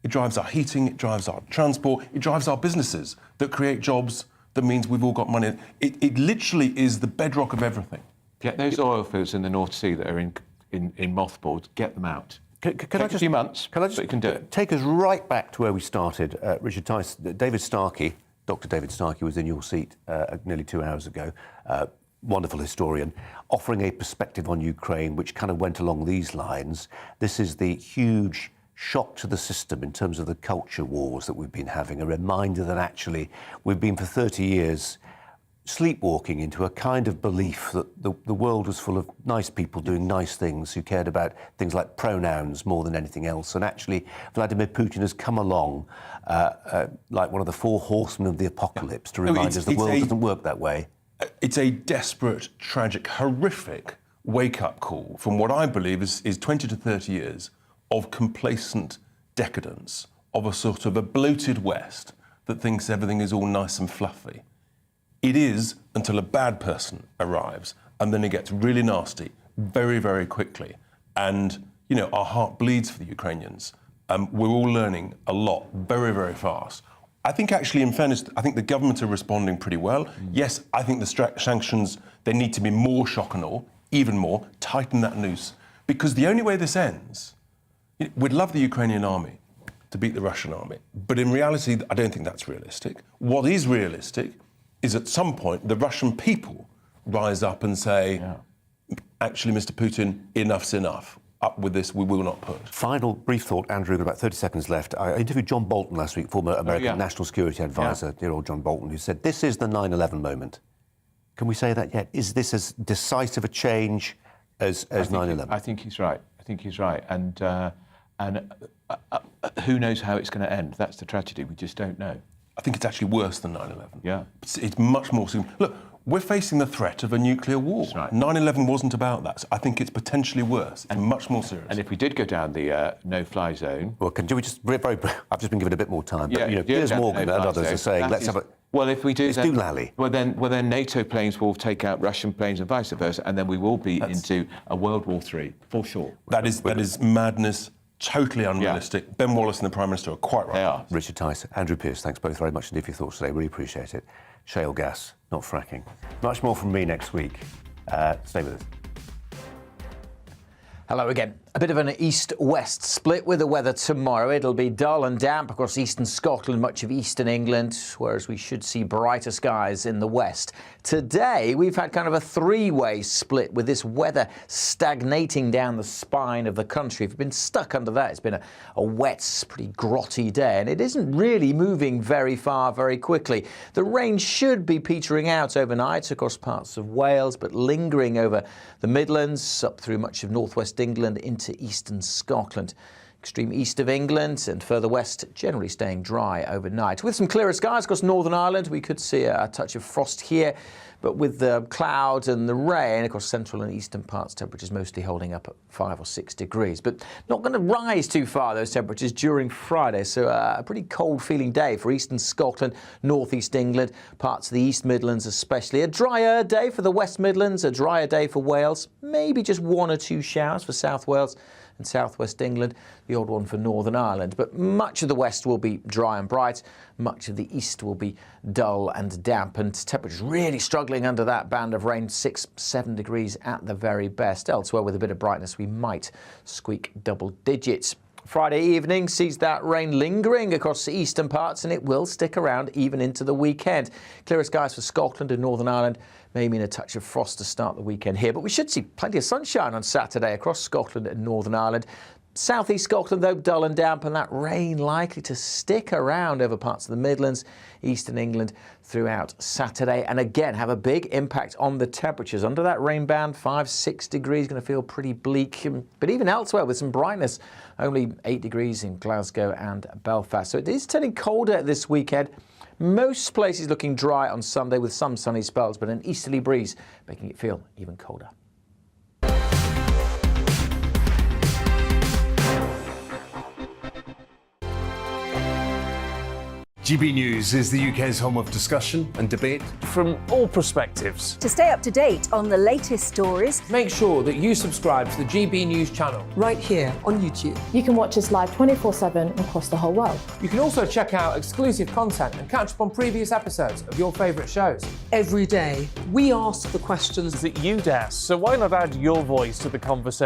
It drives our heating, it drives our transport, it drives our businesses that create jobs. That means we've all got money. It literally is the bedrock of everything. Get those oil fields in the North Sea that are in mothballs, get them out. Can I just, a few months, can I just but you can do it. Take us right back to where we started, Richard Tice. David Starkey, Dr. David Starkey, was in your seat nearly 2 hours ago. Wonderful historian, offering a perspective on Ukraine, which kind of went along these lines. This is the huge shock to the system in terms of the culture wars that we've been having, a reminder that actually we've been for 30 years sleepwalking into a kind of belief that the world was full of nice people doing nice things who cared about things like pronouns more than anything else. And actually, Vladimir Putin has come along like one of the four horsemen of the apocalypse to remind us the world doesn't work that way. It's a desperate, tragic, horrific wake-up call from what I believe is 20 to 30 years of complacent decadence, of a sort of a bloated West that thinks everything is all nice and fluffy. It is until a bad person arrives, and then it gets really nasty very, very quickly. And, our heart bleeds for the Ukrainians. We're all learning a lot very, very fast. I think actually, in fairness, I think the government are responding pretty well. Yes, I think the sanctions, they need to be more shock and awe, even more, tighten that noose. Because the only way this ends, we'd love the Ukrainian army to beat the Russian army, but in reality, I don't think that's realistic. What is realistic is at some point the Russian people rise up and say, actually, Mr. Putin, enough's enough. Up with this, we will not put. Final brief thought, Andrew, got about 30 seconds left. I interviewed John Bolton last week, former American National Security Advisor, dear old John Bolton, who said, this is the 9/11 moment. Can we say that yet? Is this as decisive a change as 9/11? I think he's right. And who knows how it's going to end? That's the tragedy. We just don't know. I think it's actually worse than 9/11. Yeah. It's much more... Look, we're facing the threat of a nuclear war. That's right. 9/11 wasn't about that. So I think it's potentially worse. It's much more serious. And if we did go down the no-fly zone... Well, do we just... I've just been given a bit more time. Yeah, but, Piers Morgan and others are saying, let's have a... Well, if we do... Let's do Lally. Well, then NATO planes will take out Russian planes and vice versa, and then we will be into a World War III, for sure. That is madness. Totally unrealistic. Yeah. Ben Wallace and the Prime Minister are quite right. They are. Richard Tice, Andrew Pearce, thanks both very much indeed for your thoughts today. Really appreciate it. Shale gas, not fracking. Much more from me next week. Stay with us. Hello again. A bit of an east-west split with the weather tomorrow. It'll be dull and damp across eastern Scotland, much of eastern England, whereas we should see brighter skies in the west. Today, we've had kind of a three-way split with this weather stagnating down the spine of the country. If you've been stuck under that, it's been a wet, pretty grotty day, and it isn't really moving very far very quickly. The rain should be petering out overnight across parts of Wales, but lingering over the Midlands, up through much of northwest England into eastern Scotland. Extreme east of England and further west generally staying dry overnight. With some clearer skies across Northern Ireland, we could see a touch of frost here, but with the cloud and the rain across central and eastern parts, temperatures mostly holding up at 5 or 6 degrees. But not going to rise too far, those temperatures, during Friday. So a pretty cold feeling day for eastern Scotland, northeast England, parts of the East Midlands especially. A drier day for the West Midlands, a drier day for Wales, maybe just 1 or 2 showers for South Wales and southwest England, the odd one for Northern Ireland. But much of the west will be dry and bright, much of the east will be dull and damp, and temperatures really struggling under that band of rain, 6-7 degrees at the very best. Elsewhere, with a bit of brightness, we might squeak double digits. Friday evening sees that rain lingering across the eastern parts, and it will stick around even into the weekend. Clearer skies for Scotland and Northern Ireland may mean a touch of frost to start the weekend here, but we should see plenty of sunshine on Saturday across Scotland and Northern Ireland. Southeast Scotland, though, dull and damp, and that rain likely to stick around over parts of the Midlands, eastern England throughout Saturday, and again have a big impact on the temperatures. Under that rain band, 5-6 degrees, going to feel pretty bleak, but even elsewhere with some brightness, only 8 degrees in Glasgow and Belfast. So it is turning colder this weekend. Most places looking dry on Sunday with some sunny spells, but an easterly breeze making it feel even colder. GB News is the UK's home of discussion and debate from all perspectives. To stay up to date on the latest stories, make sure that you subscribe to the GB News channel right here on YouTube. You can watch us live 24/7 across the whole world. You can also check out exclusive content and catch up on previous episodes of your favourite shows. Every day, we ask the questions that you'd ask, so why not add your voice to the conversation?